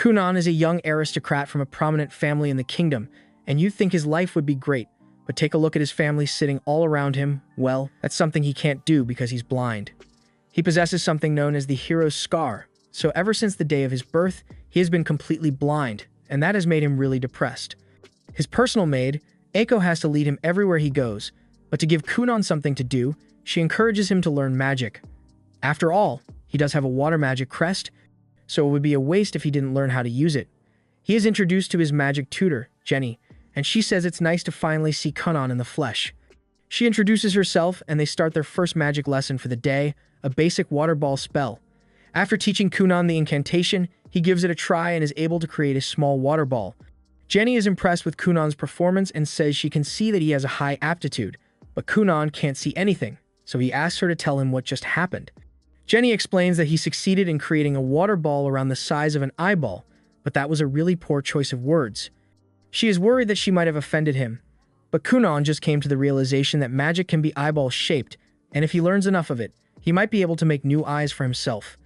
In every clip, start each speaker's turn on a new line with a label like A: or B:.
A: Kunan is a young aristocrat from a prominent family in the kingdom, and you'd think his life would be great, but take a look at his family sitting all around him. Well, that's something he can't do because he's blind. He possesses something known as the hero's scar, so ever since the day of his birth, he has been completely blind, and that has made him really depressed. His personal maid, Eiko, has to lead him everywhere he goes, but to give Kunan something to do, she encourages him to learn magic. After all, he does have a water magic crest, so it would be a waste if he didn't learn how to use it. He is introduced to his magic tutor, Jenny, and she says it's nice to finally see Kunan in the flesh. She introduces herself, and they start their first magic lesson for the day, a basic water ball spell. After teaching Kunan the incantation, he gives it a try and is able to create a small water ball. Jenny is impressed with Kunan's performance and says she can see that he has a high aptitude, but Kunan can't see anything, so he asks her to tell him what just happened. Jenny explains that he succeeded in creating a water ball around the size of an eyeball, but that was a really poor choice of words. She is worried that she might have offended him, but Kunan just came to the realization that magic can be eyeball-shaped, and if he learns enough of it, he might be able to make new eyes for himself.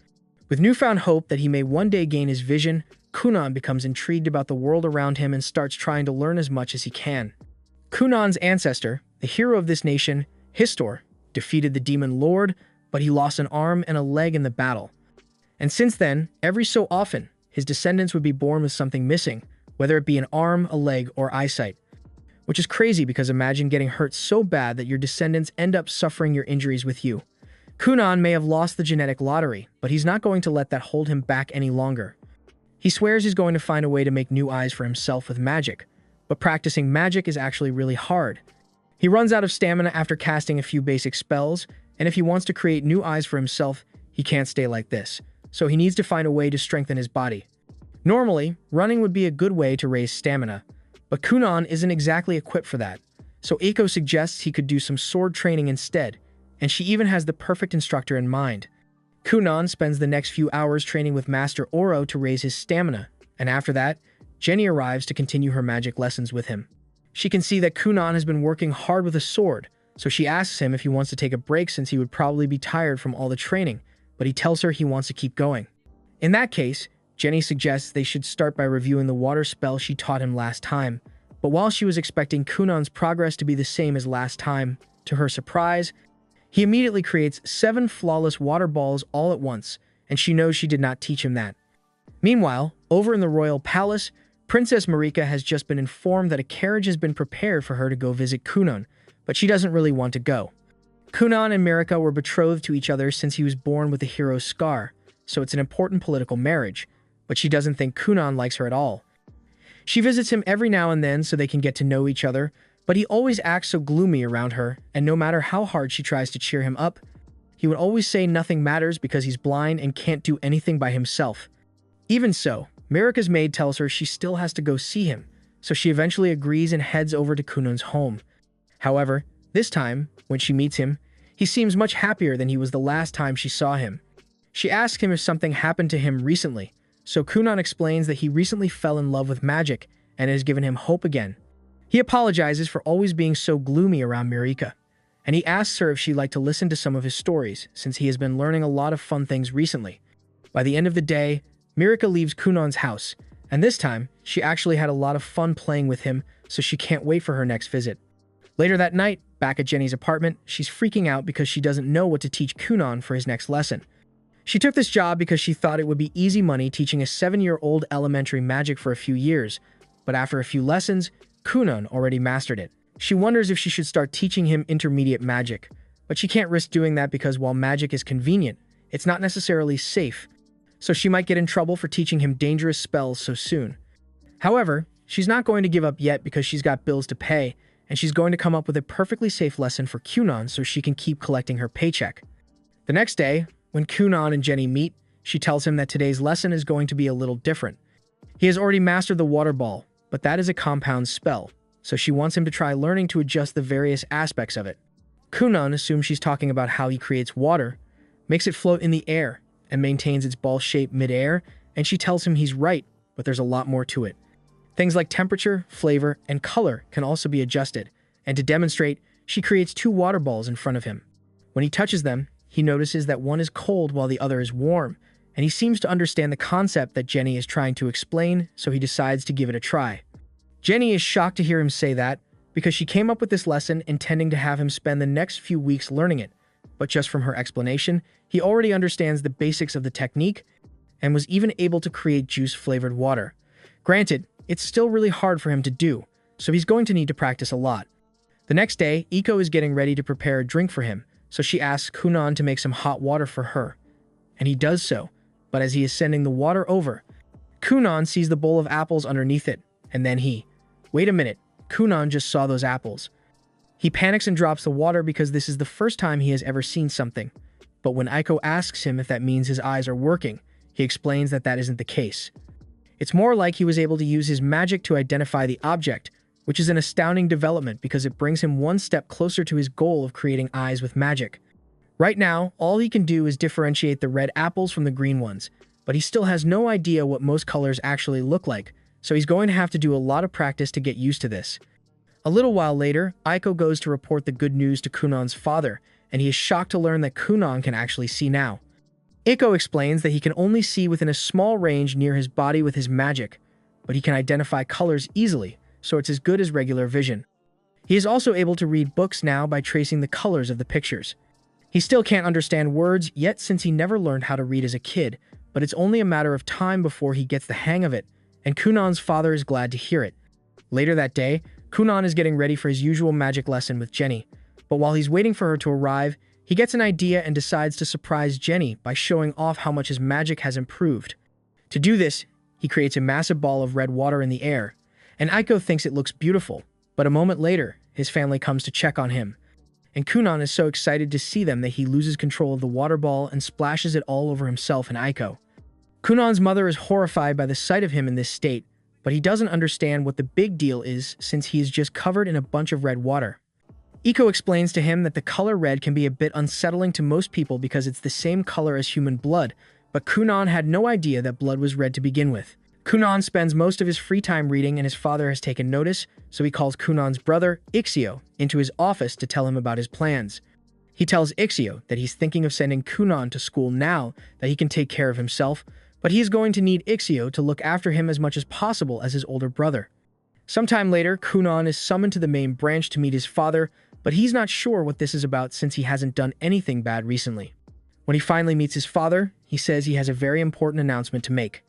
A: With newfound hope that he may one day gain his vision, Kunan becomes intrigued about the world around him and starts trying to learn as much as he can. Kunan's ancestor, the hero of this nation, Histor, defeated the demon lord, but he lost an arm and a leg in the battle. And since then, every so often, his descendants would be born with something missing, whether it be an arm, a leg, or eyesight. Which is crazy because imagine getting hurt so bad that your descendants end up suffering your injuries with you. Kunan may have lost the genetic lottery, but he's not going to let that hold him back any longer. He swears he's going to find a way to make new eyes for himself with magic, but practicing magic is actually really hard. He runs out of stamina after casting a few basic spells, and if he wants to create new eyes for himself, he can't stay like this, so he needs to find a way to strengthen his body. Normally, running would be a good way to raise stamina, but Kunan isn't exactly equipped for that, so Eiko suggests he could do some sword training instead, and she even has the perfect instructor in mind. Kunan spends the next few hours training with Master Oro to raise his stamina, and after that, Jenny arrives to continue her magic lessons with him. She can see that Kunan has been working hard with a sword, so she asks him if he wants to take a break since he would probably be tired from all the training, but he tells her he wants to keep going. In that case, Jenny suggests they should start by reviewing the water spell she taught him last time, but while she was expecting Kunan's progress to be the same as last time, to her surprise, he immediately creates 7 flawless water balls all at once, and she knows she did not teach him that. Meanwhile, over in the royal palace, Princess Marika has just been informed that a carriage has been prepared for her to go visit Kunan, but she doesn't really want to go. Kunan and Marika were betrothed to each other since he was born with the hero's scar, so it's an important political marriage, but she doesn't think Kunan likes her at all. She visits him every now and then so they can get to know each other, but he always acts so gloomy around her, and no matter how hard she tries to cheer him up, he would always say nothing matters because he's blind and can't do anything by himself. Even so, Marika's maid tells her she still has to go see him, so she eventually agrees and heads over to Kunan's home. However, this time, when she meets him, he seems much happier than he was the last time she saw him. She asks him if something happened to him recently, so Kunan explains that he recently fell in love with magic and it has given him hope again. He apologizes for always being so gloomy around Marika, and he asks her if she'd like to listen to some of his stories, since he has been learning a lot of fun things recently. By the end of the day, Marika leaves Kunan's house, and this time, she actually had a lot of fun playing with him, so she can't wait for her next visit. Later that night, back at Jenny's apartment, she's freaking out because she doesn't know what to teach Kunan for his next lesson. She took this job because she thought it would be easy money teaching a 7-year-old elementary magic for a few years, but after a few lessons, Kunan already mastered it. She wonders if she should start teaching him intermediate magic, but she can't risk doing that because while magic is convenient, it's not necessarily safe, so she might get in trouble for teaching him dangerous spells so soon. However, she's not going to give up yet because she's got bills to pay, and she's going to come up with a perfectly safe lesson for Kunan so she can keep collecting her paycheck. The next day, when Kunan and Jenny meet, she tells him that today's lesson is going to be a little different. He has already mastered the water ball, but that is a compound spell, so she wants him to try learning to adjust the various aspects of it. Kunan assumes she's talking about how he creates water, makes it float in the air, and maintains its ball shape mid-air, and she tells him he's right, but there's a lot more to it. Things like temperature, flavor, and color can also be adjusted, and to demonstrate, she creates 2 water balls in front of him. When he touches them, he notices that one is cold while the other is warm, and he seems to understand the concept that Jenny is trying to explain, so he decides to give it a try. Jenny is shocked to hear him say that, because she came up with this lesson intending to have him spend the next few weeks learning it, but just from her explanation, he already understands the basics of the technique and was even able to create juice-flavored water. Granted, it's still really hard for him to do, so he's going to need to practice a lot. The next day, Iko is getting ready to prepare a drink for him, so she asks Kunan to make some hot water for her, and he does so, but as he is sending the water over, Kunan sees the bowl of apples underneath it, and then wait a minute, Kunan just saw those apples. He panics and drops the water because this is the first time he has ever seen something, but when Iko asks him if that means his eyes are working, he explains that that isn't the case. It's more like he was able to use his magic to identify the object, which is an astounding development because it brings him one step closer to his goal of creating eyes with magic. Right now, all he can do is differentiate the red apples from the green ones, but he still has no idea what most colors actually look like, so he's going to have to do a lot of practice to get used to this. A little while later, Iko goes to report the good news to Kunan's father, and he is shocked to learn that Kunan can actually see now. Iko explains that he can only see within a small range near his body with his magic, but he can identify colors easily, so it's as good as regular vision. He is also able to read books now by tracing the colors of the pictures. He still can't understand words yet since he never learned how to read as a kid, but it's only a matter of time before he gets the hang of it, and Kunan's father is glad to hear it. Later that day, Kunan is getting ready for his usual magic lesson with Jenny, but while he's waiting for her to arrive, he gets an idea and decides to surprise Jenny by showing off how much his magic has improved. To do this, he creates a massive ball of red water in the air, and Iko thinks it looks beautiful, but a moment later, his family comes to check on him. And Kunan is so excited to see them that he loses control of the water ball and splashes it all over himself and Iko. Kunan's mother is horrified by the sight of him in this state, but he doesn't understand what the big deal is since he is just covered in a bunch of red water. Iko explains to him that the color red can be a bit unsettling to most people because it's the same color as human blood, but Kunan had no idea that blood was red to begin with. Kunan spends most of his free time reading and his father has taken notice, so he calls Kunan's brother, Ixio, into his office to tell him about his plans. He tells Ixio that he's thinking of sending Kunan to school now that he can take care of himself, but he is going to need Ixio to look after him as much as possible as his older brother. Sometime later, Kunan is summoned to the main branch to meet his father, but he's not sure what this is about since he hasn't done anything bad recently. When he finally meets his father, he says he has a very important announcement to make.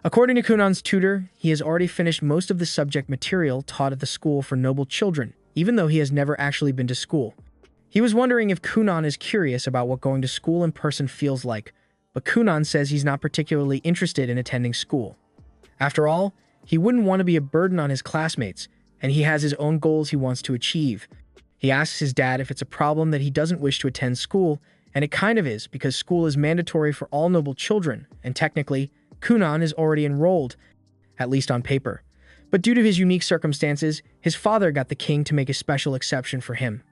A: According to Kunan's tutor, he has already finished most of the subject material taught at the school for noble children, even though he has never actually been to school. He was wondering if Kunan is curious about what going to school in person feels like, but Kunan says he's not particularly interested in attending school. After all, he wouldn't want to be a burden on his classmates, and he has his own goals he wants to achieve. He asks his dad if it's a problem that he doesn't wish to attend school, and it kind of is because school is mandatory for all noble children, and technically, Kunan is already enrolled, at least on paper. But due to his unique circumstances, his father got the king to make a special exception for him.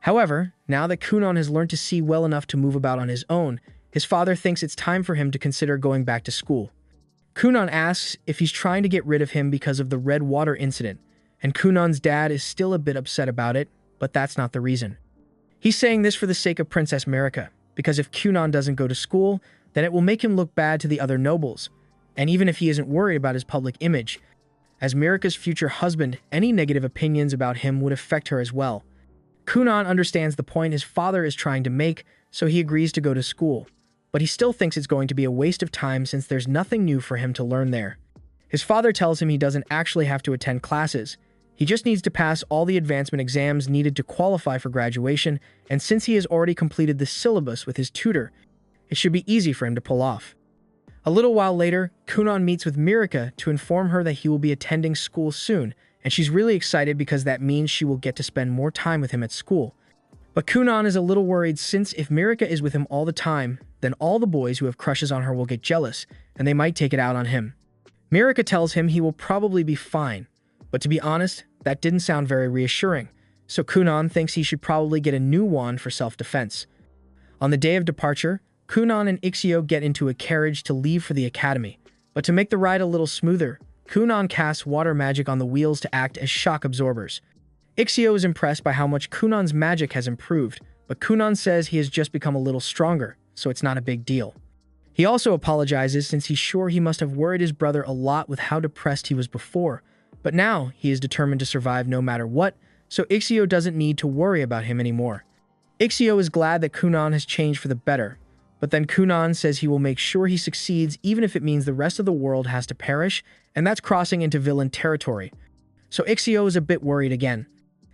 A: However, now that Kunan has learned to see well enough to move about on his own, his father thinks it's time for him to consider going back to school. Kunan asks if he's trying to get rid of him because of the red water incident, and Kunan's dad is still a bit upset about it, but that's not the reason. He's saying this for the sake of Princess Marika, because if Kunan doesn't go to school, then it will make him look bad to the other nobles, and even if he isn't worried about his public image, as Marika's future husband, any negative opinions about him would affect her as well. Kunan understands the point his father is trying to make, so he agrees to go to school, but he still thinks it's going to be a waste of time since there's nothing new for him to learn there. His father tells him he doesn't actually have to attend classes. He just needs to pass all the advancement exams needed to qualify for graduation, and since he has already completed the syllabus with his tutor, it should be easy for him to pull off. A little while later, Kunan meets with Marika to inform her that he will be attending school soon, and she's really excited because that means she will get to spend more time with him at school. But Kunan is a little worried since if Marika is with him all the time, then all the boys who have crushes on her will get jealous, and they might take it out on him. Marika tells him he will probably be fine, but to be honest, that didn't sound very reassuring, so Kunan thinks he should probably get a new wand for self-defense. On the day of departure, Kunan and Ixio get into a carriage to leave for the academy, but to make the ride a little smoother, Kunan casts water magic on the wheels to act as shock absorbers. Ixio is impressed by how much Kunan's magic has improved, but Kunan says he has just become a little stronger, so it's not a big deal. He also apologizes since he's sure he must have worried his brother a lot with how depressed he was before, but now he is determined to survive no matter what, so Ixio doesn't need to worry about him anymore. Ixio is glad that Kunan has changed for the better, but then Kunan says he will make sure he succeeds even if it means the rest of the world has to perish, and that's crossing into villain territory. So Ixio is a bit worried again.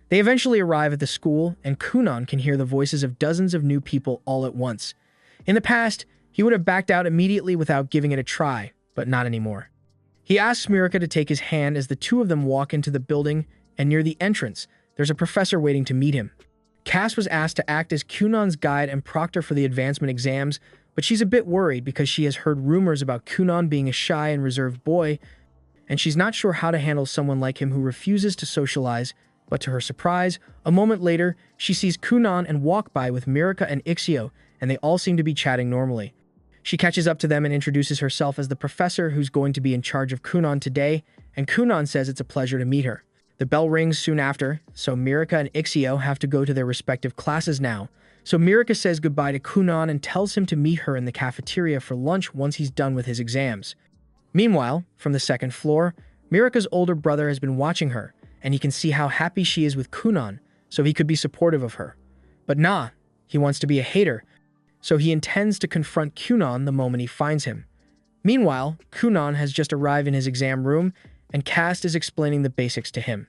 A: They eventually arrive at the school, and Kunan can hear the voices of dozens of new people all at once. In the past, he would have backed out immediately without giving it a try, but not anymore. He asks Mirka to take his hand as the two of them walk into the building, and near the entrance, there's a professor waiting to meet him. Cass was asked to act as Kunan's guide and proctor for the advancement exams, but she's a bit worried because she has heard rumors about Kunan being a shy and reserved boy, and she's not sure how to handle someone like him who refuses to socialize, but to her surprise, a moment later, she sees Kunan and walk by with Mirka and Ixio, and they all seem to be chatting normally. She catches up to them and introduces herself as the professor who's going to be in charge of Kunan today, and Kunan says it's a pleasure to meet her. The bell rings soon after, so Mirka and Ixio have to go to their respective classes now. So Mirka says goodbye to Kunan and tells him to meet her in the cafeteria for lunch once he's done with his exams. Meanwhile, from the second floor, Mirka's older brother has been watching her, and he can see how happy she is with Kunan, so he could be supportive of her. But nah, he wants to be a hater, so he intends to confront Kunan the moment he finds him. Meanwhile, Kunan has just arrived in his exam room, and Cast is explaining the basics to him.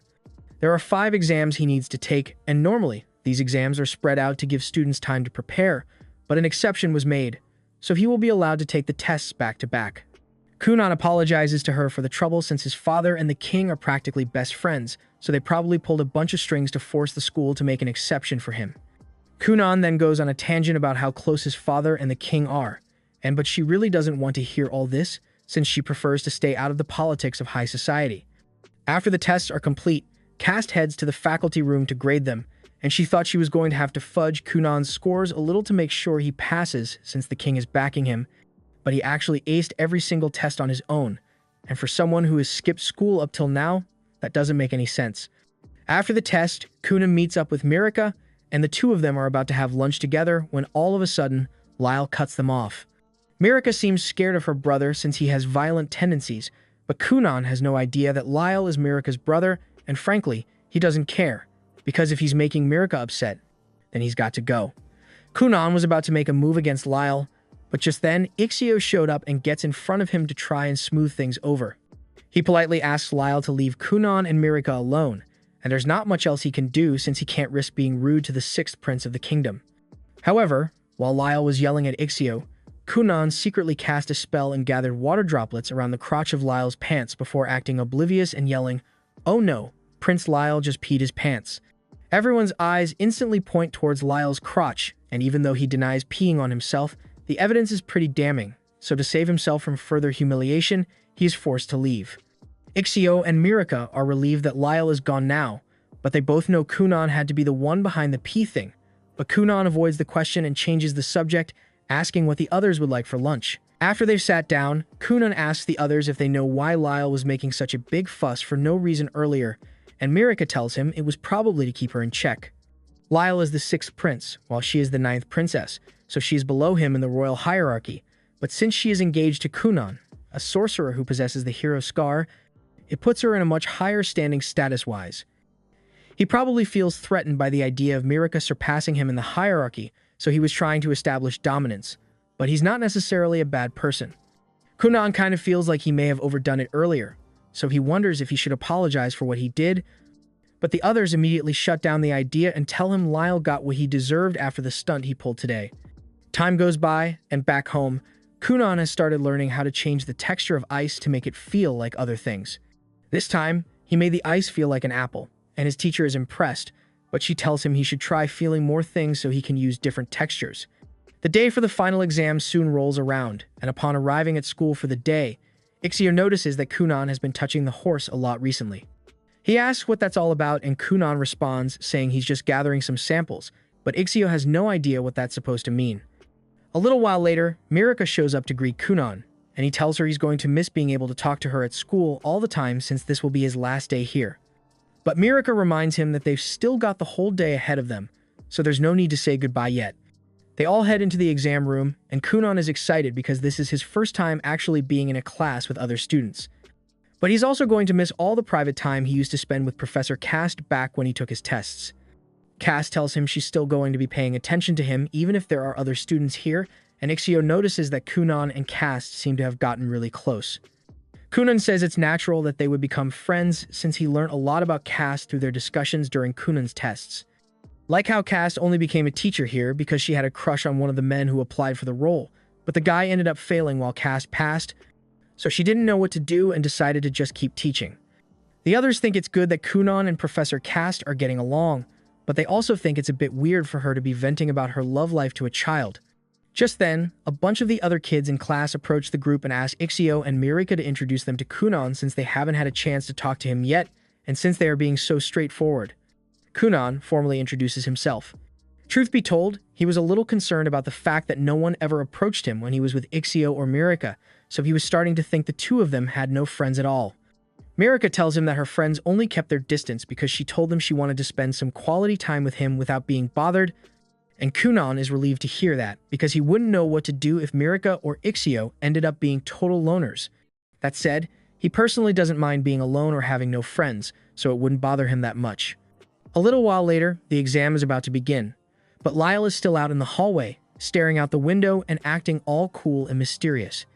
A: There are 5 exams he needs to take, and normally, these exams are spread out to give students time to prepare, but an exception was made, so he will be allowed to take the tests back to back. Kunan apologizes to her for the trouble since his father and the king are practically best friends, so they probably pulled a bunch of strings to force the school to make an exception for him. Kunan then goes on a tangent about how close his father and the king are, but she really doesn't want to hear all this, since she prefers to stay out of the politics of high society. After the tests are complete, Cast heads to the faculty room to grade them, and she thought she was going to have to fudge Kunan's scores a little to make sure he passes since the king is backing him, but he actually aced every single test on his own, and for someone who has skipped school up till now, that doesn't make any sense. After the test, Kunan meets up with Mirka, and the two of them are about to have lunch together when all of a sudden, Lyle cuts them off. Mirka seems scared of her brother since he has violent tendencies, but Kunan has no idea that Lyle is Mirka's brother, and frankly, he doesn't care, because if he's making Mirka upset, then he's got to go. Kunan was about to make a move against Lyle, but just then, Ixio showed up and gets in front of him to try and smooth things over. He politely asks Lyle to leave Kunan and Mirka alone, and there's not much else he can do since he can't risk being rude to the 6th prince of the kingdom. However, while Lyle was yelling at Ixio, Kunan secretly cast a spell and gathered water droplets around the crotch of Lyle's pants before acting oblivious and yelling, "Oh no, Prince Lyle just peed his pants." Everyone's eyes instantly point towards Lyle's crotch, and even though he denies peeing on himself, the evidence is pretty damning, so to save himself from further humiliation, he is forced to leave. Ixio and Mirka are relieved that Lyle is gone now, but they both know Kunan had to be the one behind the pee thing. But Kunan avoids the question and changes the subject, asking what the others would like for lunch. After they've sat down, Kunan asks the others if they know why Lyle was making such a big fuss for no reason earlier, and Mirka tells him it was probably to keep her in check. Lyle is the 6th prince, while she is the 9th princess, so she is below him in the royal hierarchy, but since she is engaged to Kunan, a sorcerer who possesses the hero scar, it puts her in a much higher standing status-wise. He probably feels threatened by the idea of Mirka surpassing him in the hierarchy, so he was trying to establish dominance, but he's not necessarily a bad person. Kunan kind of feels like he may have overdone it earlier, so he wonders if he should apologize for what he did, but the others immediately shut down the idea and tell him Lyle got what he deserved after the stunt he pulled today. Time goes by, and back home, Kunan has started learning how to change the texture of ice to make it feel like other things. This time, he made the ice feel like an apple, and his teacher is impressed, but she tells him he should try feeling more things so he can use different textures. The day for the final exam soon rolls around, and upon arriving at school for the day, Ixio notices that Kunan has been touching the horse a lot recently. He asks what that's all about, and Kunan responds saying he's just gathering some samples, but Ixio has no idea what that's supposed to mean. A little while later, Mirka shows up to greet Kunan, and he tells her he's going to miss being able to talk to her at school all the time since this will be his last day here. But Mirka reminds him that they've still got the whole day ahead of them, so there's no need to say goodbye yet. They all head into the exam room, and Kunan is excited because this is his first time actually being in a class with other students. But he's also going to miss all the private time he used to spend with Professor Cast back when he took his tests. Cast tells him she's still going to be paying attention to him even if there are other students here, and Ixio notices that Kunan and Cast seem to have gotten really close. Kunan says it's natural that they would become friends since he learned a lot about Cast through their discussions during Kunan's tests. Like how Cast only became a teacher here because she had a crush on one of the men who applied for the role, but the guy ended up failing while Cast passed, so she didn't know what to do and decided to just keep teaching. The others think it's good that Kunan and Professor Cast are getting along, but they also think it's a bit weird for her to be venting about her love life to a child. Just then, a bunch of the other kids in class approach the group and ask Ixio and Mirika to introduce them to Kunan since they haven't had a chance to talk to him yet, and since they are being so straightforward. Kunan formally introduces himself. Truth be told, he was a little concerned about the fact that no one ever approached him when he was with Ixio or Mirika, so he was starting to think the two of them had no friends at all. Mirika tells him that her friends only kept their distance because she told them she wanted to spend some quality time with him without being bothered, and Kunan is relieved to hear that because he wouldn't know what to do if Mirika or Ixio ended up being total loners. That said, he personally doesn't mind being alone or having no friends, so it wouldn't bother him that much. A little while later, the exam is about to begin, but Lyle is still out in the hallway, staring out the window and acting all cool and mysterious.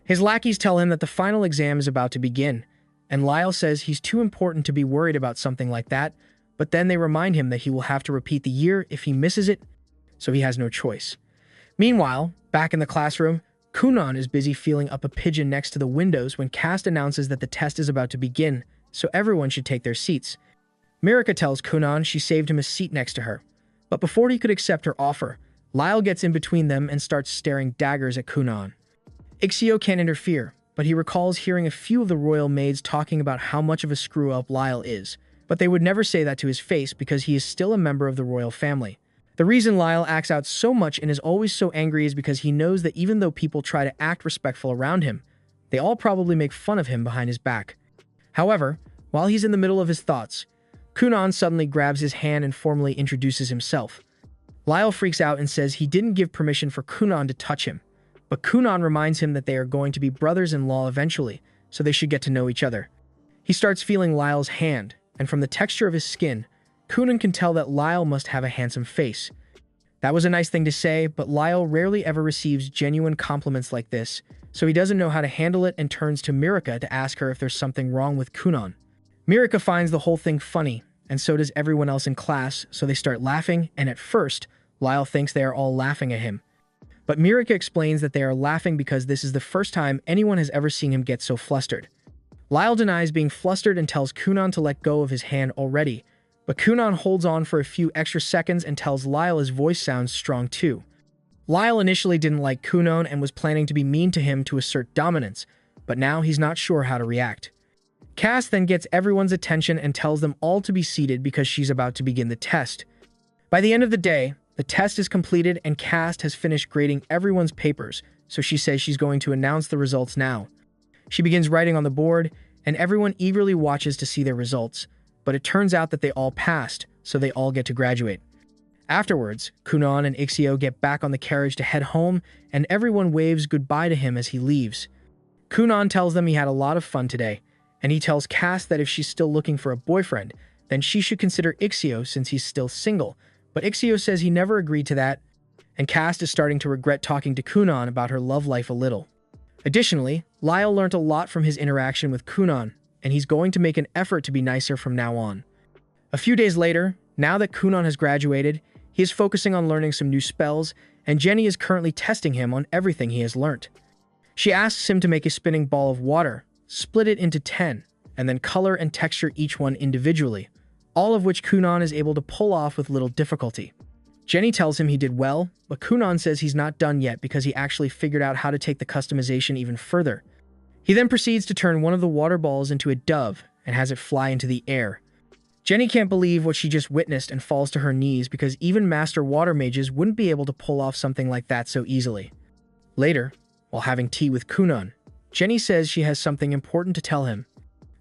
A: His lackeys tell him that the final exam is about to begin, and Lyle says he's too important to be worried about something like that, but then they remind him that he will have to repeat the year if he misses it, so he has no choice. Meanwhile, back in the classroom, Kunan is busy feeling up a pigeon next to the windows when Cast announces that the test is about to begin, so everyone should take their seats. Mirika tells Kunan she saved him a seat next to her, but before he could accept her offer, Lyle gets in between them and starts staring daggers at Kunan. Ixio can't interfere, but he recalls hearing a few of the royal maids talking about how much of a screw-up Lyle is, but they would never say that to his face because he is still a member of the royal family. The reason Lyle acts out so much and is always so angry is because he knows that even though people try to act respectful around him, they all probably make fun of him behind his back. However, while he's in the middle of his thoughts, Kunan suddenly grabs his hand and formally introduces himself. Lyle freaks out and says he didn't give permission for Kunan to touch him, but Kunan reminds him that they are going to be brothers-in-law eventually, so they should get to know each other. He starts feeling Lyle's hand, and from the texture of his skin, Kunan can tell that Lyle must have a handsome face. That was a nice thing to say, but Lyle rarely ever receives genuine compliments like this, so he doesn't know how to handle it and turns to Mirika to ask her if there's something wrong with Kunan. Mirika finds the whole thing funny, and so does everyone else in class, so they start laughing, and at first, Lyle thinks they are all laughing at him. But Mirika explains that they are laughing because this is the first time anyone has ever seen him get so flustered. Lyle denies being flustered and tells Kunan to let go of his hand already, but Kunan holds on for a few extra seconds and tells Lyle his voice sounds strong too. Lyle initially didn't like Kunan and was planning to be mean to him to assert dominance, but now he's not sure how to react. Cass then gets everyone's attention and tells them all to be seated because she's about to begin the test. By the end of the day, the test is completed and Cass has finished grading everyone's papers, so she says she's going to announce the results now. She begins writing on the board, and everyone eagerly watches to see their results, but it turns out that they all passed, so they all get to graduate. Afterwards, Kunan and Ixio get back on the carriage to head home, and everyone waves goodbye to him as he leaves. Kunan tells them he had a lot of fun today, and he tells Cass that if she's still looking for a boyfriend, then she should consider Ixio since he's still single, but Ixio says he never agreed to that, and Cass is starting to regret talking to Kunan about her love life a little. Additionally, Lyle learned a lot from his interaction with Kunan, and he's going to make an effort to be nicer from now on. A few days later, now that Kunan has graduated, he is focusing on learning some new spells, and Jenny is currently testing him on everything he has learnt. She asks him to make a spinning ball of water, split it into 10, and then color and texture each one individually, all of which Kunan is able to pull off with little difficulty. Jenny tells him he did well, but Kunan says he's not done yet because he actually figured out how to take the customization even further. He then proceeds to turn one of the water balls into a dove and has it fly into the air. Jenny can't believe what she just witnessed and falls to her knees because even master water mages wouldn't be able to pull off something like that so easily. Later, while having tea with Kunan, Jenny says she has something important to tell him.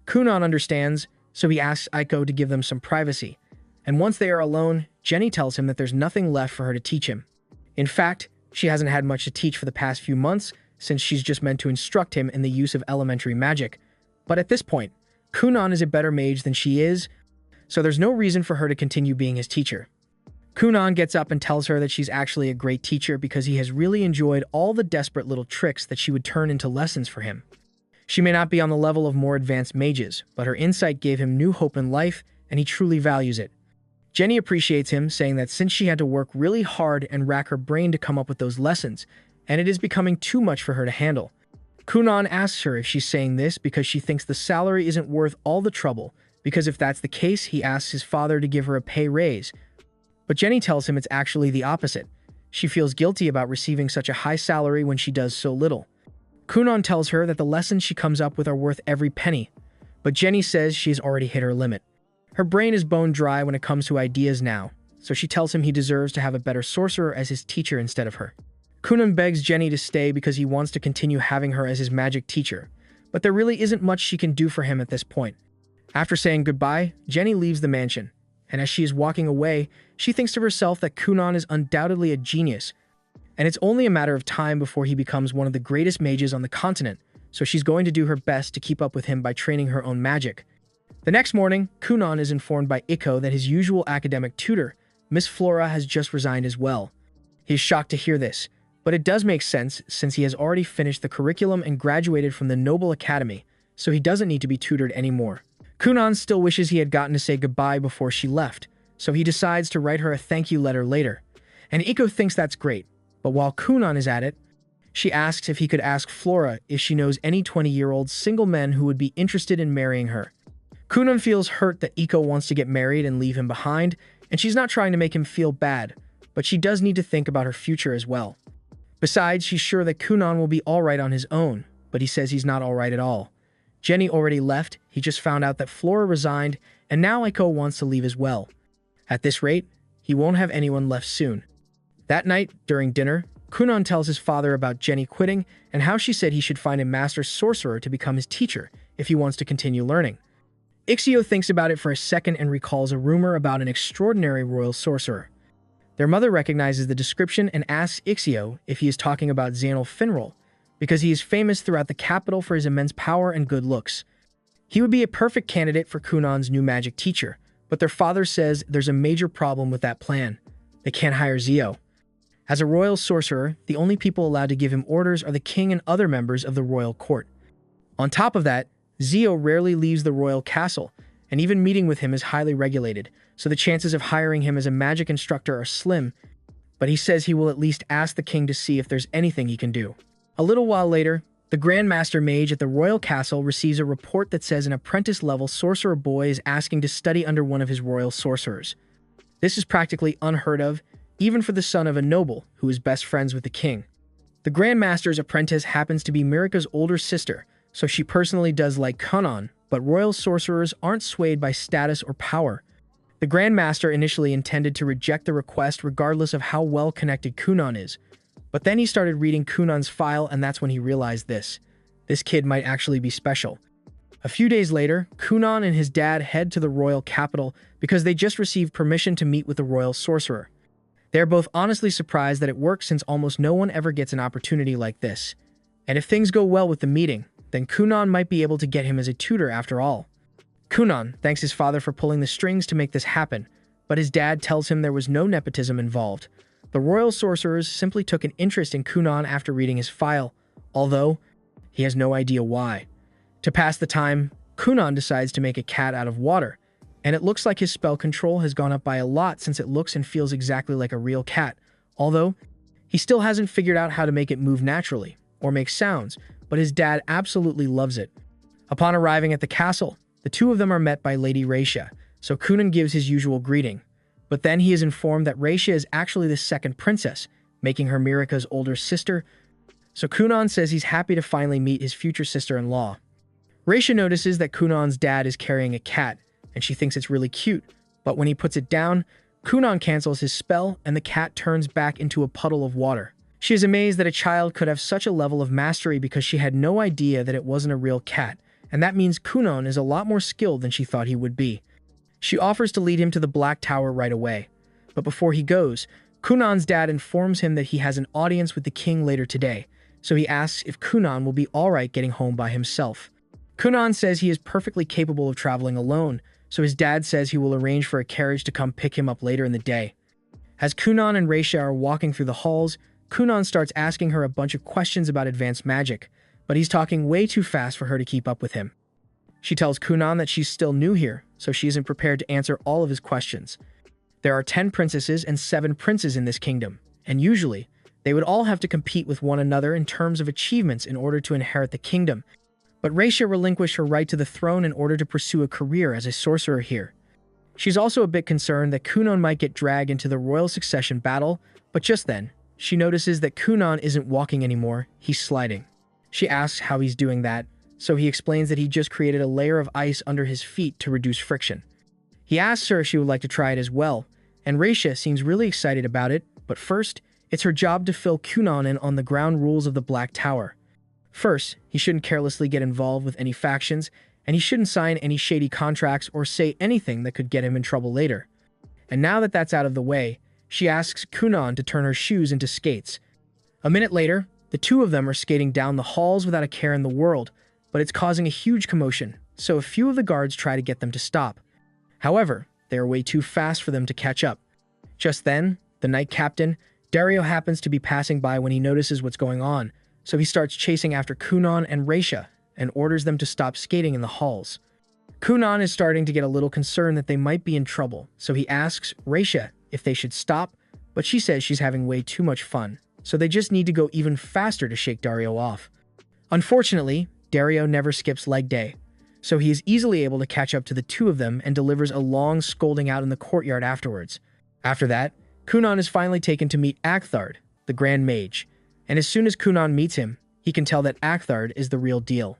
A: Kunan understands, so he asks Aiko to give them some privacy. And once they are alone, Jenny tells him that there's nothing left for her to teach him. In fact, she hasn't had much to teach for the past few months since she's just meant to instruct him in the use of elementary magic. But at this point, Kunan is a better mage than she is, so there's no reason for her to continue being his teacher. Kunan gets up and tells her that she's actually a great teacher because he has really enjoyed all the desperate little tricks that she would turn into lessons for him. She may not be on the level of more advanced mages, but her insight gave him new hope in life, and he truly values it. Jenny appreciates him, saying that since she had to work really hard and rack her brain to come up with those lessons, and it is becoming too much for her to handle. Kunan asks her if she's saying this because she thinks the salary isn't worth all the trouble, because if that's the case, he asks his father to give her a pay raise. But Jenny tells him it's actually the opposite. She feels guilty about receiving such a high salary when she does so little. Kunan tells her that the lessons she comes up with are worth every penny, but Jenny says she's already hit her limit. Her brain is bone dry when it comes to ideas now, so she tells him he deserves to have a better sorcerer as his teacher instead of her. Kunan begs Jenny to stay because he wants to continue having her as his magic teacher, but there really isn't much she can do for him at this point. After saying goodbye, Jenny leaves the mansion, and as she is walking away, she thinks to herself that Kunan is undoubtedly a genius, and it's only a matter of time before he becomes one of the greatest mages on the continent, so she's going to do her best to keep up with him by training her own magic. The next morning, Kunan is informed by Iko that his usual academic tutor, Miss Flora, has just resigned as well. He's shocked to hear this, but it does make sense since he has already finished the curriculum and graduated from the Noble Academy, so he doesn't need to be tutored anymore. Kunan still wishes he had gotten to say goodbye before she left, so he decides to write her a thank you letter later. And Iko thinks that's great, but while Kunan is at it, she asks if he could ask Flora if she knows any 20-year-old single men who would be interested in marrying her. Kunan feels hurt that Iko wants to get married and leave him behind, and she's not trying to make him feel bad, but she does need to think about her future as well. Besides, she's sure that Kunan will be alright on his own, but he says he's not alright at all. Jenny already left, he just found out that Flora resigned, and now Iko wants to leave as well. At this rate, he won't have anyone left soon. That night, during dinner, Kunan tells his father about Jenny quitting and how she said he should find a master sorcerer to become his teacher if he wants to continue learning. Ixio thinks about it for a second and recalls a rumor about an extraordinary royal sorcerer. Their mother recognizes the description and asks Ixio if he is talking about Zanel Finral, because he is famous throughout the capital for his immense power and good looks. He would be a perfect candidate for Kunan's new magic teacher, but their father says there's a major problem with that plan. They can't hire Zio. As a royal sorcerer, the only people allowed to give him orders are the king and other members of the royal court. On top of that, Zio rarely leaves the royal castle, and even meeting with him is highly regulated, so the chances of hiring him as a magic instructor are slim, but he says he will at least ask the king to see if there's anything he can do. A little while later, the Grand Master Mage at the royal castle receives a report that says an apprentice-level sorcerer boy is asking to study under one of his royal sorcerers. This is practically unheard of, even for the son of a noble who is best friends with the king. The Grand Master's apprentice happens to be Mirika's older sister, so she personally does like Kunan, but royal sorcerers aren't swayed by status or power. The Grand Master initially intended to reject the request regardless of how well connected Kunan is, but then he started reading Kunan's file and that's when he realized this. This kid might actually be special. A few days later, Kunan and his dad head to the royal capital because they just received permission to meet with the royal sorcerer. They are both honestly surprised that it works since almost no one ever gets an opportunity like this. And if things go well with the meeting, then Kunan might be able to get him as a tutor after all. Kunan thanks his father for pulling the strings to make this happen, but his dad tells him there was no nepotism involved. The royal sorcerers simply took an interest in Kunan after reading his file, although he has no idea why. To pass the time, Kunan decides to make a cat out of water, and it looks like his spell control has gone up by a lot since it looks and feels exactly like a real cat, although he still hasn't figured out how to make it move naturally or make sounds, but his dad absolutely loves it. Upon arriving at the castle, the two of them are met by Lady Raisha, so Kunan gives his usual greeting. But then he is informed that Raisha is actually the second princess, making her Mirika's older sister, so Kunan says he's happy to finally meet his future sister-in-law. Raisha notices that Kunan's dad is carrying a cat, and she thinks it's really cute, but when he puts it down, Kunan cancels his spell and the cat turns back into a puddle of water. She is amazed that a child could have such a level of mastery because she had no idea that it wasn't a real cat, and that means Kunan is a lot more skilled than she thought he would be. She offers to lead him to the Black Tower right away, but before he goes, Kunan's dad informs him that he has an audience with the king later today, so he asks if Kunan will be alright getting home by himself. Kunan says he is perfectly capable of traveling alone, so his dad says he will arrange for a carriage to come pick him up later in the day. As Kunan and Reisha are walking through the halls, Kunan starts asking her a bunch of questions about advanced magic, but he's talking way too fast for her to keep up with him. She tells Kunan that she's still new here, so she isn't prepared to answer all of his questions. There are 10 princesses and 7 princes in this kingdom, and usually, they would all have to compete with one another in terms of achievements in order to inherit the kingdom. But Reisha relinquished her right to the throne in order to pursue a career as a sorcerer here. She's also a bit concerned that Kunan might get dragged into the royal succession battle, but just then, she notices that Kunan isn't walking anymore, he's sliding. She asks how he's doing that, so he explains that he just created a layer of ice under his feet to reduce friction. He asks her if she would like to try it as well, and Reisha seems really excited about it, but first, it's her job to fill Kunan in on the ground rules of the Black Tower. First, he shouldn't carelessly get involved with any factions, and he shouldn't sign any shady contracts or say anything that could get him in trouble later. And now that that's out of the way, she asks Kunan to turn her shoes into skates. A minute later, the two of them are skating down the halls without a care in the world, but it's causing a huge commotion, so a few of the guards try to get them to stop. However, they are way too fast for them to catch up. Just then, the knight captain, Dario, happens to be passing by when he notices what's going on, so he starts chasing after Kunan and Reisha and orders them to stop skating in the halls. Kunan is starting to get a little concerned that they might be in trouble, so he asks Reisha if they should stop, but she says she's having way too much fun, so they just need to go even faster to shake Dario off. Unfortunately, Dario never skips leg day, so he is easily able to catch up to the two of them and delivers a long scolding out in the courtyard afterwards. After that, Kunan is finally taken to meet Akthard, the Grand Mage, and as soon as Kunan meets him, he can tell that Akthard is the real deal.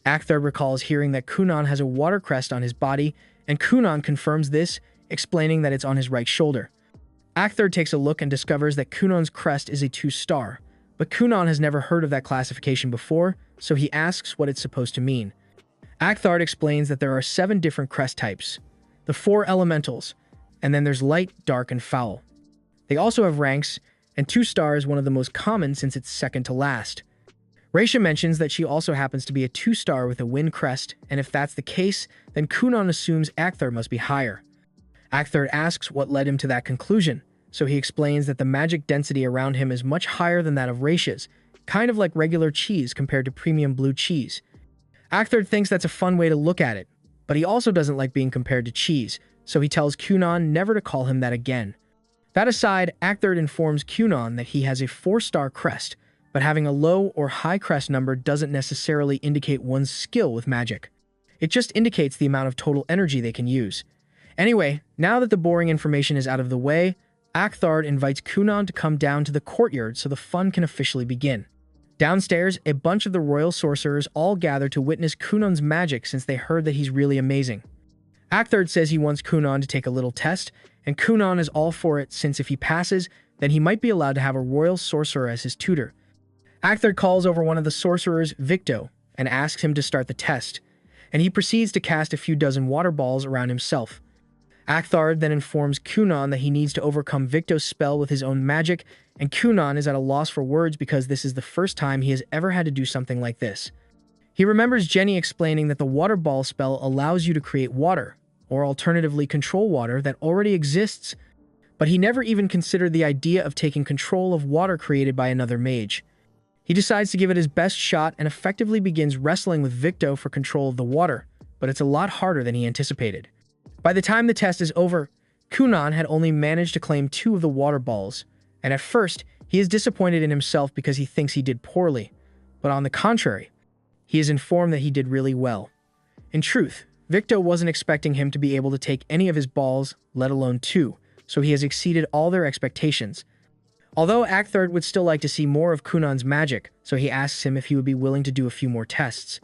A: Akthard recalls hearing that Kunan has a water crest on his body, and Kunan confirms this, explaining that it's on his right shoulder. Akthard takes a look and discovers that Kunan's crest is a 2-star, but Kunan has never heard of that classification before, so he asks what it's supposed to mean. Akthard explains that there are 7 different crest types, the 4 elementals, and then there's light, dark, and foul. They also have ranks, and 2-star is one of the most common since it's second to last. Reisha mentions that she also happens to be a 2-star with a wind crest, and if that's the case, then Kunan assumes Akthard must be higher. Akthard asks what led him to that conclusion, so he explains that the magic density around him is much higher than that of Reisha's, kind of like regular cheese compared to premium blue cheese. Akthard thinks that's a fun way to look at it, but he also doesn't like being compared to cheese, so he tells Kunan never to call him that again. That aside, Akthard informs Kunan that he has a 4-star crest, but having a low or high crest number doesn't necessarily indicate one's skill with magic. It just indicates the amount of total energy they can use. Anyway, now that the boring information is out of the way, Akthard invites Kunan to come down to the courtyard so the fun can officially begin. Downstairs, a bunch of the royal sorcerers all gather to witness Kunan's magic since they heard that he's really amazing. Akthard says he wants Kunan to take a little test, and Kunan is all for it since if he passes, then he might be allowed to have a royal sorcerer as his tutor. Akthard calls over one of the sorcerers, Victo, and asks him to start the test, and he proceeds to cast a few dozen water balls around himself. Akthard then informs Kunan that he needs to overcome Victo's spell with his own magic, and Kunan is at a loss for words because this is the first time he has ever had to do something like this. He remembers Jenny explaining that the water ball spell allows you to create water, or alternatively control water that already exists, but he never even considered the idea of taking control of water created by another mage. He decides to give it his best shot and effectively begins wrestling with Victo for control of the water, but it's a lot harder than he anticipated. By the time the test is over, Kunan had only managed to claim 2 of the water balls, and at first, he is disappointed in himself because he thinks he did poorly, but on the contrary, he is informed that he did really well. In truth, Victo wasn't expecting him to be able to take any of his balls, let alone 2, so he has exceeded all their expectations. Although Akthard would still like to see more of Kunan's magic, so he asks him if he would be willing to do a few more tests.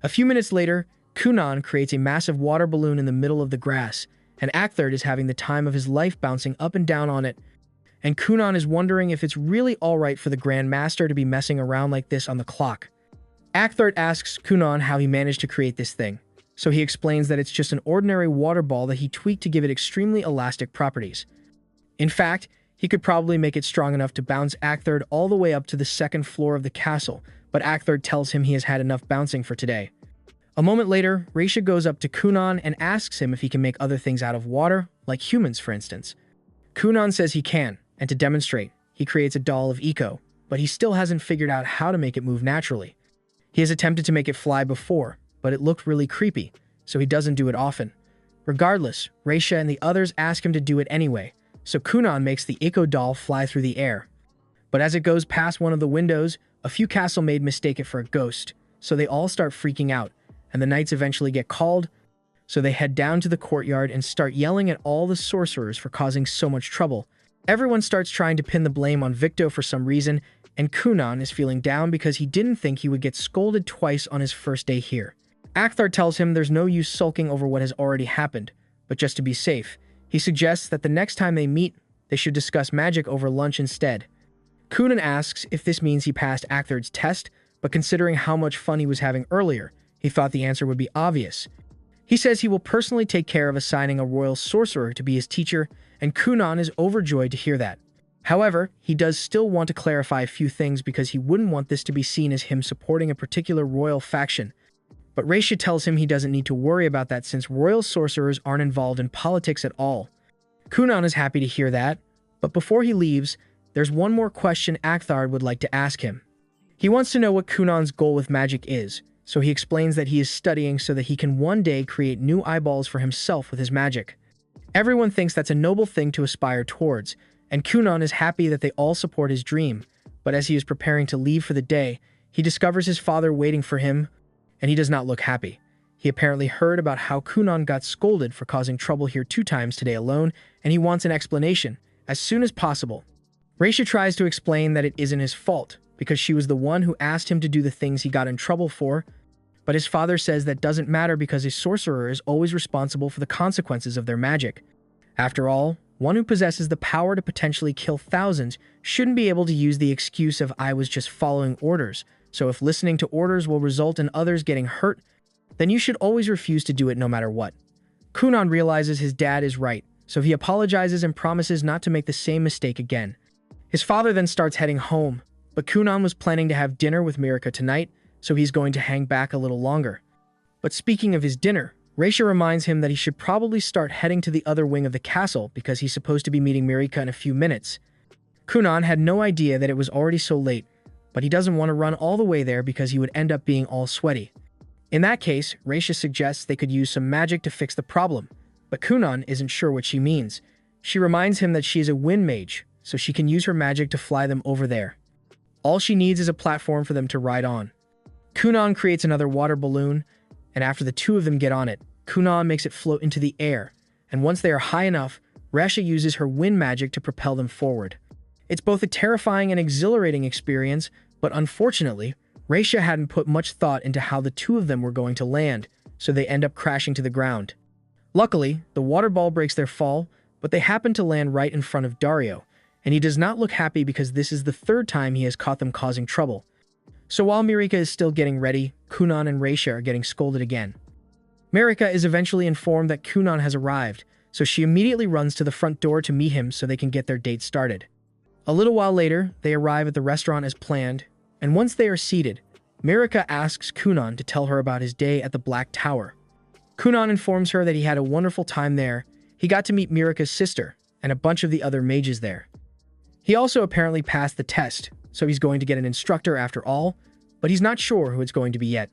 A: A few minutes later, Kunan creates a massive water balloon in the middle of the grass, and Akthard is having the time of his life bouncing up and down on it, and Kunan is wondering if it's really alright for the Grand Master to be messing around like this on the clock. Akthard asks Kunan how he managed to create this thing, so he explains that it's just an ordinary water ball that he tweaked to give it extremely elastic properties. In fact, He could probably make it strong enough to bounce Acthard all the way up to the second floor of the castle, but Acthard tells him he has had enough bouncing for today. A moment later, Raisha goes up to Kunan and asks him if he can make other things out of water, like humans for instance. Kunan says he can, and to demonstrate, he creates a doll of Eco, but he still hasn't figured out how to make it move naturally. He has attempted to make it fly before, but it looked really creepy, so he doesn't do it often. Regardless, Raisha and the others ask him to do it anyway, so Kunan makes the Eco doll fly through the air. But as it goes past one of the windows, a few castle maids mistake it for a ghost, so they all start freaking out, and the knights eventually get called, so they head down to the courtyard and start yelling at all the sorcerers for causing so much trouble. Everyone starts trying to pin the blame on Victo for some reason, and Kunan is feeling down because he didn't think he would get scolded twice on his first day here. Acthar tells him there's no use sulking over what has already happened, but just to be safe, he suggests that the next time they meet, they should discuss magic over lunch instead. Kunan asks if this means he passed Acthard's test, but considering how much fun he was having earlier, he thought the answer would be obvious. He says he will personally take care of assigning a royal sorcerer to be his teacher, and Kunan is overjoyed to hear that. However, he does still want to clarify a few things because he wouldn't want this to be seen as him supporting a particular royal faction. But Raisha tells him he doesn't need to worry about that since royal sorcerers aren't involved in politics at all. Kunan is happy to hear that, but before he leaves, there's one more question Acthard would like to ask him. He wants to know what Kunan's goal with magic is, so he explains that he is studying so that he can one day create new eyeballs for himself with his magic. Everyone thinks that's a noble thing to aspire towards, and Kunan is happy that they all support his dream, but as he is preparing to leave for the day, he discovers his father waiting for him, and he does not look happy. He apparently heard about how Kunan got scolded for causing trouble here 2 times today alone, and he wants an explanation, as soon as possible. Raisha tries to explain that it isn't his fault, because she was the one who asked him to do the things he got in trouble for, but his father says that doesn't matter because a sorcerer is always responsible for the consequences of their magic. After all, one who possesses the power to potentially kill thousands shouldn't be able to use the excuse of "I was just following orders," so if listening to orders will result in others getting hurt, then you should always refuse to do it no matter what. Kunan realizes his dad is right, so he apologizes and promises not to make the same mistake again. His father then starts heading home, but Kunan was planning to have dinner with Mirika tonight, so he's going to hang back a little longer. But speaking of his dinner, Raisha reminds him that he should probably start heading to the other wing of the castle because he's supposed to be meeting Mirika in a few minutes. Kunan had no idea that it was already so late, but he doesn't want to run all the way there because he would end up being all sweaty. In that case, Raisha suggests they could use some magic to fix the problem, but Kunan isn't sure what she means. She reminds him that she is a wind mage, so she can use her magic to fly them over there. All she needs is a platform for them to ride on. Kunan creates another water balloon, and after the 2 of them get on it, Kunan makes it float into the air, and once they are high enough, Raisha uses her wind magic to propel them forward. It's both a terrifying and exhilarating experience, but unfortunately, Raisha hadn't put much thought into how the 2 of them were going to land, so they end up crashing to the ground. Luckily, the water ball breaks their fall, but they happen to land right in front of Dario, and he does not look happy because this is the 3rd time he has caught them causing trouble. So while Mirika is still getting ready, Kunan and Raisha are getting scolded again. Mirika is eventually informed that Kunan has arrived, so she immediately runs to the front door to meet him so they can get their date started. A little while later, they arrive at the restaurant as planned, and once they are seated, Mirika asks Kunan to tell her about his day at the Black Tower. Kunan informs her that he had a wonderful time there. He got to meet Mirika's sister and a bunch of the other mages there. He also apparently passed the test, so he's going to get an instructor after all, but he's not sure who it's going to be yet.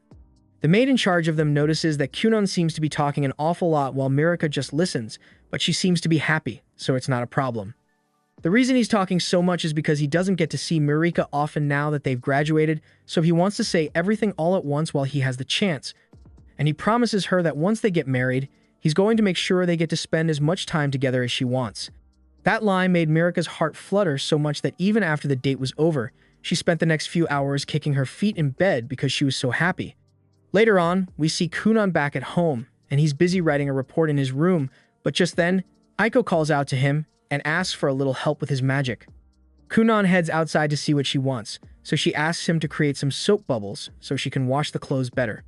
A: The maid in charge of them notices that Kunan seems to be talking an awful lot while Mirika just listens, but she seems to be happy, so it's not a problem. The reason he's talking so much is because he doesn't get to see Mirika often now that they've graduated, so he wants to say everything all at once while he has the chance, and he promises her that once they get married, he's going to make sure they get to spend as much time together as she wants. That line made Mirika's heart flutter so much that even after the date was over, she spent the next few hours kicking her feet in bed because she was so happy. Later on, we see Kunan back at home, and he's busy writing a report in his room, but just then, Aiko calls out to him and asks for a little help with his magic. Kunan heads outside to see what she wants, so she asks him to create some soap bubbles so she can wash the clothes better.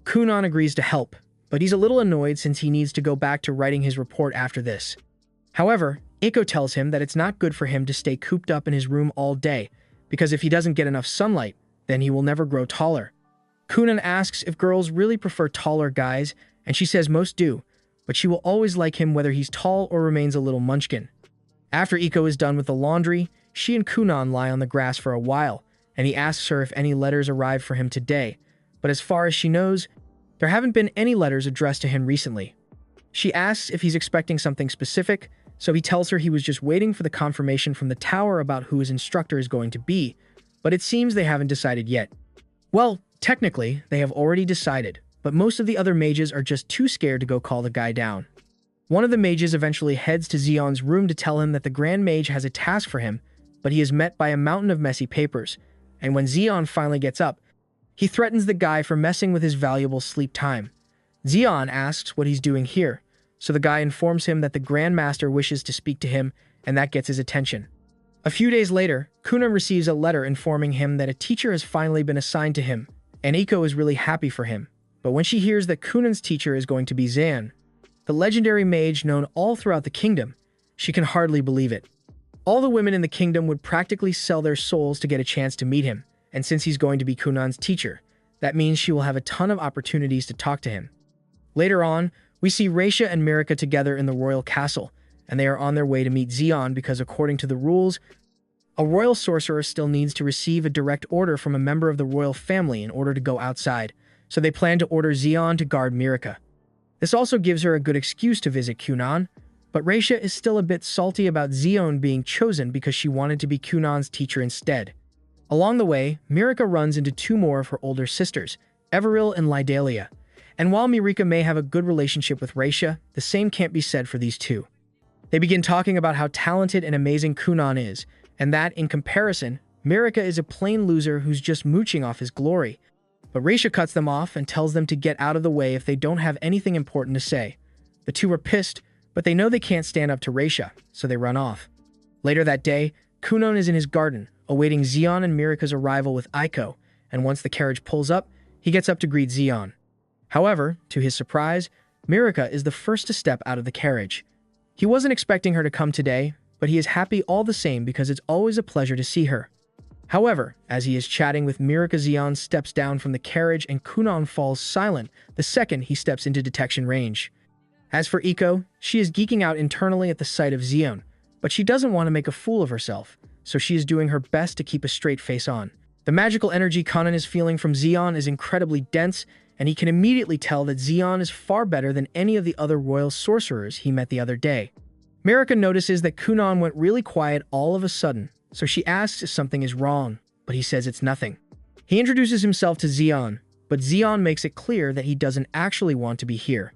A: Kunan agrees to help, but he's a little annoyed since he needs to go back to writing his report after this. However, Eiko tells him that it's not good for him to stay cooped up in his room all day, because if he doesn't get enough sunlight, then he will never grow taller. Kunan asks if girls really prefer taller guys, and she says most do, but she will always like him whether he's tall or remains a little munchkin. After Eiko is done with the laundry, she and Kunan lie on the grass for a while, and he asks her if any letters arrived for him today, but as far as she knows, there haven't been any letters addressed to him recently. She asks if he's expecting something specific, so he tells her he was just waiting for the confirmation from the tower about who his instructor is going to be, but it seems they haven't decided yet. Well, technically, they have already decided, but most of the other mages are just too scared to go call the guy down. One of the mages eventually heads to Xion's room to tell him that the Grand Mage has a task for him, but he is met by a mountain of messy papers, and when Xion finally gets up, he threatens the guy for messing with his valuable sleep time. Xion asks what he's doing here, so the guy informs him that the Grand Master wishes to speak to him, and that gets his attention. A few days later, Kunan receives a letter informing him that a teacher has finally been assigned to him, and Eiko is really happy for him. But when she hears that Kunan's teacher is going to be Zan, the legendary mage known all throughout the kingdom, she can hardly believe it. All the women in the kingdom would practically sell their souls to get a chance to meet him, and since he's going to be Kunan's teacher, that means she will have a ton of opportunities to talk to him. Later on, we see Raisha and Mirika together in the royal castle, and they are on their way to meet Xion because according to the rules, a royal sorcerer still needs to receive a direct order from a member of the royal family in order to go outside, so they plan to order Xion to guard Mirika. This also gives her a good excuse to visit Kunan, but Raisha is still a bit salty about Xion being chosen because she wanted to be Kunan's teacher instead. Along the way, Mirika runs into two more of her older sisters, Everil and Lydalia, and while Mirika may have a good relationship with Raisha, the same can't be said for these two. They begin talking about how talented and amazing Kunan is, and that, in comparison, Mirika is a plain loser who's just mooching off his glory. But Raisha cuts them off and tells them to get out of the way if they don't have anything important to say. The two are pissed, but they know they can't stand up to Raisha, so they run off. Later that day, Kunan is in his garden, awaiting Xion and Mirika's arrival with Eiko, and once the carriage pulls up, he gets up to greet Xion. However, to his surprise, Mirika is the first to step out of the carriage. He wasn't expecting her to come today, but he is happy all the same because it's always a pleasure to see her. However, as he is chatting with Mirika, Xion steps down from the carriage and Kunan falls silent the second he steps into detection range. As for Eiko, she is geeking out internally at the sight of Xion, but she doesn't want to make a fool of herself, so she is doing her best to keep a straight face on. The magical energy Kunan is feeling from Xion is incredibly dense, and he can immediately tell that Xion is far better than any of the other royal sorcerers he met the other day. Mirika notices that Kunan went really quiet all of a sudden, so she asks if something is wrong, but he says it's nothing. He introduces himself to Xion, but Xion makes it clear that he doesn't actually want to be here.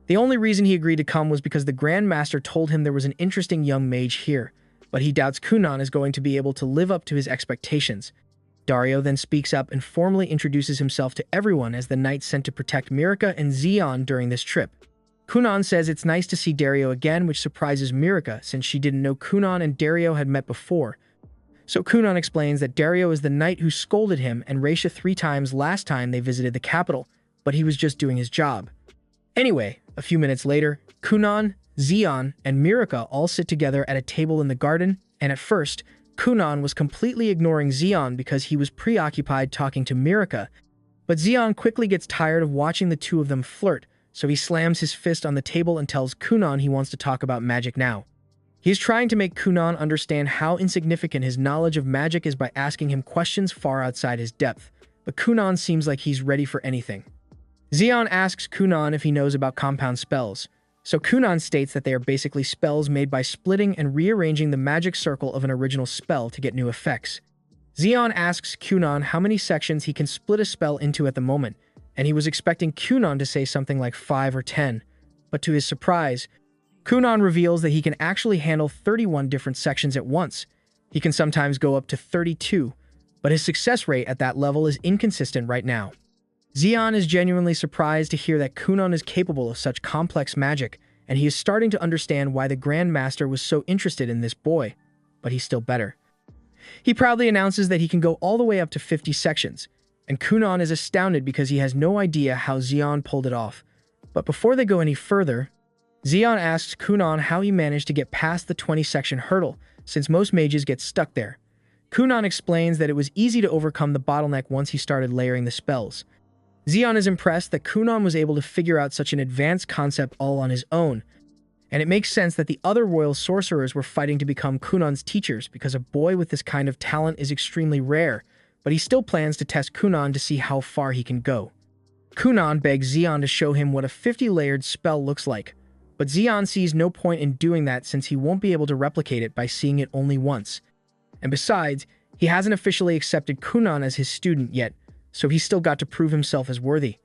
A: The only reason he agreed to come was because the Grand Master told him there was an interesting young mage here, but he doubts Kunan is going to be able to live up to his expectations. Dario then speaks up and formally introduces himself to everyone as the knight sent to protect Mirika and Xion during this trip. Kunan says it's nice to see Dario again, which surprises Mirika since she didn't know Kunan and Dario had met before. So Kunan explains that Dario is the knight who scolded him and Raisha 3 times last time they visited the capital, but he was just doing his job. Anyway, a few minutes later, Kunan, Xion, and Mirika all sit together at a table in the garden, and at first, Kunan was completely ignoring Xion because he was preoccupied talking to Mirika, but Xion quickly gets tired of watching the two of them flirt, so he slams his fist on the table and tells Kunan he wants to talk about magic now. He is trying to make Kunan understand how insignificant his knowledge of magic is by asking him questions far outside his depth, but Kunan seems like he's ready for anything. Xion asks Kunan if he knows about compound spells, so Kunan states that they are basically spells made by splitting and rearranging the magic circle of an original spell to get new effects. Xion asks Kunan how many sections he can split a spell into at the moment, and he was expecting Kunan to say something like 5 or 10, but to his surprise, Kunan reveals that he can actually handle 31 different sections at once. He can sometimes go up to 32, but his success rate at that level is inconsistent right now. Xion is genuinely surprised to hear that Kunan is capable of such complex magic, and he is starting to understand why the Grand Master was so interested in this boy, but he's still better. He proudly announces that he can go all the way up to 50 sections, and Kunan is astounded because he has no idea how Xion pulled it off. But before they go any further, Zeon asks Kunan how he managed to get past the 20-section hurdle, since most mages get stuck there. Kunan explains that it was easy to overcome the bottleneck once he started layering the spells. Zeon is impressed that Kunan was able to figure out such an advanced concept all on his own, and it makes sense that the other royal sorcerers were fighting to become Kunan's teachers because a boy with this kind of talent is extremely rare, but he still plans to test Kunan to see how far he can go. Kunan begs Zeon to show him what a 50-layered spell looks like, but Zeon sees no point in doing that since he won't be able to replicate it by seeing it only once. And besides, he hasn't officially accepted Kunan as his student yet, so he's still got to prove himself as worthy.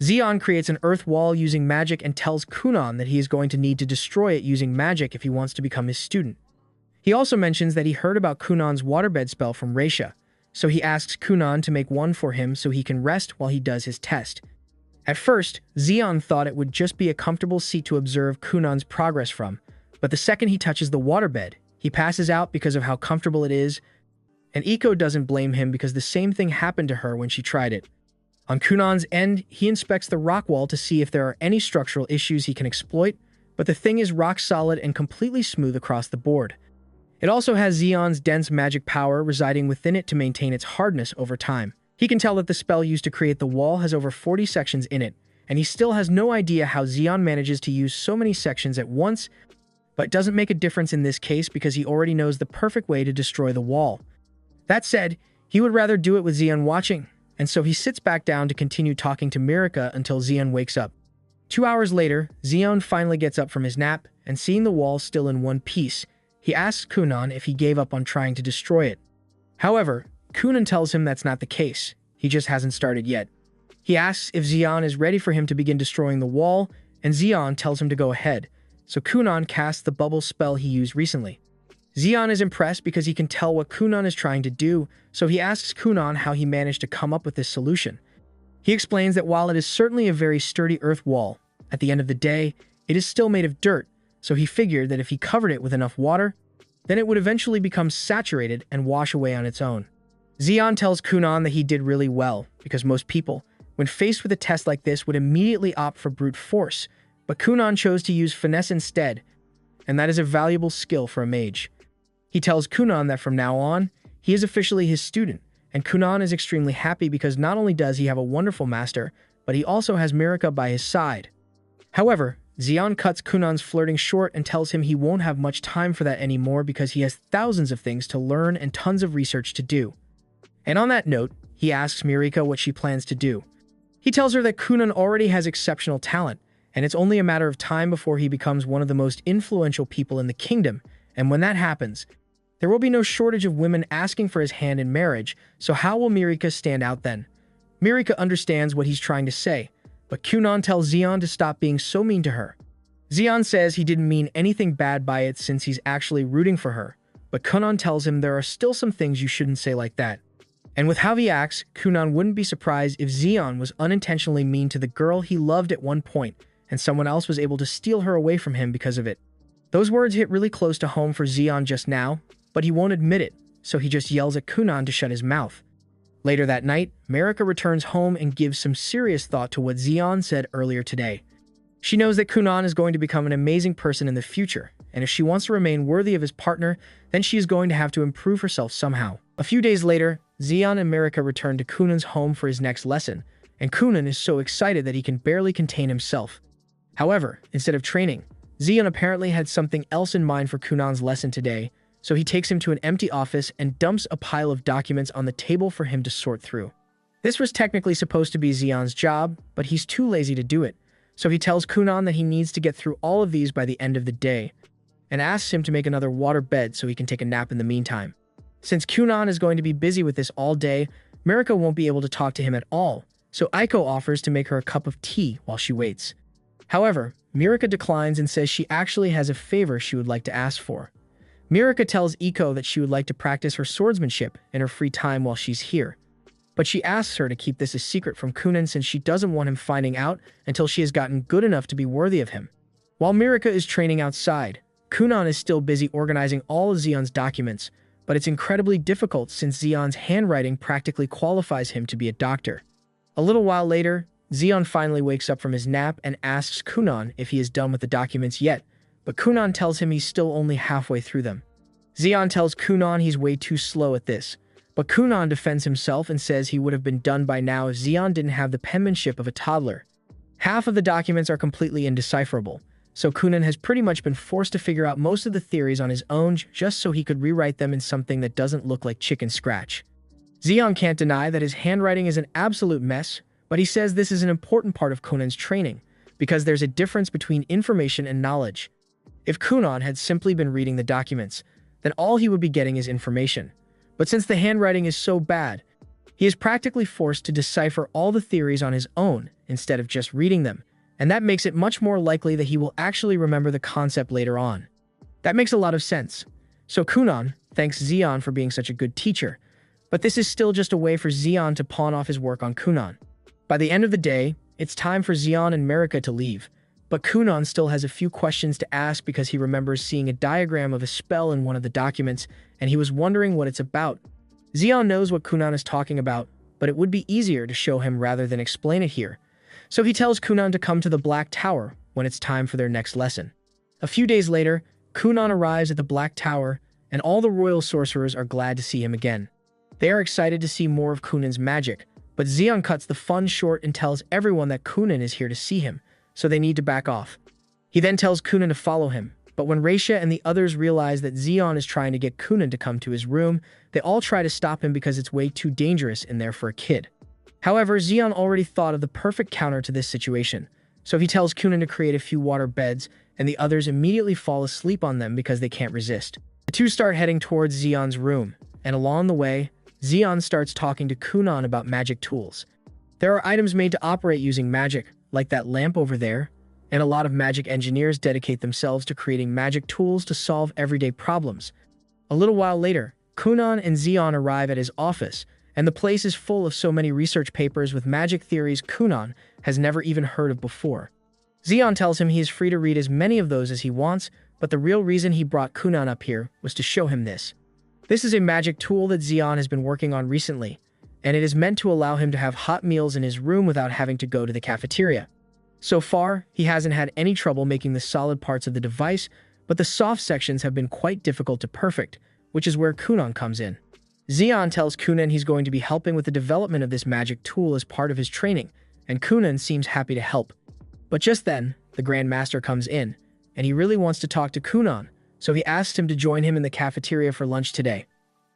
A: Zeon creates an earth wall using magic and tells Kunan that he is going to need to destroy it using magic if he wants to become his student. He also mentions that he heard about Kunan's waterbed spell from Reisha, so he asks Kunan to make one for him so he can rest while he does his test. At first, Zeon thought it would just be a comfortable seat to observe Kunan's progress from, but the second he touches the waterbed, he passes out because of how comfortable it is, and Iko doesn't blame him because the same thing happened to her when she tried it. On Kunan's end, he inspects the rock wall to see if there are any structural issues he can exploit, but the thing is rock solid and completely smooth across the board. It also has Zeon's dense magic power residing within it to maintain its hardness over time. He can tell that the spell used to create the wall has over 40 sections in it, and he still has no idea how Zeon manages to use so many sections at once, but it doesn't make a difference in this case because he already knows the perfect way to destroy the wall. That said, he would rather do it with Zeon watching, and so he sits back down to continue talking to Mirika until Zeon wakes up. 2 hours later, Zeon finally gets up from his nap, and seeing the wall still in one piece, he asks Kunan if he gave up on trying to destroy it. However, Kunan tells him that's not the case, he just hasn't started yet. He asks if Zeon is ready for him to begin destroying the wall, and Zeon tells him to go ahead, so Kunan casts the bubble spell he used recently. Zeon is impressed because he can tell what Kunan is trying to do, so he asks Kunan how he managed to come up with this solution. He explains that while it is certainly a very sturdy earth wall, at the end of the day, it is still made of dirt, so he figured that if he covered it with enough water, then it would eventually become saturated and wash away on its own. Zeon tells Kunan that he did really well, because most people, when faced with a test like this, would immediately opt for brute force, but Kunan chose to use finesse instead, and that is a valuable skill for a mage. He tells Kunan that from now on, he is officially his student, and Kunan is extremely happy because not only does he have a wonderful master, but he also has Mirika by his side. However, Zeon cuts Kunan's flirting short and tells him he won't have much time for that anymore because he has thousands of things to learn and tons of research to do. And on that note, he asks Mirika what she plans to do. He tells her that Kunan already has exceptional talent, and it's only a matter of time before he becomes one of the most influential people in the kingdom, and when that happens, there will be no shortage of women asking for his hand in marriage, so how will Mirika stand out then? Mirika understands what he's trying to say, but Kunan tells Zeon to stop being so mean to her. Zeon says he didn't mean anything bad by it since he's actually rooting for her, but Kunan tells him there are still some things you shouldn't say like that. And with how he acts, Kunan wouldn't be surprised if Zeon was unintentionally mean to the girl he loved at one point, and someone else was able to steal her away from him because of it. Those words hit really close to home for Zeon just now, but he won't admit it, so he just yells at Kunan to shut his mouth. Later that night, Mirika returns home and gives some serious thought to what Zeon said earlier today. She knows that Kunan is going to become an amazing person in the future, and if she wants to remain worthy of his partner, then she is going to have to improve herself somehow. A few days later, Zeon and Mirika return to Kunan's home for his next lesson, and Kunan is so excited that he can barely contain himself. However, instead of training, Zeon apparently had something else in mind for Kunan's lesson today, so he takes him to an empty office and dumps a pile of documents on the table for him to sort through. This was technically supposed to be Zeon's job, but he's too lazy to do it, so he tells Kunan that he needs to get through all of these by the end of the day, and asks him to make another water bed so he can take a nap in the meantime. Since Kunan is going to be busy with this all day, Mirika won't be able to talk to him at all, so Aiko offers to make her a cup of tea while she waits. However, Mirika declines and says she actually has a favor she would like to ask for. Mirika tells Iko that she would like to practice her swordsmanship in her free time while she's here, but she asks her to keep this a secret from Kunan since she doesn't want him finding out until she has gotten good enough to be worthy of him. While Mirika is training outside, Kunan is still busy organizing all of Zeon's documents, but it's incredibly difficult since Zeon's handwriting practically qualifies him to be a doctor. A little while later, Zeon finally wakes up from his nap and asks Kunan if he is done with the documents yet, but Kunan tells him he's still only halfway through them. Zeon tells Kunan he's way too slow at this, but Kunan defends himself and says he would have been done by now if Zeon didn't have the penmanship of a toddler. Half of the documents are completely indecipherable, so Kunan has pretty much been forced to figure out most of the theories on his own just so he could rewrite them in something that doesn't look like chicken scratch. Zeon can't deny that his handwriting is an absolute mess, but he says this is an important part of Kunan's training, because there's a difference between information and knowledge. If Kunan had simply been reading the documents, then all he would be getting is information. But since the handwriting is so bad, he is practically forced to decipher all the theories on his own instead of just reading them, and that makes it much more likely that he will actually remember the concept later on. That makes a lot of sense. So Kunan thanks Zeon for being such a good teacher, but this is still just a way for Zeon to pawn off his work on Kunan. By the end of the day, it's time for Zeon and Marika to leave, but Kunan still has a few questions to ask because he remembers seeing a diagram of a spell in one of the documents, and he was wondering what it's about. Zeon knows what Kunan is talking about, but it would be easier to show him rather than explain it here. So he tells Kunan to come to the Black Tower when it's time for their next lesson. A few days later, Kunan arrives at the Black Tower, and all the royal sorcerers are glad to see him again. They are excited to see more of Kunan's magic, but Zeon cuts the fun short and tells everyone that Kunan is here to see him, so they need to back off. He then tells Kunan to follow him, but when Raisha and the others realize that Zeon is trying to get Kunan to come to his room, they all try to stop him because it's way too dangerous in there for a kid. However, Zeon already thought of the perfect counter to this situation, so he tells Kunan to create a few water beds, and the others immediately fall asleep on them because they can't resist. The two start heading towards Zeon's room, and along the way, Zeon starts talking to Kunan about magic tools. There are items made to operate using magic, like that lamp over there, and a lot of magic engineers dedicate themselves to creating magic tools to solve everyday problems. A little while later, Kunan and Zeon arrive at his office, and the place is full of so many research papers with magic theories Kunan has never even heard of before. Zeon tells him he is free to read as many of those as he wants, but the real reason he brought Kunan up here was to show him this. This is a magic tool that Zeon has been working on recently, and it is meant to allow him to have hot meals in his room without having to go to the cafeteria. So far, he hasn't had any trouble making the solid parts of the device, but the soft sections have been quite difficult to perfect, which is where Kunan comes in. Zeon tells Kunan he's going to be helping with the development of this magic tool as part of his training, and Kunan seems happy to help. But just then, the Grand Master comes in, and he really wants to talk to Kunan, so he asks him to join him in the cafeteria for lunch today.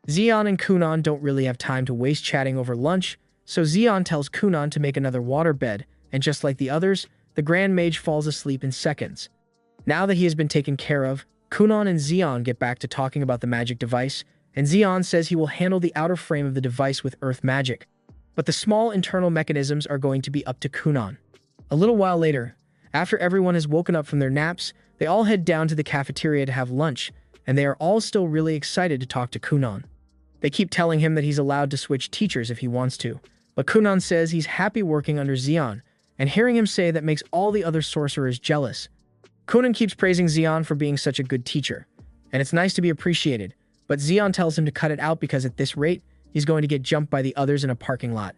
A: Zeon and Kunan don't really have time to waste chatting over lunch, so Zeon tells Kunan to make another water bed, and just like the others, the Grand Mage falls asleep in seconds. Now that he has been taken care of, Kunan and Zeon get back to talking about the magic device, and Zeon says he will handle the outer frame of the device with earth magic, but the small internal mechanisms are going to be up to Kunan. A little while later, after everyone has woken up from their naps, they all head down to the cafeteria to have lunch, and they are all still really excited to talk to Kunan. They keep telling him that he's allowed to switch teachers if he wants to, but Kunan says he's happy working under Zeon, and hearing him say that makes all the other sorcerers jealous. Kunan keeps praising Zeon for being such a good teacher, and it's nice to be appreciated, but Zeon tells him to cut it out because at this rate, he's going to get jumped by the others in a parking lot.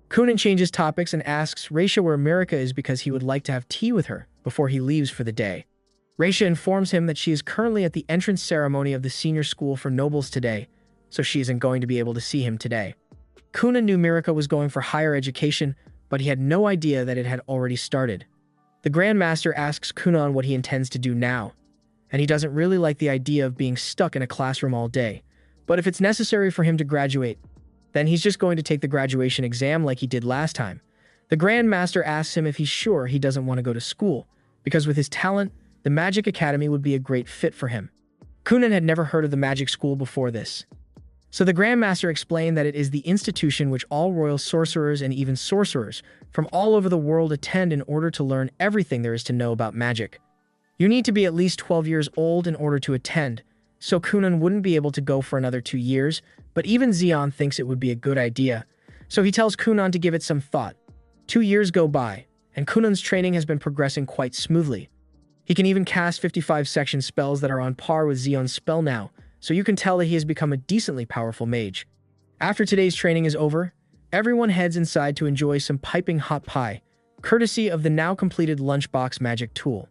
A: Kunan changes topics and asks Raisha where Marika is because he would like to have tea with her before he leaves for the day. Raisha informs him that she is currently at the entrance ceremony of the senior school for nobles today, so she isn't going to be able to see him today. Kunan knew Marika was going for higher education, but he had no idea that it had already started. The Grand Master asks Kunan what he intends to do now, and he doesn't really like the idea of being stuck in a classroom all day, but if it's necessary for him to graduate, then he's just going to take the graduation exam like he did last time. The Grand Master asks him if he's sure he doesn't want to go to school, because with his talent, the Magic Academy would be a great fit for him. Kunan had never heard of the magic school before this. So the Grand Master explained that it is the institution which all royal sorcerers and even sorcerers from all over the world attend in order to learn everything there is to know about magic. You need to be at least 12 years old in order to attend, so Kunan wouldn't be able to go for another 2 years, but even Zeon thinks it would be a good idea, so he tells Kunan to give it some thought. 2 years go by, and Kunan's training has been progressing quite smoothly. He can even cast 55 section spells that are on par with Zeon's spell now, so you can tell that he has become a decently powerful mage. After today's training is over, everyone heads inside to enjoy some piping hot pie, courtesy of the now completed lunchbox magic tool.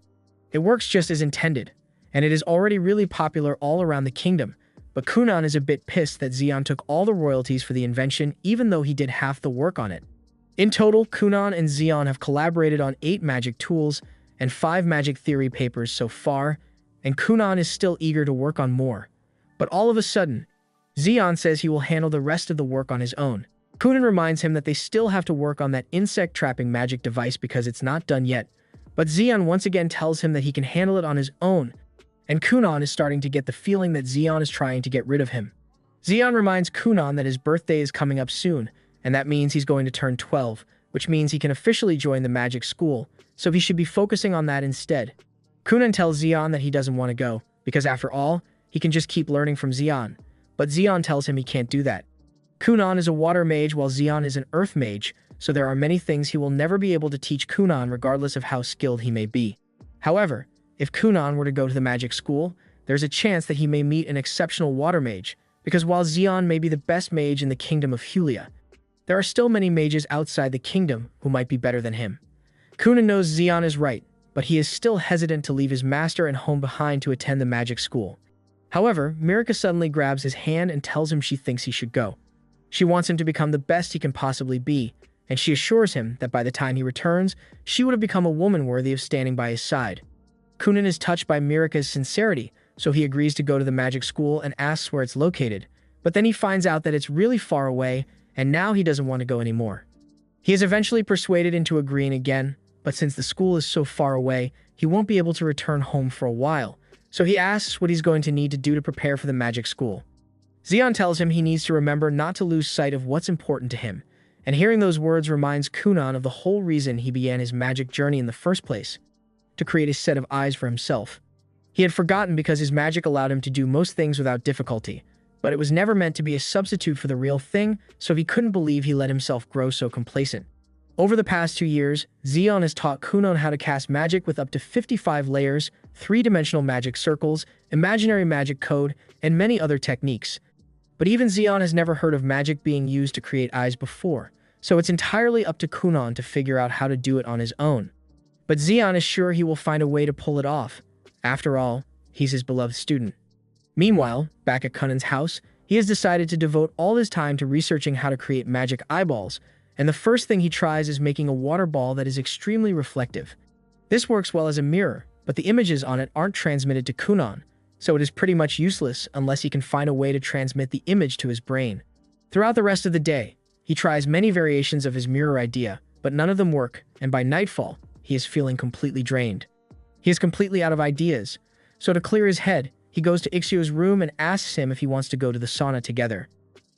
A: It works just as intended, and it is already really popular all around the kingdom, but Kunan is a bit pissed that Xian took all the royalties for the invention even though he did half the work on it. In total, Kunan and Xian have collaborated on 8 magic tools and 5 magic theory papers so far, and Kunan is still eager to work on more. But all of a sudden, Xian says he will handle the rest of the work on his own. Kunan reminds him that they still have to work on that insect trapping magic device because it's not done yet, but Xian once again tells him that he can handle it on his own, and Kunan is starting to get the feeling that Xian is trying to get rid of him. Xian reminds Kunan that his birthday is coming up soon, and that means he's going to turn 12, which means he can officially join the magic school, so he should be focusing on that instead. Kunan tells Xian that he doesn't want to go, because after all, he can just keep learning from Xian, but Xian tells him he can't do that. Kunan is a water mage while Xian is an earth mage, so there are many things he will never be able to teach Kunan regardless of how skilled he may be. However, if Kunan were to go to the magic school, there's a chance that he may meet an exceptional water mage, because while Xian may be the best mage in the kingdom of Hulia, there are still many mages outside the kingdom who might be better than him. Kunan knows Xian is right, but he is still hesitant to leave his master and home behind to attend the magic school. However, Mirka suddenly grabs his hand and tells him she thinks he should go. She wants him to become the best he can possibly be, and she assures him that by the time he returns, she would have become a woman worthy of standing by his side. Kunan is touched by Mirka's sincerity, so he agrees to go to the magic school and asks where it's located, but then he finds out that it's really far away, and now he doesn't want to go anymore. He is eventually persuaded into agreeing again, but since the school is so far away, he won't be able to return home for a while, so he asks what he's going to need to do to prepare for the magic school. Xian tells him he needs to remember not to lose sight of what's important to him, and hearing those words reminds Kunan of the whole reason he began his magic journey in the first place, to create a set of eyes for himself. He had forgotten because his magic allowed him to do most things without difficulty, but it was never meant to be a substitute for the real thing, so he couldn't believe he let himself grow so complacent. Over the past 2 years, Xian has taught Kunan how to cast magic with up to 55 layers, 3-dimensional magic circles, imaginary magic code, and many other techniques. But even Xian has never heard of magic being used to create eyes before, so it's entirely up to Kunan to figure out how to do it on his own. But Xian is sure he will find a way to pull it off. After all, he's his beloved student. Meanwhile, back at Kunan's house, he has decided to devote all his time to researching how to create magic eyeballs, and the first thing he tries is making a water ball that is extremely reflective. This works well as a mirror, but the images on it aren't transmitted to Kunan, so it is pretty much useless unless he can find a way to transmit the image to his brain. Throughout the rest of the day, he tries many variations of his mirror idea, but none of them work, and by nightfall, he is feeling completely drained. He is completely out of ideas, so to clear his head, he goes to Ixio's room and asks him if he wants to go to the sauna together.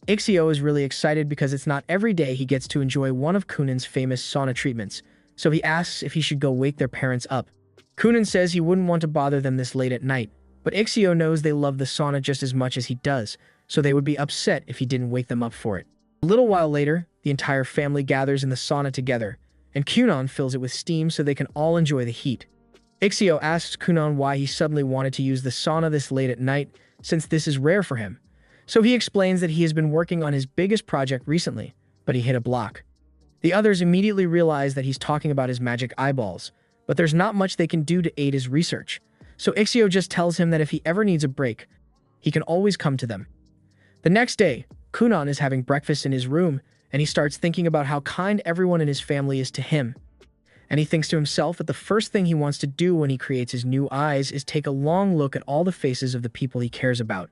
A: Ixio is really excited because it's not every day he gets to enjoy one of Kunan's famous sauna treatments, so he asks if he should go wake their parents up. Kunan says he wouldn't want to bother them this late at night, but Ixio knows they love the sauna just as much as he does, so they would be upset if he didn't wake them up for it. A little while later, the entire family gathers in the sauna together, and Kunan fills it with steam so they can all enjoy the heat. Ixio asks Kunan why he suddenly wanted to use the sauna this late at night, since this is rare for him. So he explains that he has been working on his biggest project recently, but he hit a block. The others immediately realize that he's talking about his magic eyeballs, but there's not much they can do to aid his research, so Ixio just tells him that if he ever needs a break, he can always come to them. The next day, Kunan is having breakfast in his room, and he starts thinking about how kind everyone in his family is to him. And he thinks to himself that the first thing he wants to do when he creates his new eyes is take a long look at all the faces of the people he cares about.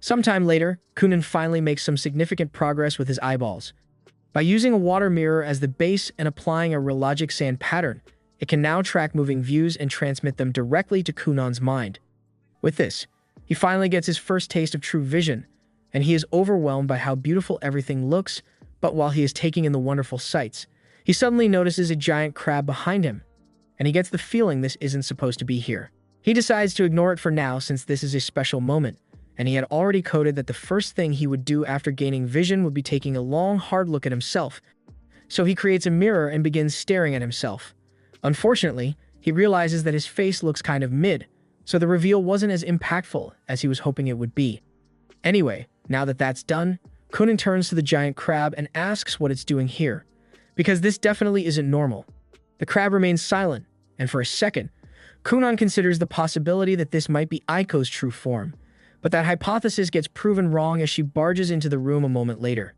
A: Sometime later, Kunan finally makes some significant progress with his eyeballs. By using a water mirror as the base and applying a real logic sand pattern, it can now track moving views and transmit them directly to Kunan's mind. With this, he finally gets his first taste of true vision, and he is overwhelmed by how beautiful everything looks, but while he is taking in the wonderful sights, he suddenly notices a giant crab behind him, and he gets the feeling this isn't supposed to be here. He decides to ignore it for now since this is a special moment, and he had already coded that the first thing he would do after gaining vision would be taking a long, hard look at himself. So he creates a mirror and begins staring at himself. Unfortunately, he realizes that his face looks kind of mid, so the reveal wasn't as impactful as he was hoping it would be. Anyway, now that that's done, Kunan turns to the giant crab and asks what it's doing here, because this definitely isn't normal. The crab remains silent, and for a second, Kunan considers the possibility that this might be Aiko's true form, but that hypothesis gets proven wrong as she barges into the room a moment later.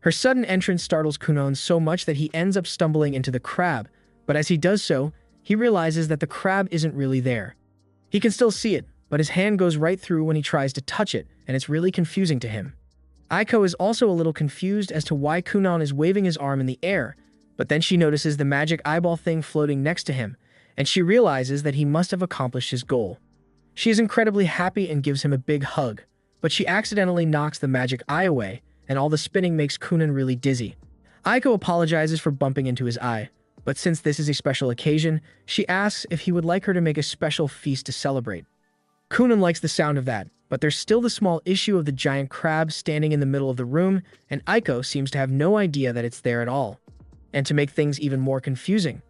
A: Her sudden entrance startles Kunan so much that he ends up stumbling into the crab, but as he does so, he realizes that the crab isn't really there. He can still see it, but his hand goes right through when he tries to touch it, and it's really confusing to him. Aiko is also a little confused as to why Kunan is waving his arm in the air, but then she notices the magic eyeball thing floating next to him, and she realizes that he must have accomplished his goal. She is incredibly happy and gives him a big hug, but she accidentally knocks the magic eye away, and all the spinning makes Kunan really dizzy. Aiko apologizes for bumping into his eye, but since this is a special occasion, she asks if he would like her to make a special feast to celebrate. Kunan likes the sound of that, but there's still the small issue of the giant crab standing in the middle of the room, and Aiko seems to have no idea that it's there at all. And to make things even more confusing,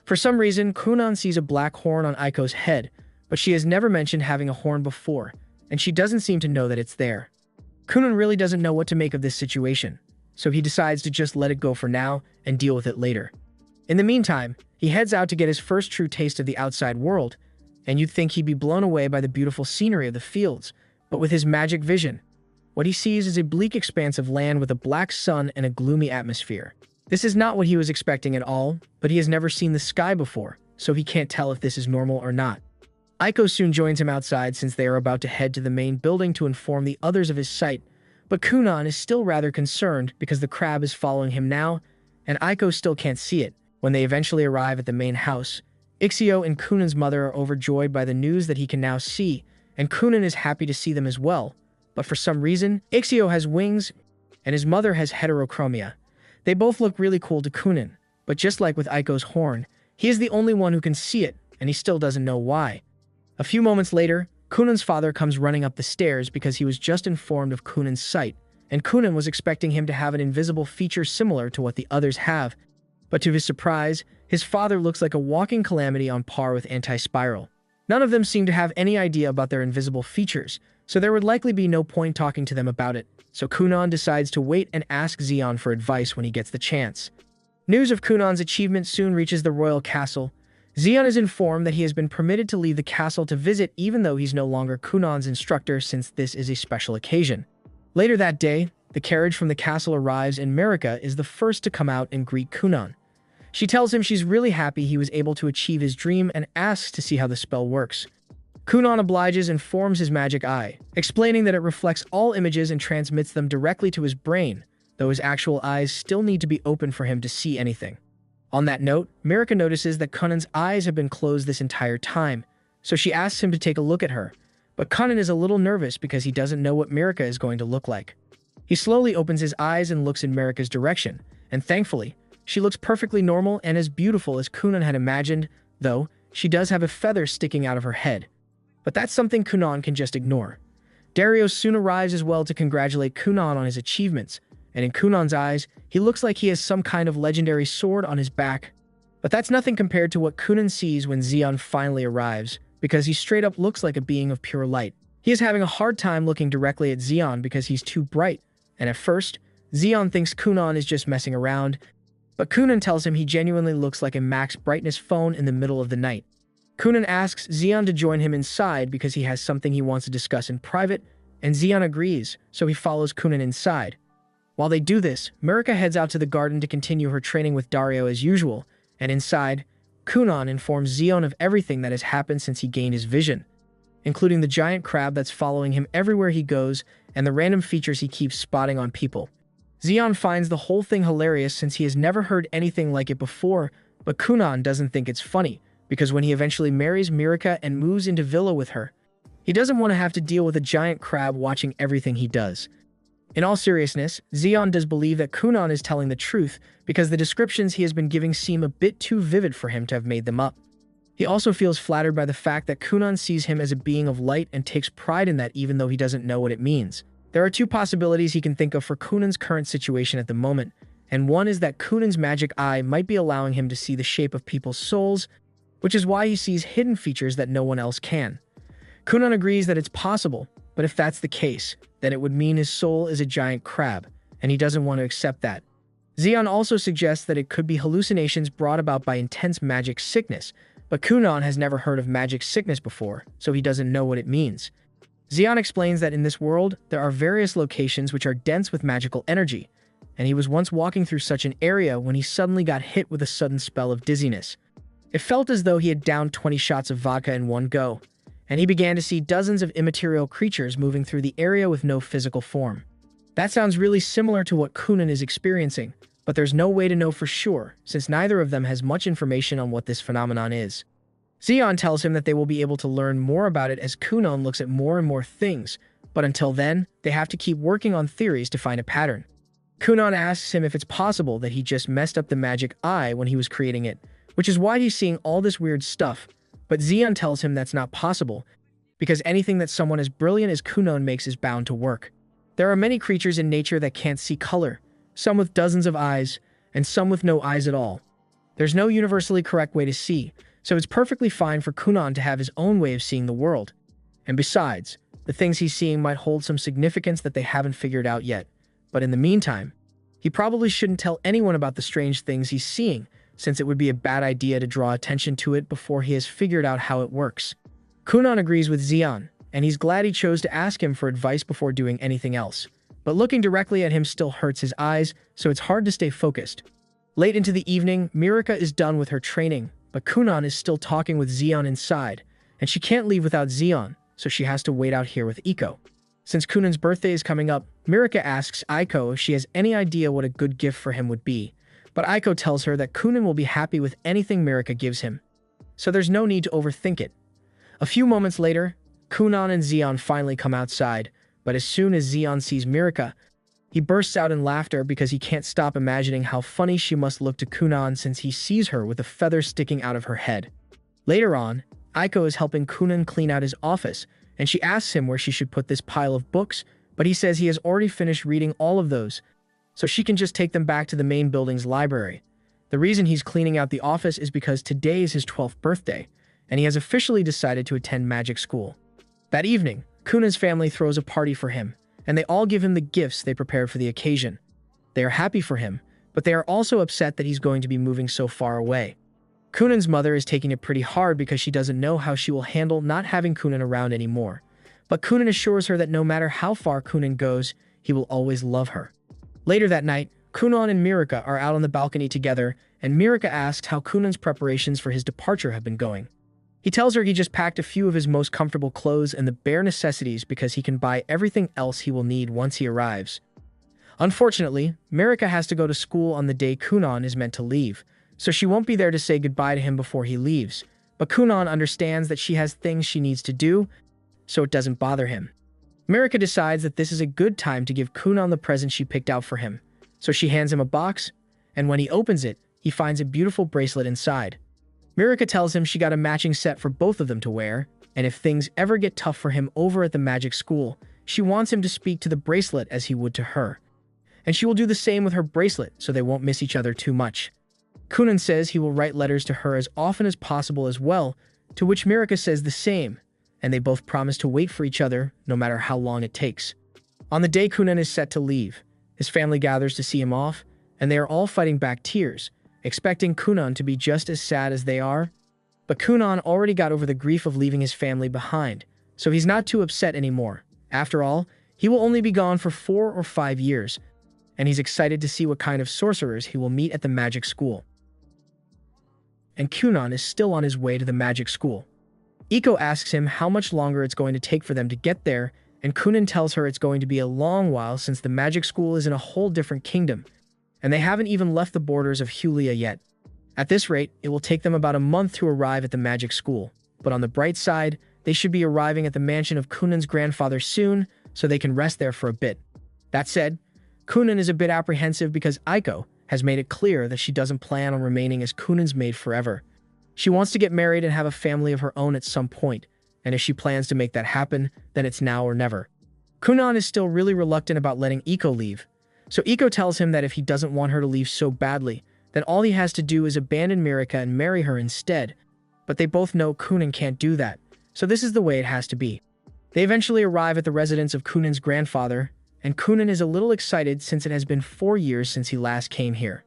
A: for some reason, Kunan sees a black horn on Aiko's head, but she has never mentioned having a horn before, and she doesn't seem to know that it's there. Kunan really doesn't know what to make of this situation, so he decides to just let it go for now and deal with it later. In the meantime, he heads out to get his first true taste of the outside world, and you'd think he'd be blown away by the beautiful scenery of the fields, but with his magic vision, what he sees is a bleak expanse of land with a black sun and a gloomy atmosphere. This is not what he was expecting at all, but he has never seen the sky before, so he can't tell if this is normal or not. Aiko soon joins him outside since they are about to head to the main building to inform the others of his sight, but Kunan is still rather concerned because the crab is following him now, and Aiko still can't see it. When they eventually arrive at the main house, Ixio and Kunan's mother are overjoyed by the news that he can now see, and Kunan is happy to see them as well, but for some reason, Ixio has wings, and his mother has heterochromia. They both look really cool to Kunan, but just like with Aiko's horn, he is the only one who can see it, and he still doesn't know why. A few moments later, Kunan's father comes running up the stairs because he was just informed of Kunan's sight, and Kunan was expecting him to have an invisible feature similar to what the others have, but to his surprise, his father looks like a walking calamity on par with Anti-Spiral. None of them seem to have any idea about their invisible features, so there would likely be no point talking to them about it, so Kunan decides to wait and ask Xion for advice when he gets the chance. News of Kunan's achievement soon reaches the royal castle. Xion is informed that he has been permitted to leave the castle to visit even though he's no longer Kunan's instructor since this is a special occasion. Later that day, the carriage from the castle arrives and Marika is the first to come out and greet Kunan. She tells him she's really happy he was able to achieve his dream and asks to see how the spell works. Kunan obliges and forms his magic eye, explaining that it reflects all images and transmits them directly to his brain, though his actual eyes still need to be open for him to see anything. On that note, Marika notices that Kunan's eyes have been closed this entire time, so she asks him to take a look at her, but Kunan is a little nervous because he doesn't know what Marika is going to look like. He slowly opens his eyes and looks in Marika's direction, and thankfully, she looks perfectly normal and as beautiful as Kunan had imagined, though she does have a feather sticking out of her head. But that's something Kunan can just ignore. Dario soon arrives as well to congratulate Kunan on his achievements, and in Kunan's eyes, he looks like he has some kind of legendary sword on his back. But that's nothing compared to what Kunan sees when Xion finally arrives, because he straight up looks like a being of pure light. He is having a hard time looking directly at Xion because he's too bright, and at first, Xion thinks Kunan is just messing around, but Kunan tells him he genuinely looks like a max brightness phone in the middle of the night. Kunan asks Xion to join him inside because he has something he wants to discuss in private, and Xion agrees, so he follows Kunan inside. While they do this, Marika heads out to the garden to continue her training with Dario as usual, and inside, Kunan informs Xion of everything that has happened since he gained his vision, including the giant crab that's following him everywhere he goes and the random features he keeps spotting on people. Xion finds the whole thing hilarious since he has never heard anything like it before, but Kunan doesn't think it's funny, because when he eventually marries Marika and moves into villa with her, he doesn't want to have to deal with a giant crab watching everything he does. In all seriousness, Xion does believe that Kunan is telling the truth because the descriptions he has been giving seem a bit too vivid for him to have made them up. He also feels flattered by the fact that Kunan sees him as a being of light and takes pride in that even though he doesn't know what it means. There are two possibilities he can think of for Kunan's current situation at the moment, and one is that Kunan's magic eye might be allowing him to see the shape of people's souls, which is why he sees hidden features that no one else can. Kunan agrees that it's possible, but if that's the case, then it would mean his soul is a giant crab, and he doesn't want to accept that. Xion also suggests that it could be hallucinations brought about by intense magic sickness, but Kunan has never heard of magic sickness before, so he doesn't know what it means. Xion explains that in this world, there are various locations which are dense with magical energy, and he was once walking through such an area when he suddenly got hit with a sudden spell of dizziness. It felt as though he had downed 20 shots of vodka in one go, and he began to see dozens of immaterial creatures moving through the area with no physical form. That sounds really similar to what Kunan is experiencing, but there's no way to know for sure, since neither of them has much information on what this phenomenon is. Xion tells him that they will be able to learn more about it as Kunan looks at more and more things, but until then, they have to keep working on theories to find a pattern. Kunan asks him if it's possible that he just messed up the magic eye when he was creating it, which is why he's seeing all this weird stuff, but Xion tells him that's not possible, because anything that someone as brilliant as Kunan makes is bound to work. There are many creatures in nature that can't see color, some with dozens of eyes, and some with no eyes at all. There's no universally correct way to see, so it's perfectly fine for Kunan to have his own way of seeing the world. And besides, the things he's seeing might hold some significance that they haven't figured out yet. But in the meantime, he probably shouldn't tell anyone about the strange things he's seeing, since it would be a bad idea to draw attention to it before he has figured out how it works. Kunan agrees with Xion, and he's glad he chose to ask him for advice before doing anything else. But looking directly at him still hurts his eyes, so it's hard to stay focused. Late into the evening, Mirika is done with her training, but Kunan is still talking with Xion inside, and she can't leave without Xion, so she has to wait out here with Iko. Since Kunan's birthday is coming up, Mirika asks Aiko if she has any idea what a good gift for him would be, but Aiko tells her that Kunan will be happy with anything Mirika gives him, so there's no need to overthink it. A few moments later, Kunan and Xion finally come outside, but as soon as Xion sees Mirika, he bursts out in laughter because he can't stop imagining how funny she must look to Kunan since he sees her with a feather sticking out of her head. Later on, Aiko is helping Kunan clean out his office, and she asks him where she should put this pile of books, but he says he has already finished reading all of those, so she can just take them back to the main building's library. The reason he's cleaning out the office is because today is his 12th birthday, and he has officially decided to attend magic school. That evening, Kunan's family throws a party for him, and they all give him the gifts they prepared for the occasion. They are happy for him, but they are also upset that he's going to be moving so far away. Kunan's mother is taking it pretty hard because she doesn't know how she will handle not having Kunan around anymore. But Kunan assures her that no matter how far Kunan goes, he will always love her. Later that night, Kunan and Mirika are out on the balcony together, and Mirika asks how Kunan's preparations for his departure have been going. He tells her he just packed a few of his most comfortable clothes and the bare necessities because he can buy everything else he will need once he arrives. Unfortunately, Mirika has to go to school on the day Kunan is meant to leave, so she won't be there to say goodbye to him before he leaves. But Kunan understands that she has things she needs to do, so it doesn't bother him. Mirika decides that this is a good time to give Kunan the present she picked out for him, so she hands him a box, and when he opens it, he finds a beautiful bracelet inside. Mirika tells him she got a matching set for both of them to wear, and if things ever get tough for him over at the magic school, she wants him to speak to the bracelet as he would to her. And she will do the same with her bracelet so they won't miss each other too much. Kunan says he will write letters to her as often as possible as well, to which Mirika says the same, and they both promise to wait for each other no matter how long it takes. On the day Kunan is set to leave, his family gathers to see him off, and they are all fighting back tears, expecting Kunan to be just as sad as they are. But Kunan already got over the grief of leaving his family behind, so he's not too upset anymore. After all, he will only be gone for 4 or 5 years, and he's excited to see what kind of sorcerers he will meet at the magic school. And Kunan is still on his way to the magic school. Iko asks him how much longer it's going to take for them to get there, and Kunan tells her it's going to be a long while since the magic school is in a whole different kingdom, and they haven't even left the borders of Hulia yet. At this rate, it will take them about a month to arrive at the magic school, but on the bright side, they should be arriving at the mansion of Kunan's grandfather soon, so they can rest there for a bit. That said, Kunan is a bit apprehensive because Aiko has made it clear that she doesn't plan on remaining as Kunan's maid forever. She wants to get married and have a family of her own at some point, and if she plans to make that happen, then it's now or never. Kunan is still really reluctant about letting Iko leave, so Iko tells him that if he doesn't want her to leave so badly, then all he has to do is abandon Mirika and marry her instead. But they both know Kunan can't do that, so this is the way it has to be. They eventually arrive at the residence of Kunan's grandfather, and Kunan is a little excited since it has been 4 years since he last came here.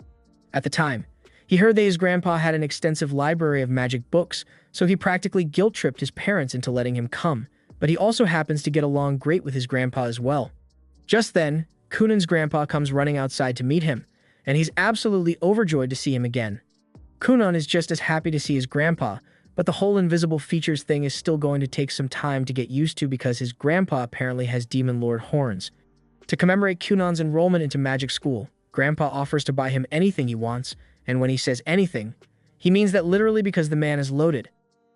A: At the time, he heard that his grandpa had an extensive library of magic books, so he practically guilt-tripped his parents into letting him come, but he also happens to get along great with his grandpa as well. Just then, Kunan's grandpa comes running outside to meet him, and he's absolutely overjoyed to see him again. Kunan is just as happy to see his grandpa, but the whole invisible features thing is still going to take some time to get used to because his grandpa apparently has Demon Lord horns. To commemorate Kunan's enrollment into magic school, Grandpa offers to buy him anything he wants, and when he says anything, he means that literally because the man is loaded.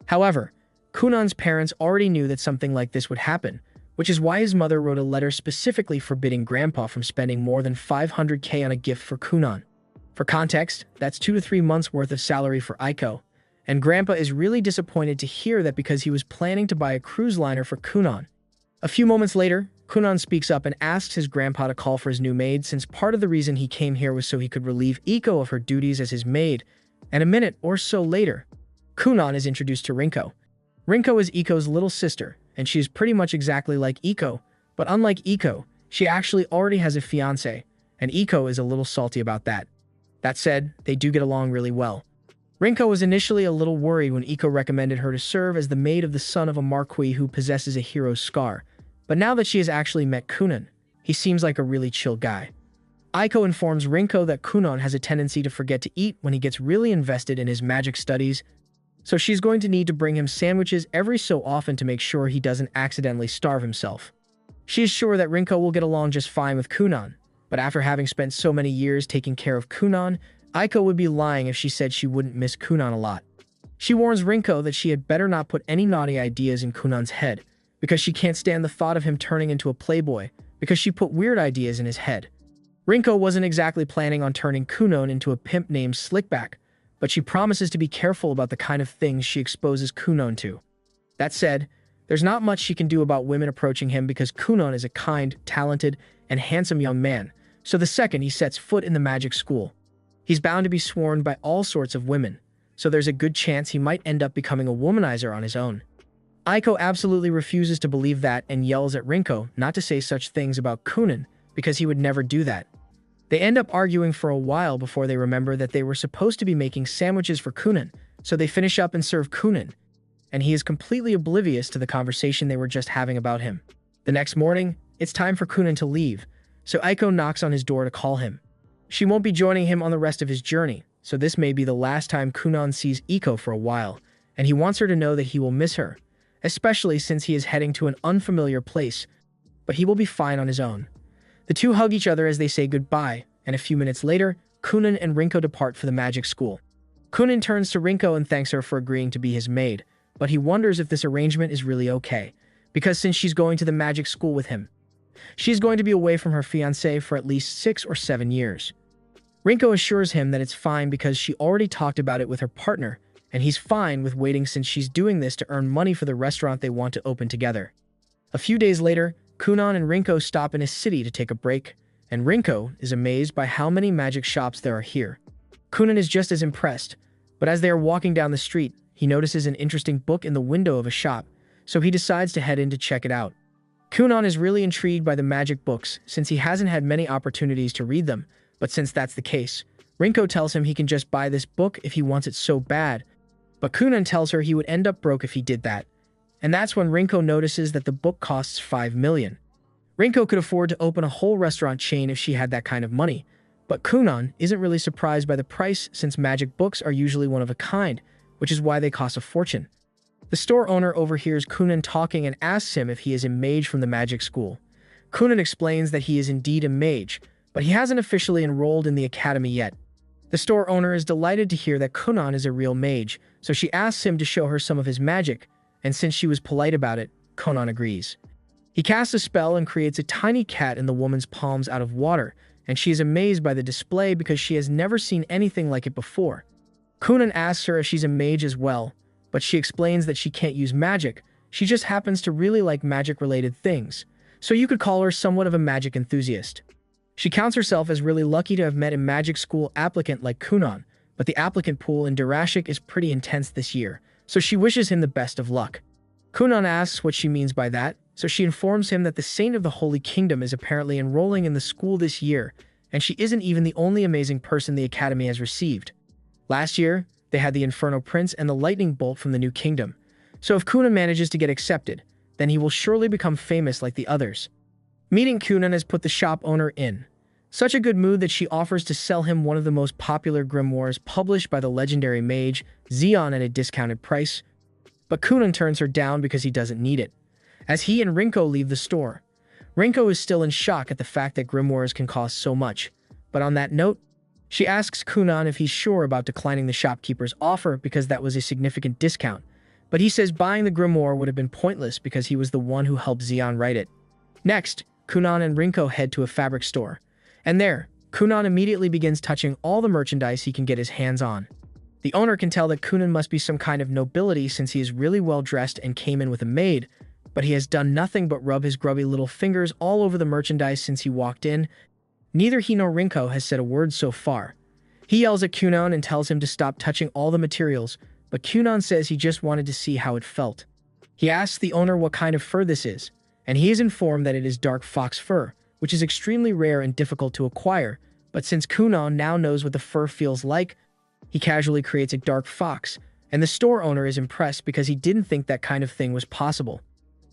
A: However, Kunan's parents already knew that something like this would happen, which is why his mother wrote a letter specifically forbidding Grandpa from spending more than 500k on a gift for Kunan. For context, that's 2 to 3 months worth of salary for Aiko, and Grandpa is really disappointed to hear that because he was planning to buy a cruise liner for Kunan. A few moments later, Kunan speaks up and asks his grandpa to call for his new maid since part of the reason he came here was so he could relieve Iko of her duties as his maid, and a minute or so later, Kunan is introduced to Rinko. Rinko is Iko's little sister, and she is pretty much exactly like Iko, but unlike Iko, she actually already has a fiancé, and Iko is a little salty about that. That said, they do get along really well. Rinko was initially a little worried when Iko recommended her to serve as the maid of the son of a marquis who possesses a hero's scar, but now that she has actually met Kunan, he seems like a really chill guy. Aiko informs Rinko that Kunan has a tendency to forget to eat when he gets really invested in his magic studies, so she's going to need to bring him sandwiches every so often to make sure he doesn't accidentally starve himself. She is sure that Rinko will get along just fine with Kunan, but after having spent so many years taking care of Kunan, Aiko would be lying if she said she wouldn't miss Kunan a lot. She warns Rinko that she had better not put any naughty ideas in Kunan's head, because she can't stand the thought of him turning into a playboy, because she put weird ideas in his head. Rinko wasn't exactly planning on turning Kunan into a pimp named Slickback, but she promises to be careful about the kind of things she exposes Kunan to. That said, there's not much she can do about women approaching him because Kunan is a kind, talented, and handsome young man, so the second he sets foot in the magic school, he's bound to be sworn by all sorts of women, so there's a good chance he might end up becoming a womanizer on his own. Aiko absolutely refuses to believe that and yells at Rinko not to say such things about Kunan because he would never do that. They end up arguing for a while before they remember that they were supposed to be making sandwiches for Kunan, so they finish up and serve Kunan, and he is completely oblivious to the conversation they were just having about him. The next morning, it's time for Kunan to leave, so Aiko knocks on his door to call him. She won't be joining him on the rest of his journey, so this may be the last time Kunan sees Iko for a while, and he wants her to know that he will miss her, especially since he is heading to an unfamiliar place, but he will be fine on his own. The two hug each other as they say goodbye, and a few minutes later, Kunan and Rinko depart for the magic school. Kunan turns to Rinko and thanks her for agreeing to be his maid, but he wonders if this arrangement is really okay, because since she's going to the magic school with him, she's going to be away from her fiancé for at least 6 or 7 years. Rinko assures him that it's fine because she already talked about it with her partner, and he's fine with waiting since she's doing this to earn money for the restaurant they want to open together. A few days later, Kunan and Rinko stop in a city to take a break, and Rinko is amazed by how many magic shops there are here. Kunan is just as impressed, but as they are walking down the street, he notices an interesting book in the window of a shop, so he decides to head in to check it out. Kunan is really intrigued by the magic books since he hasn't had many opportunities to read them, but since that's the case, Rinko tells him he can just buy this book if he wants it so bad, but Kunan tells her he would end up broke if he did that. And that's when Rinko notices that the book costs 5 million. Rinko could afford to open a whole restaurant chain if she had that kind of money, but Kunan isn't really surprised by the price since magic books are usually one of a kind, which is why they cost a fortune. The store owner overhears Kunan talking and asks him if he is a mage from the magic school. Kunan explains that he is indeed a mage, but he hasn't officially enrolled in the academy yet. The store owner is delighted to hear that Kunan is a real mage, so she asks him to show her some of his magic, and since she was polite about it, Kunan agrees. He casts a spell and creates a tiny cat in the woman's palms out of water, and she is amazed by the display because she has never seen anything like it before. Kunan asks her if she's a mage as well, but she explains that she can't use magic, she just happens to really like magic-related things, so you could call her somewhat of a magic enthusiast. She counts herself as really lucky to have met a magic school applicant like Kunan, but the applicant pool in Durashik is pretty intense this year, so she wishes him the best of luck. Kunan asks what she means by that, So she informs him that the Saint of the Holy Kingdom is apparently enrolling in the school this year, and she isn't even the only amazing person the Academy has received. Last year, they had the Inferno Prince and the Lightning Bolt from the New Kingdom. So if Kunan manages to get accepted, then he will surely become famous like the others. Meeting Kunan has put the shop owner in such a good mood that she offers to sell him one of the most popular grimoires published by the legendary mage, Xeon, at a discounted price. But Kunan turns her down because he doesn't need it. As he and Rinko leave the store, Rinko is still in shock at the fact that grimoires can cost so much. But on that note, she asks Kunan if he's sure about declining the shopkeeper's offer because that was a significant discount. But he says buying the grimoire would have been pointless because he was the one who helped Xeon write it. Next, Kunan and Rinko head to a fabric store. And there, Kunan immediately begins touching all the merchandise he can get his hands on. The owner can tell that Kunan must be some kind of nobility since he is really well dressed and came in with a maid, but he has done nothing but rub his grubby little fingers all over the merchandise since he walked in. Neither he nor Rinko has said a word so far. He yells at Kunan and tells him to stop touching all the materials, but Kunan says he just wanted to see how it felt. He asks the owner what kind of fur this is, and he is informed that it is dark fox fur, which is extremely rare and difficult to acquire, but since Kunan now knows what the fur feels like, he casually creates a dark fox, and the store owner is impressed because he didn't think that kind of thing was possible.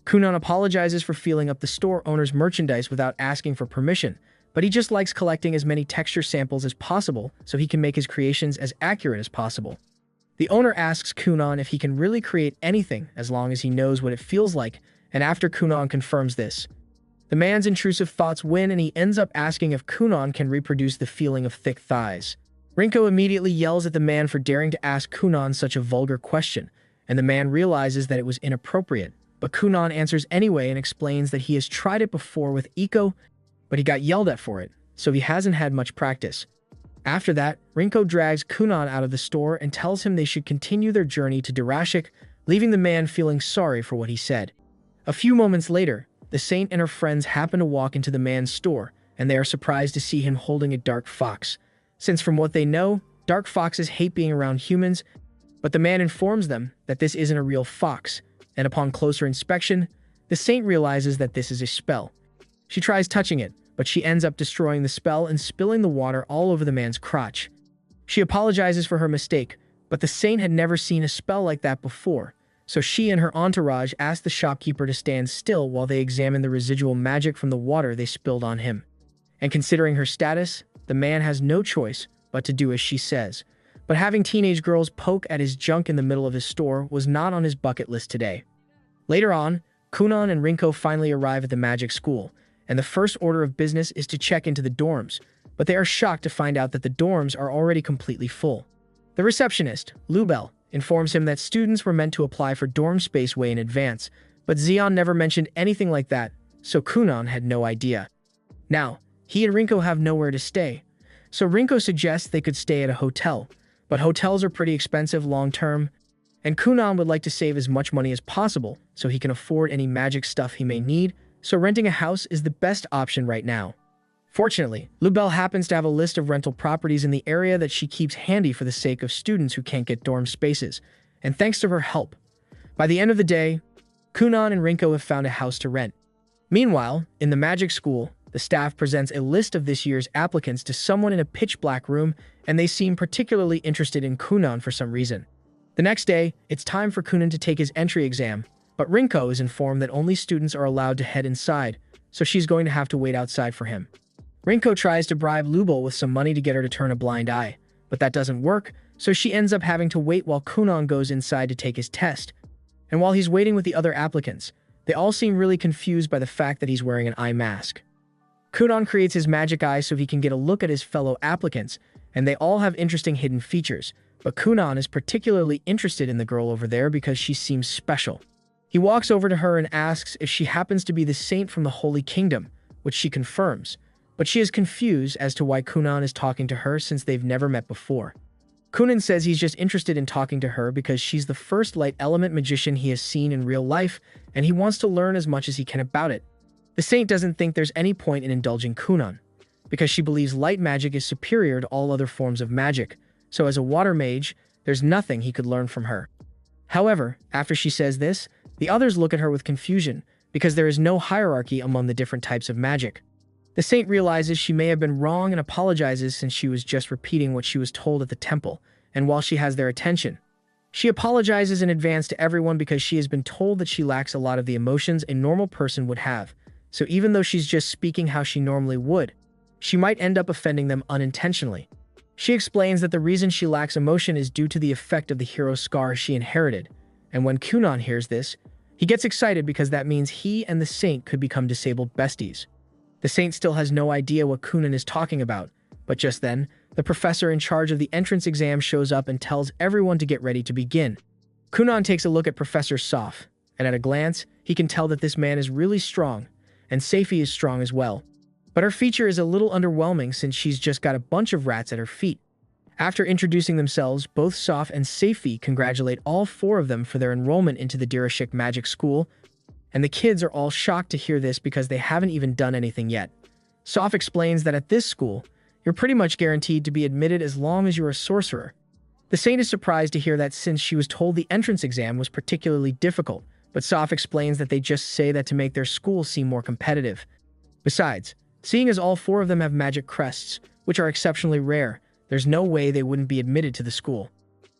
A: Kunan apologizes for feeling up the store owner's merchandise without asking for permission, but he just likes collecting as many texture samples as possible so he can make his creations as accurate as possible. The owner asks Kunan if he can really create anything as long as he knows what it feels like, and after Kunan confirms this, the man's intrusive thoughts win and he ends up asking if Kunan can reproduce the feeling of thick thighs. Rinko immediately yells at the man for daring to ask Kunan such a vulgar question, and the man realizes that it was inappropriate, but Kunan answers anyway and explains that he has tried it before with Iko, but he got yelled at for it, so he hasn't had much practice. After that, Rinko drags Kunan out of the store and tells him they should continue their journey to Durashik, leaving the man feeling sorry for what he said. A few moments later, the Saint and her friends happen to walk into the man's store, and they are surprised to see him holding a dark fox, since from what they know, dark foxes hate being around humans, but the man informs them that this isn't a real fox, and upon closer inspection, the Saint realizes that this is a spell. She tries touching it, but she ends up destroying the spell and spilling the water all over the man's crotch. She apologizes for her mistake, but the Saint had never seen a spell like that before, so she and her entourage ask the shopkeeper to stand still while they examine the residual magic from the water they spilled on him. And considering her status, the man has no choice but to do as she says. But having teenage girls poke at his junk in the middle of his store was not on his bucket list today. Later on, Kunan and Rinko finally arrive at the magic school, and the first order of business is to check into the dorms, but they are shocked to find out that the dorms are already completely full. The receptionist, Lubel, informs him that students were meant to apply for dorm space way in advance, but Xeon never mentioned anything like that, so Kunan had no idea. Now, he and Rinko have nowhere to stay, so Rinko suggests they could stay at a hotel, but hotels are pretty expensive long-term, and Kunan would like to save as much money as possible so he can afford any magic stuff he may need, so renting a house is the best option right now. Fortunately, Lubel happens to have a list of rental properties in the area that she keeps handy for the sake of students who can't get dorm spaces, and thanks to her help, by the end of the day, Kunan and Rinko have found a house to rent. Meanwhile, in the magic school, the staff presents a list of this year's applicants to someone in a pitch-black room, and they seem particularly interested in Kunan for some reason. The next day, it's time for Kunan to take his entry exam, but Rinko is informed that only students are allowed to head inside, so she's going to have to wait outside for him. Rinko tries to bribe Lubel with some money to get her to turn a blind eye, but that doesn't work, so she ends up having to wait while Kunan goes inside to take his test. And while he's waiting with the other applicants, they all seem really confused by the fact that he's wearing an eye mask. Kunan creates his magic eye so he can get a look at his fellow applicants, and they all have interesting hidden features, but Kunan is particularly interested in the girl over there because she seems special. He walks over to her and asks if she happens to be the saint from the Holy Kingdom, which she confirms, but she is confused as to why Kunan is talking to her since they've never met before. Kunan says he's just interested in talking to her because she's the first light element magician he has seen in real life, and he wants to learn as much as he can about it. The saint doesn't think there's any point in indulging Kunan, because she believes light magic is superior to all other forms of magic, so as a water mage, there's nothing he could learn from her. However, after she says this, the others look at her with confusion, because there is no hierarchy among the different types of magic. The saint realizes she may have been wrong and apologizes since she was just repeating what she was told at the temple, and while she has their attention, she apologizes in advance to everyone because she has been told that she lacks a lot of the emotions a normal person would have. So even though she's just speaking how she normally would, she might end up offending them unintentionally. She explains that the reason she lacks emotion is due to the effect of the hero scar she inherited, and when Kunan hears this, he gets excited because that means he and the saint could become disabled besties. The saint still has no idea what Kunan is talking about, but just then, the professor in charge of the entrance exam shows up and tells everyone to get ready to begin. Kunan takes a look at Professor Soph, and at a glance, he can tell that this man is really strong, and Seifi is strong as well. But her feature is a little underwhelming since she's just got a bunch of rats at her feet. After introducing themselves, both Soph and Seifi congratulate all four of them for their enrollment into the Dirashik Magic School, and the kids are all shocked to hear this because they haven't even done anything yet. Soph explains that at this school, you're pretty much guaranteed to be admitted as long as you're a sorcerer. The saint is surprised to hear that since she was told the entrance exam was particularly difficult, but Soph explains that they just say that to make their school seem more competitive. Besides, seeing as all four of them have magic crests, which are exceptionally rare, there's no way they wouldn't be admitted to the school.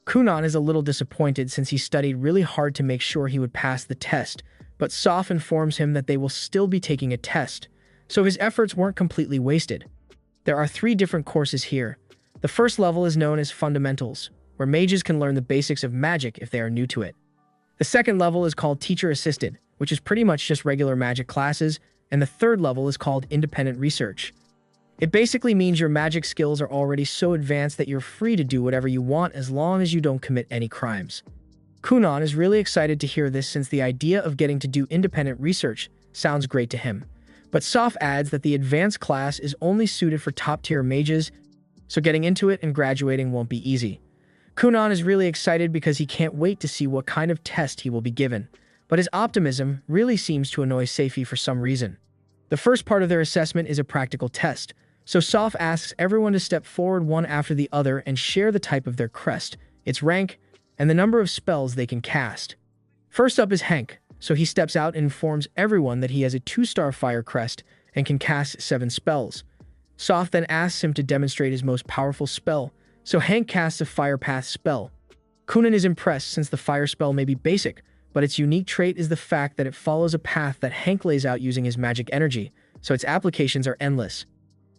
A: Kunan is a little disappointed since he studied really hard to make sure he would pass the test, but Soph informs him that they will still be taking a test, so his efforts weren't completely wasted. There are 3 different courses here. The first level is known as Fundamentals, where mages can learn the basics of magic if they are new to it. The second level is called Teacher Assisted, which is pretty much just regular magic classes, and the third level is called Independent Research. It basically means your magic skills are already so advanced that you're free to do whatever you want as long as you don't commit any crimes. Kunan is really excited to hear this since the idea of getting to do independent research sounds great to him. But Soph adds that the advanced class is only suited for top-tier mages, so getting into it and graduating won't be easy. Kunan is really excited because he can't wait to see what kind of test he will be given, but his optimism really seems to annoy Seifi for some reason. The first part of their assessment is a practical test, so Soph asks everyone to step forward one after the other and share the type of their crest, its rank, and the number of spells they can cast. First up is Hank, so he steps out and informs everyone that he has a 2-star fire crest and can cast 7 spells. Soph then asks him to demonstrate his most powerful spell, so Hank casts a Fire Path spell. Kunan is impressed since the fire spell may be basic, but its unique trait is the fact that it follows a path that Hank lays out using his magic energy, so its applications are endless.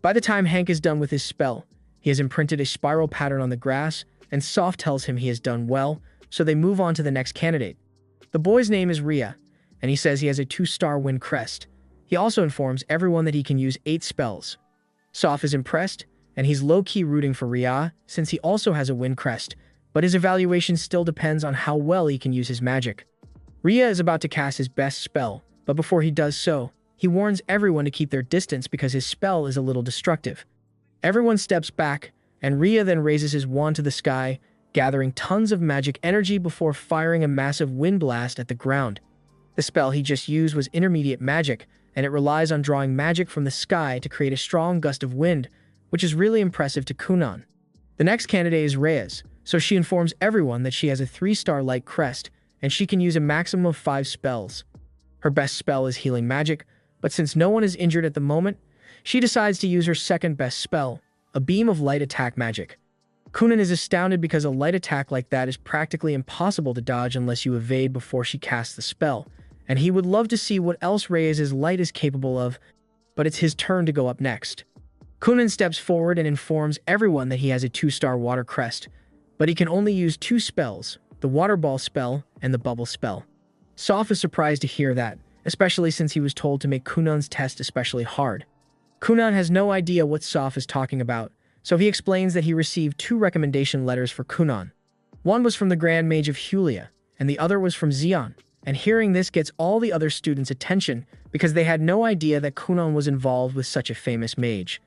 A: By the time Hank is done with his spell, he has imprinted a spiral pattern on the grass, and Soph tells him he has done well, so they move on to the next candidate. The boy's name is Rhea, and he says he has a 2-star wind crest. He also informs everyone that he can use 8 spells. Soph is impressed, and he's low-key rooting for Rhea since he also has a wind crest, but his evaluation still depends on how well he can use his magic. Rhea is about to cast his best spell, but before he does so, he warns everyone to keep their distance because his spell is a little destructive. Everyone steps back, and Rhea then raises his wand to the sky, gathering tons of magic energy before firing a massive wind blast at the ground. The spell he just used was intermediate magic, and it relies on drawing magic from the sky to create a strong gust of wind, which is really impressive to Kunan. The next candidate is Reyes, so she informs everyone that she has a 3-star light crest, and she can use a maximum of 5 spells. Her best spell is healing magic, but since no one is injured at the moment, she decides to use her second best spell, a beam of light attack magic. Kunan is astounded because a light attack like that is practically impossible to dodge unless you evade before she casts the spell, and he would love to see what else Reyes' light is capable of, but it's his turn to go up next. Kunan steps forward and informs everyone that he has a 2-star water crest, but he can only use 2 spells, the water ball spell and the bubble spell. Soph is surprised to hear that, especially since he was told to make Kunan's test especially hard. Kunan has no idea what Soph is talking about, so he explains that he received 2 recommendation letters for Kunan. One was from the Grand Mage of Hulia, and the other was from Xian, and hearing this gets all the other students' attention because they had no idea that Kunan was involved with such a famous mage.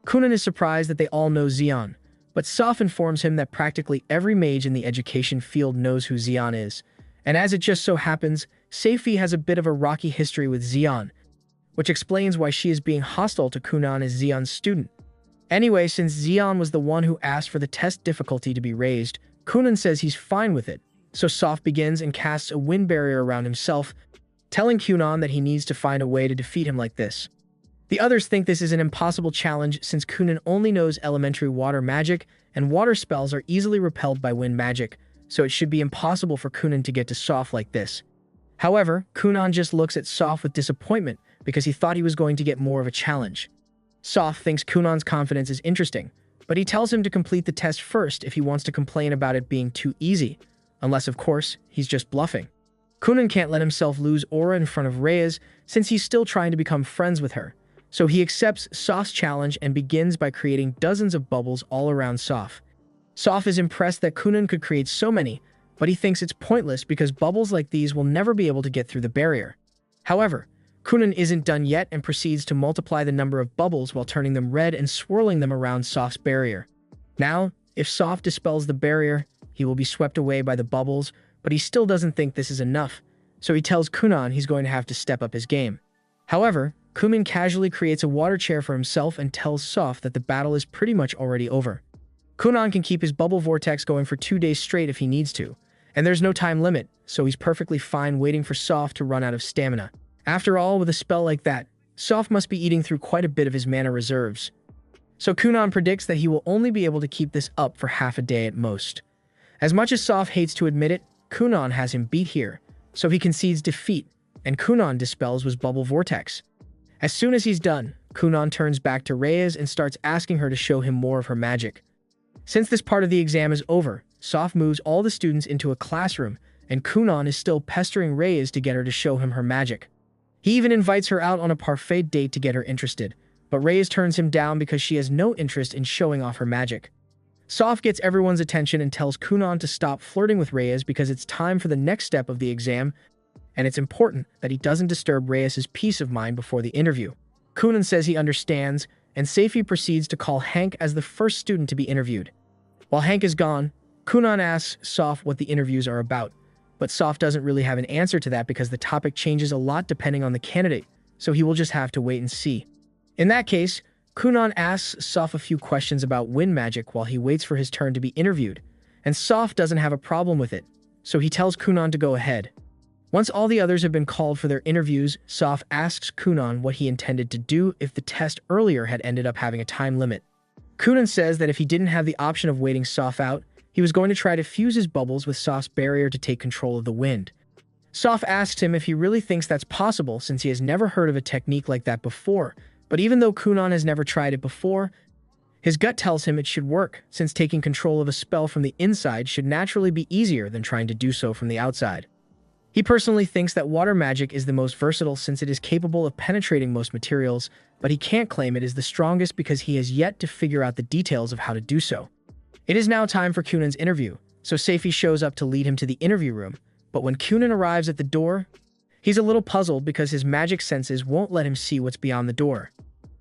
A: Kunan is surprised that they all know Xian, but Soph informs him that practically every mage in the education field knows who Xian is, and as it just so happens, Seifi has a bit of a rocky history with Xian, which explains why she is being hostile to Kunan as Xian's student. Anyway, since Xian was the one who asked for the test difficulty to be raised, Kunan says he's fine with it, so Soph begins and casts a wind barrier around himself, telling Kunan that he needs to find a way to defeat him like this. The others think this is an impossible challenge since Kunan only knows elementary water magic, and water spells are easily repelled by wind magic, so it should be impossible for Kunan to get to Soph like this. However, Kunan just looks at Soph with disappointment because he thought he was going to get more of a challenge. Soph thinks Kunan's confidence is interesting, but he tells him to complete the test first if he wants to complain about it being too easy, unless, of course, he's just bluffing. Kunan can't let himself lose aura in front of Reyes since he's still trying to become friends with her, so he accepts Soph's challenge and begins by creating dozens of bubbles all around Soph. Soph is impressed that Kunan could create so many, but he thinks it's pointless because bubbles like these will never be able to get through the barrier. However, Kunan isn't done yet and proceeds to multiply the number of bubbles while turning them red and swirling them around Soph's barrier. Now, if Soph dispels the barrier, he will be swept away by the bubbles, but he still doesn't think this is enough, so he tells Kunan he's going to have to step up his game. However, Kunan casually creates a water chair for himself and tells Soph that the battle is pretty much already over. Kunan can keep his bubble vortex going for 2 days straight if he needs to, and there's no time limit, so he's perfectly fine waiting for Soph to run out of stamina. After all, with a spell like that, Soph must be eating through quite a bit of his mana reserves. So Kunan predicts that he will only be able to keep this up for half a day at most. As much as Soph hates to admit it, Kunan has him beat here, so he concedes defeat, and Kunan dispels his bubble vortex. As soon as he's done, Kunan turns back to Reyes and starts asking her to show him more of her magic. Since this part of the exam is over, Soph moves all the students into a classroom, and Kunan is still pestering Reyes to get her to show him her magic. He even invites her out on a parfait date to get her interested, but Reyes turns him down because she has no interest in showing off her magic. Soph gets everyone's attention and tells Kunan to stop flirting with Reyes because it's time for the next step of the exam, and it's important that he doesn't disturb Reyes' peace of mind before the interview. Kunan says he understands, and Seifi proceeds to call Hank as the first student to be interviewed. While Hank is gone, Kunan asks Soph what the interviews are about, but Soph doesn't really have an answer to that because the topic changes a lot depending on the candidate, so he will just have to wait and see. In that case, Kunan asks Soph a few questions about wind magic while he waits for his turn to be interviewed, and Soph doesn't have a problem with it, so he tells Kunan to go ahead. Once all the others have been called for their interviews, Soph asks Kunan what he intended to do if the test earlier had ended up having a time limit. Kunan says that if he didn't have the option of waiting Soph out, he was going to try to fuse his bubbles with Soph's barrier to take control of the wind. Soph asks him if he really thinks that's possible since he has never heard of a technique like that before, but even though Kunan has never tried it before, his gut tells him it should work since taking control of a spell from the inside should naturally be easier than trying to do so from the outside. He personally thinks that water magic is the most versatile since it is capable of penetrating most materials, but he can't claim it is the strongest because he has yet to figure out the details of how to do so. It is now time for Kunan's interview, so Seifi shows up to lead him to the interview room, but when Kunan arrives at the door, he's a little puzzled because his magic senses won't let him see what's beyond the door.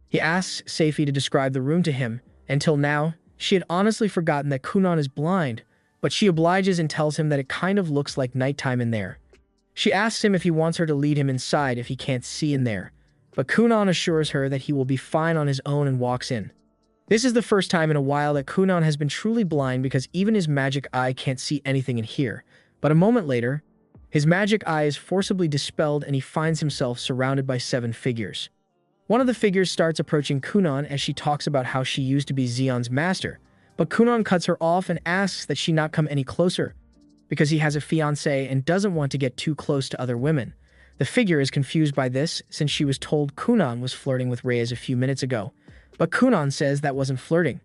A: He asks Seifi to describe the room to him. Until now, she had honestly forgotten that Kunan is blind, but she obliges and tells him that it kind of looks like nighttime in there. She asks him if he wants her to lead him inside if he can't see in there, but Kunan assures her that he will be fine on his own and walks in. This is the first time in a while that Kunan has been truly blind because even his magic eye can't see anything in here, but a moment later, his magic eye is forcibly dispelled and he finds himself surrounded by 7 figures. One of the figures starts approaching Kunan as she talks about how she used to be Xion's master, but Kunan cuts her off and asks that she not come any closer, because he has a fiancée and doesn't want to get too close to other women. The figure is confused by this since she was told Kunan was flirting with Reyes a few minutes ago, but Kunan says that wasn't flirting.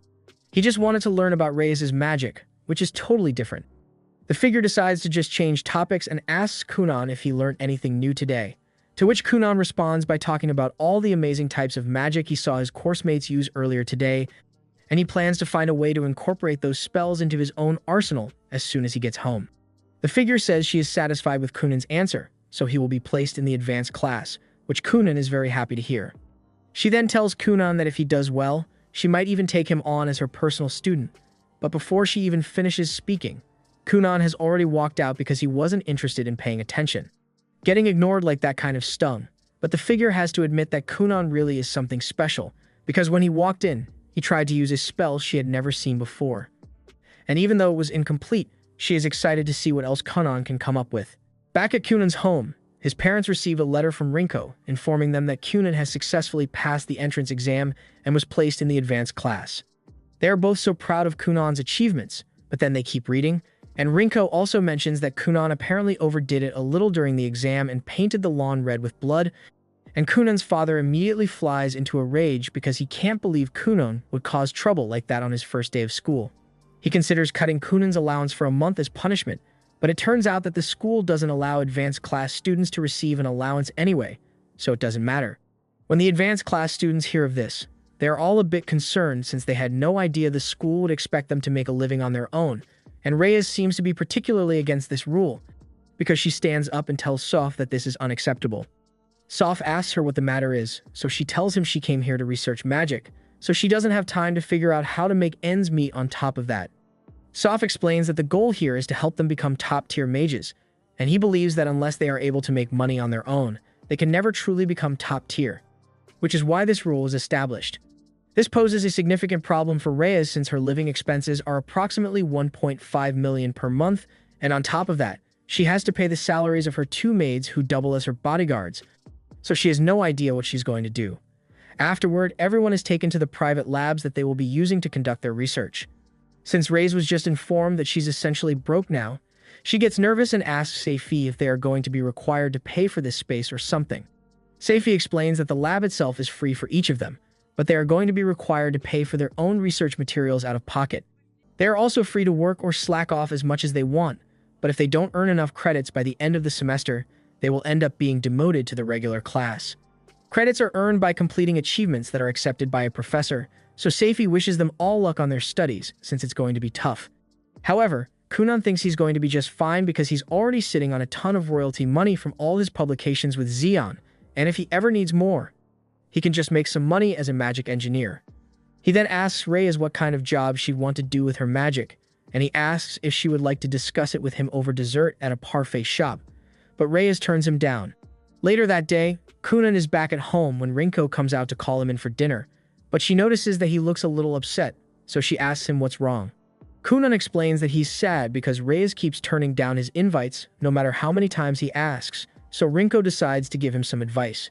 A: He just wanted to learn about Reyes' magic, which is totally different. The figure decides to just change topics and asks Kunan if he learned anything new today, to which Kunan responds by talking about all the amazing types of magic he saw his course mates use earlier today, and he plans to find a way to incorporate those spells into his own arsenal as soon as he gets home. The figure says she is satisfied with Kunan's answer, so he will be placed in the advanced class, which Kunan is very happy to hear. She then tells Kunan that if he does well, she might even take him on as her personal student, but before she even finishes speaking, Kunan has already walked out because he wasn't interested in paying attention. Getting ignored like that kind of stung, but the figure has to admit that Kunan really is something special, because when he walked in, he tried to use a spell she had never seen before. And even though it was incomplete, she is excited to see what else Kunan can come up with. Back at Kunan's home, his parents receive a letter from Rinko informing them that Kunan has successfully passed the entrance exam and was placed in the advanced class. They are both so proud of Kunan's achievements, but then they keep reading, and Rinko also mentions that Kunan apparently overdid it a little during the exam and painted the lawn red with blood, and Kunan's father immediately flies into a rage because he can't believe Kunan would cause trouble like that on his first day of school. He considers cutting Kunan's allowance for a month as punishment, but it turns out that the school doesn't allow advanced class students to receive an allowance anyway, so it doesn't matter. When the advanced class students hear of this, they are all a bit concerned since they had no idea the school would expect them to make a living on their own, and Reyes seems to be particularly against this rule, because she stands up and tells Soph that this is unacceptable. Soph asks her what the matter is, so she tells him she came here to research magic, so she doesn't have time to figure out how to make ends meet on top of that. Soph explains that the goal here is to help them become top-tier mages, and he believes that unless they are able to make money on their own, they can never truly become top-tier, which is why this rule is established. This poses a significant problem for Reyes since her living expenses are approximately 1.5 million per month, and on top of that, she has to pay the salaries of her 2 maids who double as her bodyguards, so she has no idea what she's going to do. Afterward, everyone is taken to the private labs that they will be using to conduct their research. Since Reyes was just informed that she's essentially broke now, she gets nervous and asks Seifi if they are going to be required to pay for this space or something. Seifi explains that the lab itself is free for each of them, but they are going to be required to pay for their own research materials out of pocket. They are also free to work or slack off as much as they want, but if they don't earn enough credits by the end of the semester, they will end up being demoted to the regular class. Credits are earned by completing achievements that are accepted by a professor, so Seifi wishes them all luck on their studies since it's going to be tough. However, Kunan thinks he's going to be just fine because he's already sitting on a ton of royalty money from all his publications with Xeon, and if he ever needs more, he can just make some money as a magic engineer. He then asks Reyes what kind of job she'd want to do with her magic, and he asks if she would like to discuss it with him over dessert at a parfait shop, but Reyes turns him down. Later that day, Kunan is back at home when Rinko comes out to call him in for dinner, but she notices that he looks a little upset, so she asks him what's wrong. Kunan explains that he's sad because Reyes keeps turning down his invites no matter how many times he asks, so Rinko decides to give him some advice.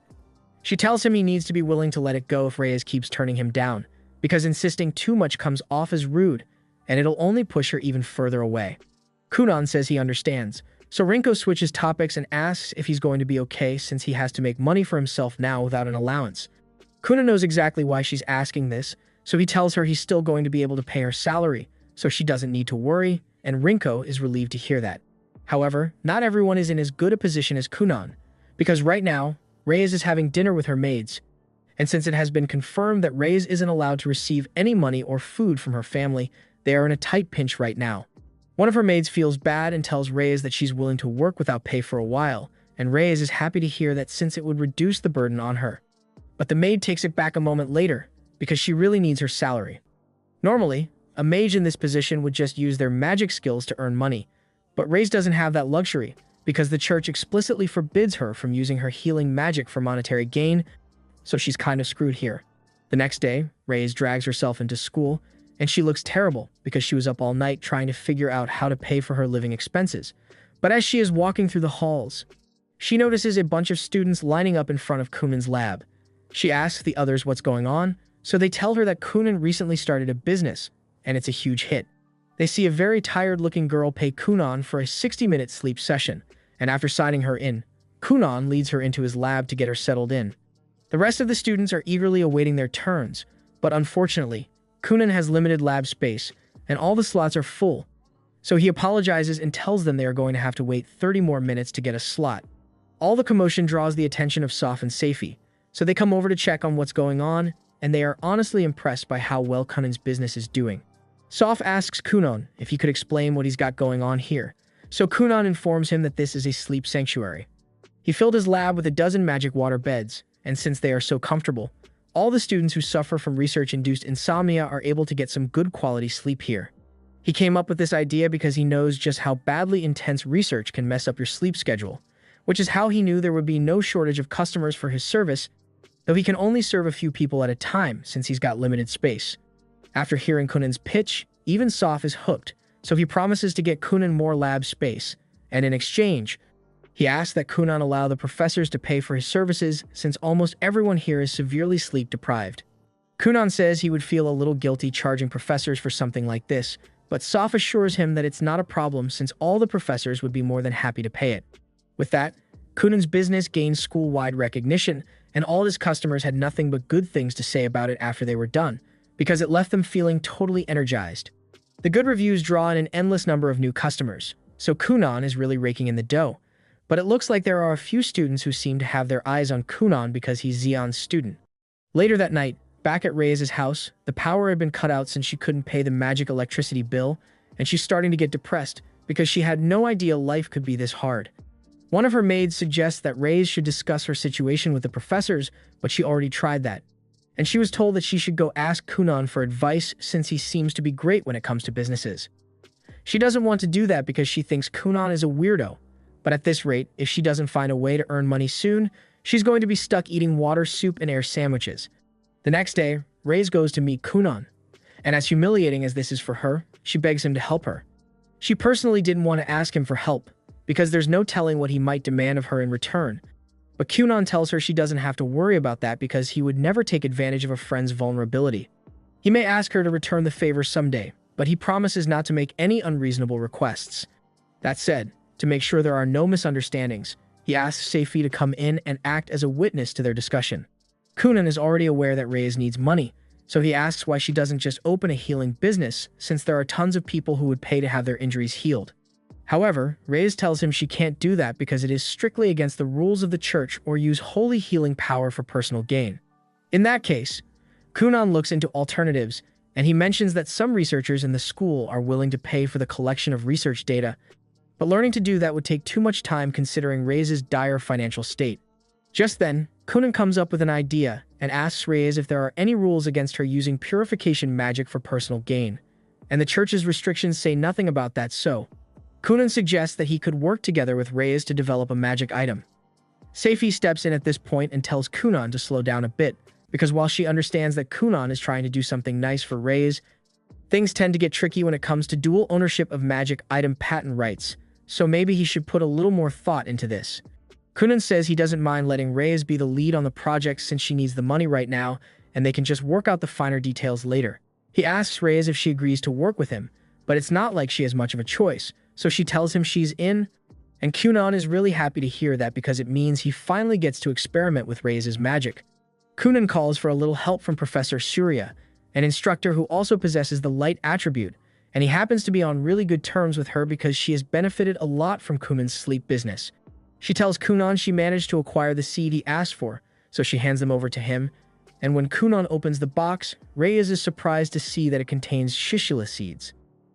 A: She tells him he needs to be willing to let it go if Reyes keeps turning him down, because insisting too much comes off as rude, and it'll only push her even further away. Kunan says he understands, so Rinko switches topics and asks if he's going to be okay since he has to make money for himself now without an allowance. Kunan knows exactly why she's asking this, so he tells her he's still going to be able to pay her salary, so she doesn't need to worry, and Rinko is relieved to hear that. However, not everyone is in as good a position as Kunan, because right now, Reyes is having dinner with her maids, and since it has been confirmed that Reyes isn't allowed to receive any money or food from her family, they are in a tight pinch right now. One of her maids feels bad and tells Reyes that she's willing to work without pay for a while, and Reyes is happy to hear that since it would reduce the burden on her. But the maid takes it back a moment later, because she really needs her salary. Normally, a mage in this position would just use their magic skills to earn money, but Reyes doesn't have that luxury, because the church explicitly forbids her from using her healing magic for monetary gain, so she's kind of screwed here. The next day, Reyes drags herself into school, and she looks terrible because she was up all night trying to figure out how to pay for her living expenses. But as she is walking through the halls, she notices a bunch of students lining up in front of Kunan's lab. She asks the others what's going on, so they tell her that Kunan recently started a business, and it's a huge hit. They see a very tired-looking girl pay Kunan for a 60-minute sleep session, and after signing her in, Kunan leads her into his lab to get her settled in. The rest of the students are eagerly awaiting their turns, but unfortunately, Kunan has limited lab space, and all the slots are full, so he apologizes and tells them they are going to have to wait 30 more minutes to get a slot. All the commotion draws the attention of Soph and Seifi, so they come over to check on what's going on, and they are honestly impressed by how well Kunan's business is doing. Soph asks Kunan if he could explain what he's got going on here, so Kunan informs him that this is a sleep sanctuary. He filled his lab with a dozen magic water beds, and since they are so comfortable, all the students who suffer from research-induced insomnia are able to get some good quality sleep here. He came up with this idea because he knows just how badly intense research can mess up your sleep schedule, which is how he knew there would be no shortage of customers for his service, though he can only serve a few people at a time since he's got limited space. After hearing Kunan's pitch, even Soph is hooked, so he promises to get Kunan more lab space, and in exchange, He asks that Kunan allow the professors to pay for his services since almost everyone here is severely sleep deprived. Kunan says he would feel a little guilty charging professors for something like this, but Soph assures him that it's not a problem since all the professors would be more than happy to pay it. With that, Kunan's business gained school-wide recognition, and all his customers had nothing but good things to say about it after they were done, because it left them feeling totally energized. The good reviews draw in an endless number of new customers, so Kunan is really raking in the dough. But it looks like there are a few students who seem to have their eyes on Kunan because he's Xion's student. Later that night, back at Reyes' house, the power had been cut out since she couldn't pay the magic electricity bill, and she's starting to get depressed because she had no idea life could be this hard. One of her maids suggests that Reyes should discuss her situation with the professors, but she already tried that. And she was told that she should go ask Kunan for advice since he seems to be great when it comes to businesses. She doesn't want to do that because she thinks Kunan is a weirdo, but at this rate, if she doesn't find a way to earn money soon, she's going to be stuck eating water, soup, and air sandwiches. The next day, Reyes goes to meet Kunan, and as humiliating as this is for her, she begs him to help her. She personally didn't want to ask him for help, because there's no telling what he might demand of her in return. But Kunan tells her she doesn't have to worry about that because he would never take advantage of a friend's vulnerability. He may ask her to return the favor someday, but he promises not to make any unreasonable requests. That said, to make sure there are no misunderstandings, he asks Seifi to come in and act as a witness to their discussion. Kunan is already aware that Reyes needs money, so he asks why she doesn't just open a healing business since there are tons of people who would pay to have their injuries healed. However, Reyes tells him she can't do that because it is strictly against the rules of the church or use holy healing power for personal gain. In that case, Kunan looks into alternatives, and he mentions that some researchers in the school are willing to pay for the collection of research data, but learning to do that would take too much time considering Reyes' dire financial state. Just then, Kunan comes up with an idea and asks Reyes if there are any rules against her using purification magic for personal gain, and the church's restrictions say nothing about that, so Kunan suggests that he could work together with Reyes to develop a magic item. Seifi steps in at this point and tells Kunan to slow down a bit, because while she understands that Kunan is trying to do something nice for Reyes, things tend to get tricky when it comes to dual ownership of magic item patent rights, so maybe he should put a little more thought into this. Kunan says he doesn't mind letting Reyes be the lead on the project since she needs the money right now, and they can just work out the finer details later. He asks Reyes if she agrees to work with him, but it's not like she has much of a choice, so she tells him she's in, and Kunan is really happy to hear that because it means he finally gets to experiment with Reyes' magic. Kunan calls for a little help from Professor Surya, an instructor who also possesses the light attribute, and he happens to be on really good terms with her because she has benefited a lot from Kunan's sleep business. She tells Kunan she managed to acquire the seed he asked for, so she hands them over to him, and when Kunan opens the box, Reyes is surprised to see that it contains shishula seeds.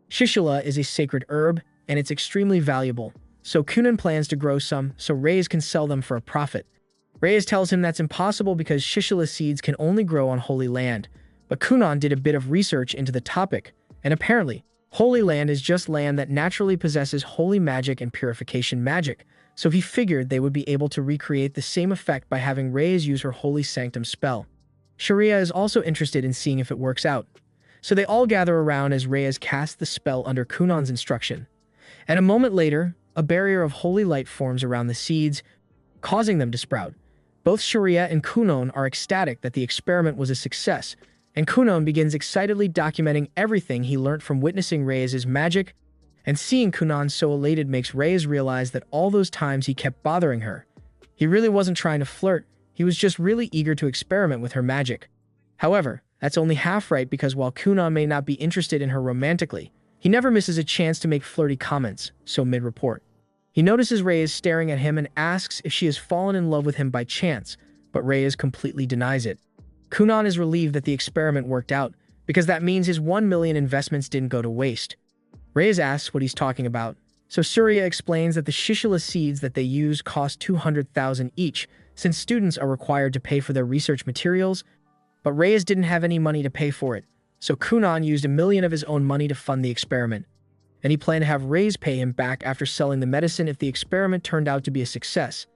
A: Shishula is a sacred herb, and it's extremely valuable, so Kunan plans to grow some so Reyes can sell them for a profit. Reyes tells him that's impossible because shishula seeds can only grow on Holy Land, but Kunan did a bit of research into the topic, and apparently, Holy Land is just land that naturally possesses holy magic and purification magic, so he figured they would be able to recreate the same effect by having Reyes use her Holy Sanctum spell. Sharia is also interested in seeing if it works out, so they all gather around as Reyes casts the spell under Kunan's instruction. And a moment later, a barrier of holy light forms around the seeds, causing them to sprout. Both Sharia and Kunan are ecstatic that the experiment was a success, and Kunan begins excitedly documenting everything he learned from witnessing Reyes' magic, and seeing Kunan so elated makes Reyes realize that all those times he kept bothering her. He really wasn't trying to flirt, he was just really eager to experiment with her magic. However, that's only half right because while Kunan may not be interested in her romantically, he never misses a chance to make flirty comments, so mid-report. He notices Reyes staring at him and asks if she has fallen in love with him by chance, but Reyes completely denies it. Kunan is relieved that the experiment worked out, because that means his 1 million investments didn't go to waste. Reyes asks what he's talking about, so Surya explains that the shishula seeds that they use cost 200,000 each, since students are required to pay for their research materials, but Reyes didn't have any money to pay for it, so Kunan used 1 million of his own money to fund the experiment, and he planned to have Reyes pay him back after selling the medicine if the experiment turned out to be a success.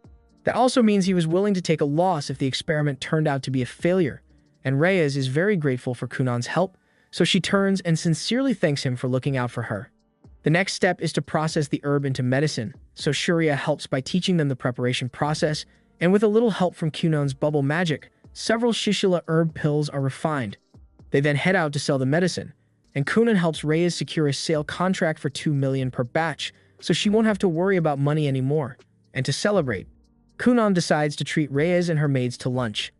A: That also means he was willing to take a loss if the experiment turned out to be a failure, and Reyes is very grateful for Kunan's help, so she turns and sincerely thanks him for looking out for her. The next step is to process the herb into medicine, so Shuria helps by teaching them the preparation process, and with a little help from Kunan's bubble magic, several Shishila herb pills are refined. They then head out to sell the medicine, and Kunan helps Reyes secure a sale contract for 2 million per batch, so she won't have to worry about money anymore. And to celebrate, Kunan decides to treat Reyes and her maids to lunch.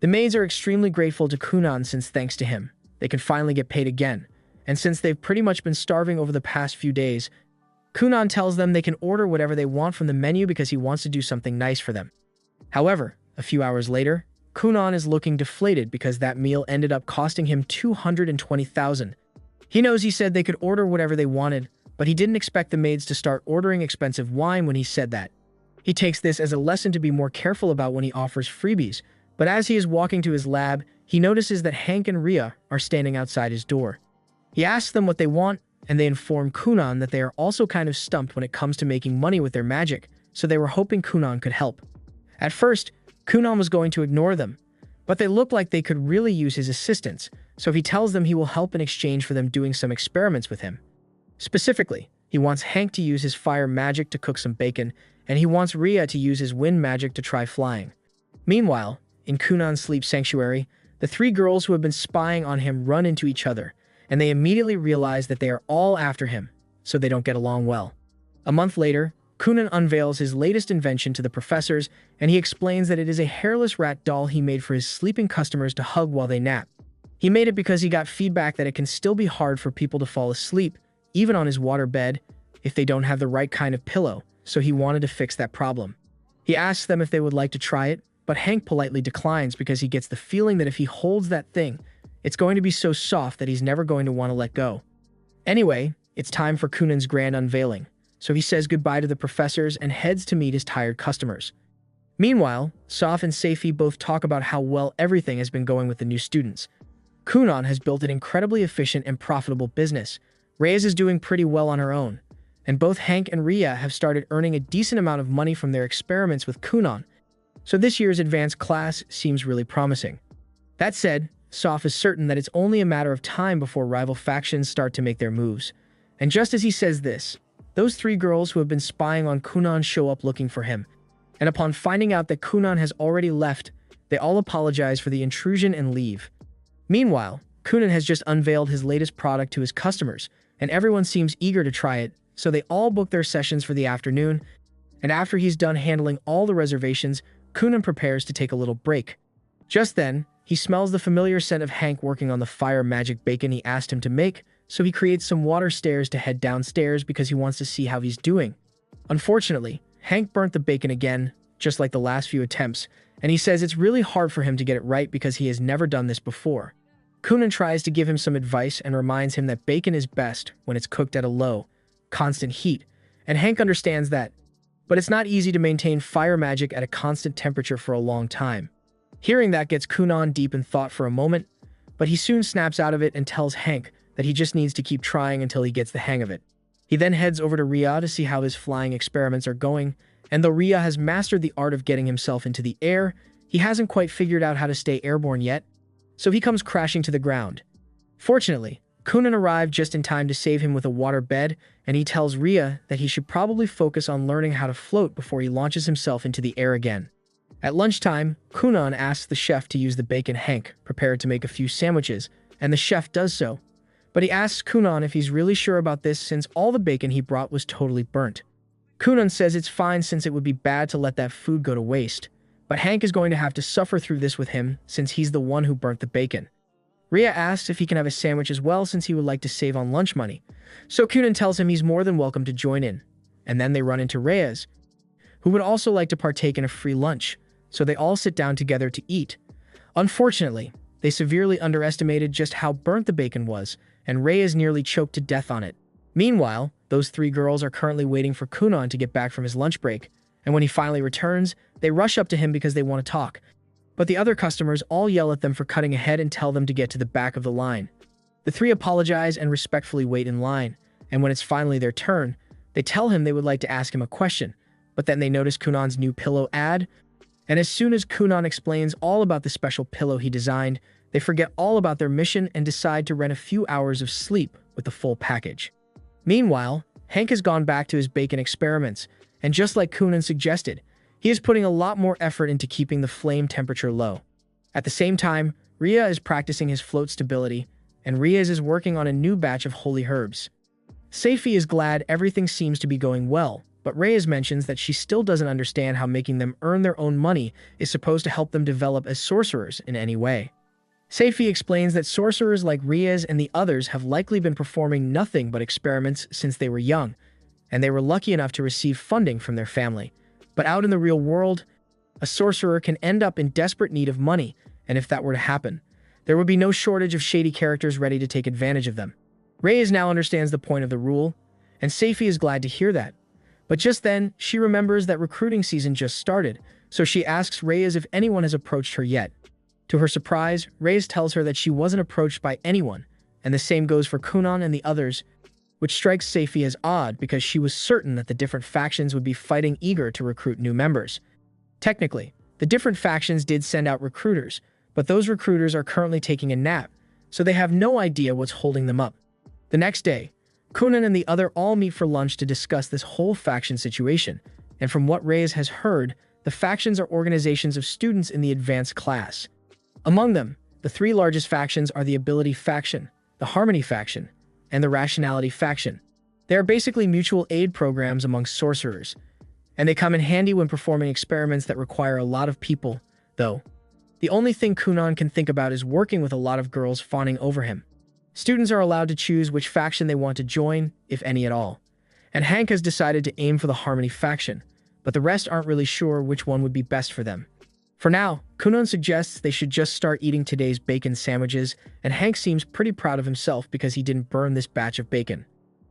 A: The maids are extremely grateful to Kunan since thanks to him, they can finally get paid again, and since they've pretty much been starving over the past few days, Kunan tells them they can order whatever they want from the menu because he wants to do something nice for them. However, a few hours later, Kunan is looking deflated because that meal ended up costing him 220,000. He knows he said they could order whatever they wanted, but he didn't expect the maids to start ordering expensive wine when he said that. He takes this as a lesson to be more careful about when he offers freebies, but as he is walking to his lab, he notices that Hank and Rhea are standing outside his door. He asks them what they want, and they inform Kunan that they are also kind of stumped when it comes to making money with their magic, so they were hoping Kunan could help. At first, Kunan was going to ignore them, but they look like they could really use his assistance, so he tells them he will help in exchange for them doing some experiments with him. Specifically, he wants Hank to use his fire magic to cook some bacon, and he wants Rhea to use his wind magic to try flying. Meanwhile, in Kunan's sleep sanctuary, the three girls who have been spying on him run into each other, and they immediately realize that they are all after him, so they don't get along well. A month later, Kunan unveils his latest invention to the professors, and he explains that it is a hairless rat doll he made for his sleeping customers to hug while they nap. He made it because he got feedback that it can still be hard for people to fall asleep, even on his water bed, if they don't have the right kind of pillow, so he wanted to fix that problem. He asks them if they would like to try it, but Hank politely declines because he gets the feeling that if he holds that thing, it's going to be so soft that he's never going to want to let go. Anyway, it's time for Kunan's grand unveiling, so he says goodbye to the professors and heads to meet his tired customers. Meanwhile, Saf and Seifi both talk about how well everything has been going with the new students. Kunan has built an incredibly efficient and profitable business. Reyes is doing pretty well on her own, and both Hank and Rhea have started earning a decent amount of money from their experiments with Kunan, so this year's advanced class seems really promising. That said, Saf is certain that it's only a matter of time before rival factions start to make their moves. And just as he says this, those three girls who have been spying on Kunan show up looking for him. And upon finding out that Kunan has already left, they all apologize for the intrusion and leave. Meanwhile, Kunan has just unveiled his latest product to his customers, and everyone seems eager to try it, so they all book their sessions for the afternoon. And after he's done handling all the reservations, Kunan prepares to take a little break. Just then, he smells the familiar scent of Hank working on the fire magic bacon he asked him to make, so he creates some water stairs to head downstairs because he wants to see how he's doing. Unfortunately, Hank burnt the bacon again, just like the last few attempts, and he says it's really hard for him to get it right because he has never done this before. Kunan tries to give him some advice and reminds him that bacon is best when it's cooked at a low, constant heat, and Hank understands that, but it's not easy to maintain fire magic at a constant temperature for a long time. Hearing that gets Kunan deep in thought for a moment, but he soon snaps out of it and tells Hank that he just needs to keep trying until he gets the hang of it. He then heads over to Rhea to see how his flying experiments are going, and though Rhea has mastered the art of getting himself into the air, he hasn't quite figured out how to stay airborne yet, so he comes crashing to the ground. Fortunately, Kunan arrived just in time to save him with a water bed, and he tells Rhea that he should probably focus on learning how to float before he launches himself into the air again. At lunchtime, Kunan asks the chef to use the bacon Hank prepared to make a few sandwiches, and the chef does so. But he asks Kunan if he's really sure about this since all the bacon he brought was totally burnt. Kunan says it's fine since it would be bad to let that food go to waste, but Hank is going to have to suffer through this with him since he's the one who burnt the bacon. Rhea asks if he can have a sandwich as well since he would like to save on lunch money, so Kunan tells him he's more than welcome to join in, and then they run into Reyes, who would also like to partake in a free lunch, so they all sit down together to eat. Unfortunately, they severely underestimated just how burnt the bacon was, and Reyes nearly choked to death on it. Meanwhile, those three girls are currently waiting for Kunan to get back from his lunch break, and when he finally returns, they rush up to him because they want to talk. But the other customers all yell at them for cutting ahead and tell them to get to the back of the line. The three apologize and respectfully wait in line, and when it's finally their turn, they tell him they would like to ask him a question, but then they notice Kunan's new pillow ad, and as soon as Kunan explains all about the special pillow he designed, they forget all about their mission and decide to rent a few hours of sleep with the full package. Meanwhile, Hank has gone back to his bacon experiments, And just like Kunan suggested, he is putting a lot more effort into keeping the flame temperature low. At the same time, Rhea is practicing his float stability, and Reyes is working on a new batch of holy herbs. Seifi is glad everything seems to be going well, but Reyes mentions that she still doesn't understand how making them earn their own money is supposed to help them develop as sorcerers in any way. Seifi explains that sorcerers like Reyes and the others have likely been performing nothing but experiments since they were young, and they were lucky enough to receive funding from their family. But out in the real world, a sorcerer can end up in desperate need of money, and if that were to happen, there would be no shortage of shady characters ready to take advantage of them. Reyes now understands the point of the rule, and Seifi is glad to hear that. But just then, she remembers that recruiting season just started, so she asks Reyes if anyone has approached her yet. To her surprise, Reyes tells her that she wasn't approached by anyone, and the same goes for Kunan and the others, which strikes Seifi as odd because she was certain that the different factions would be fighting eager to recruit new members. Technically, the different factions did send out recruiters, but those recruiters are currently taking a nap, so they have no idea what's holding them up. The next day, Kunan and the other all meet for lunch to discuss this whole faction situation, and from what Reyes has heard, the factions are organizations of students in the advanced class. Among them, the three largest factions are the Ability faction, the Harmony faction, and the Rationality faction. They are basically mutual aid programs among sorcerers, and they come in handy when performing experiments that require a lot of people, though. The only thing Kunan can think about is working with a lot of girls fawning over him. Students are allowed to choose which faction they want to join, if any at all. And Hank has decided to aim for the Harmony faction, but the rest aren't really sure which one would be best for them. For now, Kunan suggests they should just start eating today's bacon sandwiches, and Hank seems pretty proud of himself because he didn't burn this batch of bacon.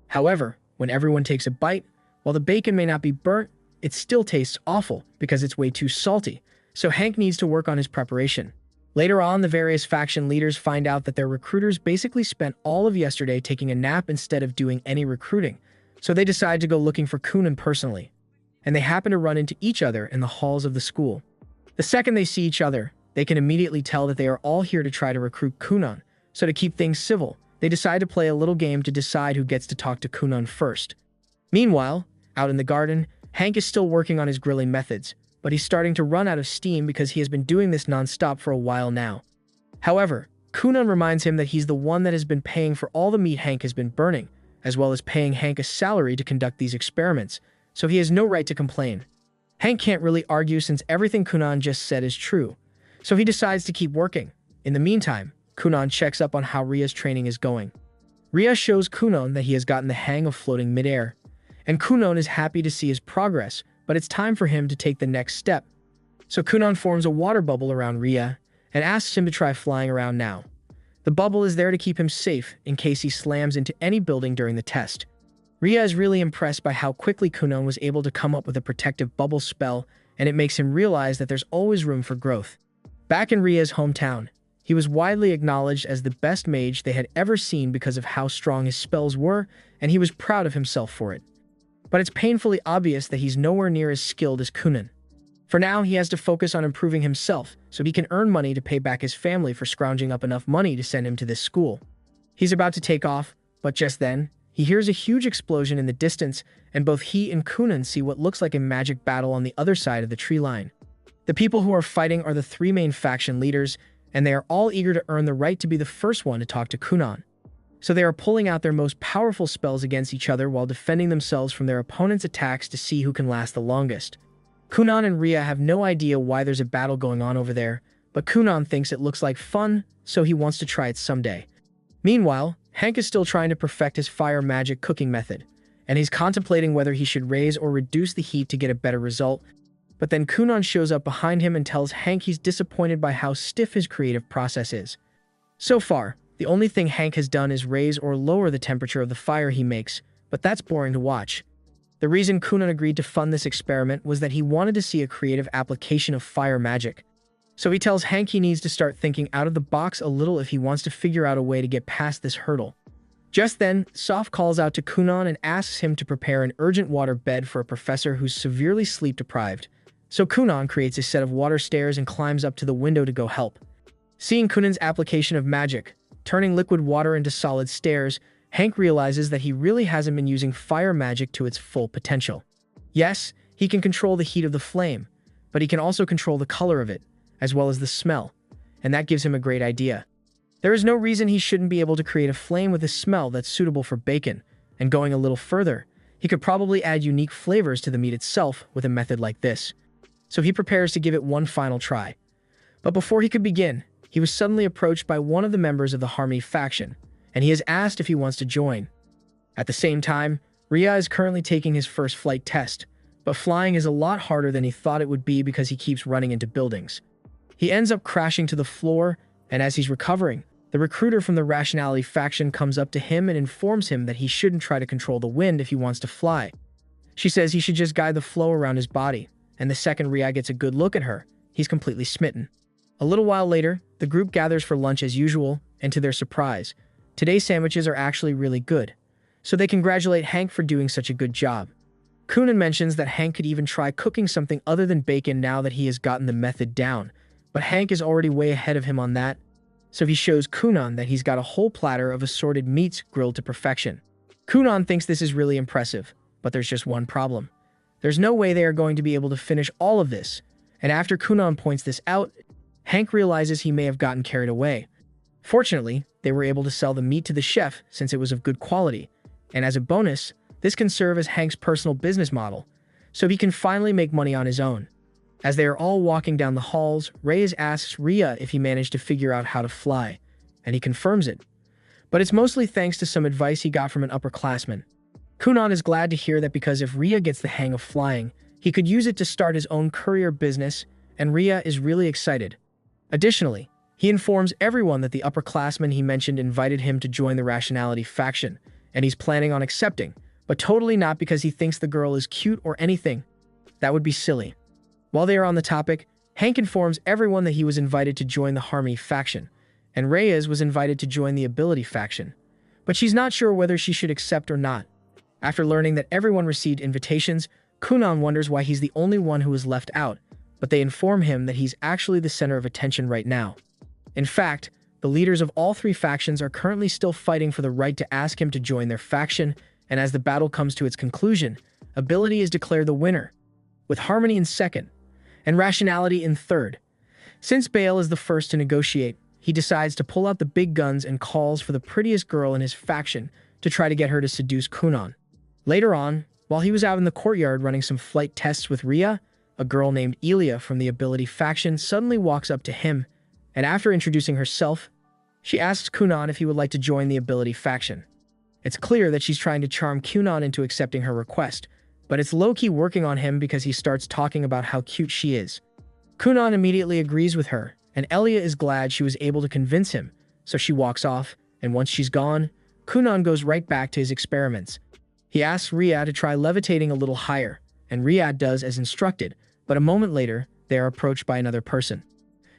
A: However, when everyone takes a bite, while the bacon may not be burnt, it still tastes awful because it's way too salty, so Hank needs to work on his preparation. Later on, the various faction leaders find out that their recruiters basically spent all of yesterday taking a nap instead of doing any recruiting, so they decide to go looking for Kunan personally. And they happen to run into each other in the halls of the school. The second they see each other, they can immediately tell that they are all here to try to recruit Kunan, so to keep things civil, they decide to play a little game to decide who gets to talk to Kunan first. Meanwhile, out in the garden, Hank is still working on his grilling methods, but he's starting to run out of steam because he has been doing this non-stop for a while now. However, Kunan reminds him that he's the one that has been paying for all the meat Hank has been burning, as well as paying Hank a salary to conduct these experiments, so he has no right to complain. Hank can't really argue since everything Kunan just said is true, so he decides to keep working. In the meantime, Kunan checks up on how Rhea's training is going. Rhea shows Kunan that he has gotten the hang of floating midair, and Kunan is happy to see his progress, but it's time for him to take the next step. So Kunan forms a water bubble around Rhea and asks him to try flying around now. The bubble is there to keep him safe in case he slams into any building during the test. Rhea is really impressed by how quickly Kunan was able to come up with a protective bubble spell, and it makes him realize that there's always room for growth. Back in Rhea's hometown, he was widely acknowledged as the best mage they had ever seen because of how strong his spells were, and he was proud of himself for it. But it's painfully obvious that he's nowhere near as skilled as Kunan. For now, he has to focus on improving himself so he can earn money to pay back his family for scrounging up enough money to send him to this school. He's about to take off, but just then, he hears a huge explosion in the distance, and both he and Kunan see what looks like a magic battle on the other side of the tree line. The people who are fighting are the three main faction leaders, and they are all eager to earn the right to be the first one to talk to Kunan. So they are pulling out their most powerful spells against each other while defending themselves from their opponent's attacks to see who can last the longest. Kunan and Rhea have no idea why there's a battle going on over there, but Kunan thinks it looks like fun, so he wants to try it someday. Meanwhile, Hank is still trying to perfect his fire magic cooking method, and he's contemplating whether he should raise or reduce the heat to get a better result, but then Kunan shows up behind him and tells Hank he's disappointed by how stiff his creative process is. So far, the only thing Hank has done is raise or lower the temperature of the fire he makes, but that's boring to watch. The reason Kunan agreed to fund this experiment was that he wanted to see a creative application of fire magic. So he tells Hank he needs to start thinking out of the box a little if he wants to figure out a way to get past this hurdle. Just then, Soph calls out to Kunan and asks him to prepare an urgent water bed for a professor who's severely sleep-deprived. So Kunan creates a set of water stairs and climbs up to the window to go help. Seeing Kunan's application of magic, turning liquid water into solid stairs, Hank realizes that he really hasn't been using fire magic to its full potential. Yes, He can control the heat of the flame, but he can also control the color of it, as well as the smell, and that gives him a great idea. There is no reason he shouldn't be able to create a flame with a smell that's suitable for bacon, and going a little further, he could probably add unique flavors to the meat itself with a method like this. So he prepares to give it one final try. But before he could begin, he was suddenly approached by one of the members of the Harmony faction, and he is asked if he wants to join. At the same time, Rhea is currently taking his first flight test, but flying is a lot harder than he thought it would be because he keeps running into buildings. He ends up crashing to the floor, and as he's recovering, the recruiter from the Rationality faction comes up to him and informs him that he shouldn't try to control the wind if he wants to fly. She says he should just guide the flow around his body, and the second Rhea gets a good look at her, he's completely smitten. A little while later, the group gathers for lunch as usual, and to their surprise, today's sandwiches are actually really good. So they congratulate Hank for doing such a good job. Coonan mentions that Hank could even try cooking something other than bacon now that he has gotten the method down, but Hank is already way ahead of him on that, so he shows Coonan that he's got a whole platter of assorted meats grilled to perfection. Coonan thinks this is really impressive, but there's just one problem. There's no way they are going to be able to finish all of this, and after Coonan points this out, Hank realizes he may have gotten carried away. Fortunately, they were able to sell the meat to the chef since it was of good quality, and as a bonus, this can serve as Hank's personal business model, so he can finally make money on his own. As they are all walking down the halls, Reyes asks Rhea if he managed to figure out how to fly, and he confirms it. But it's mostly thanks to some advice he got from an upperclassman. Coonan is glad to hear that because if Rhea gets the hang of flying, he could use it to start his own courier business, and Rhea is really excited. Additionally, he informs everyone that the upperclassman he mentioned invited him to join the Rationality faction, and he's planning on accepting, but totally not because he thinks the girl is cute or anything. That would be silly. While they are on the topic, Hank informs everyone that he was invited to join the Harmony faction, and Reyes was invited to join the Ability faction, but she's not sure whether she should accept or not. After learning that everyone received invitations, Coonan wonders why he's the only one who was left out, but they inform him that he's actually the center of attention right now. In fact, the leaders of all three factions are currently still fighting for the right to ask him to join their faction, and as the battle comes to its conclusion, Ability is declared the winner, with Harmony in second, and Rationality in third. Since Bale is the first to negotiate, he decides to pull out the big guns and calls for the prettiest girl in his faction to try to get her to seduce Coonan. Later on, while he was out in the courtyard running some flight tests with Rhea, a girl named Elia from the Ability faction suddenly walks up to him, and after introducing herself, she asks Coonan if he would like to join the Ability faction. It's clear that she's trying to charm Coonan into accepting her request, but it's low-key working on him because he starts talking about how cute she is. Coonan immediately agrees with her, and Elia is glad she was able to convince him, so she walks off, and once she's gone, Coonan goes right back to his experiments. He asks Rhea to try levitating a little higher, and Rhea does as instructed, but a moment later, they are approached by another person.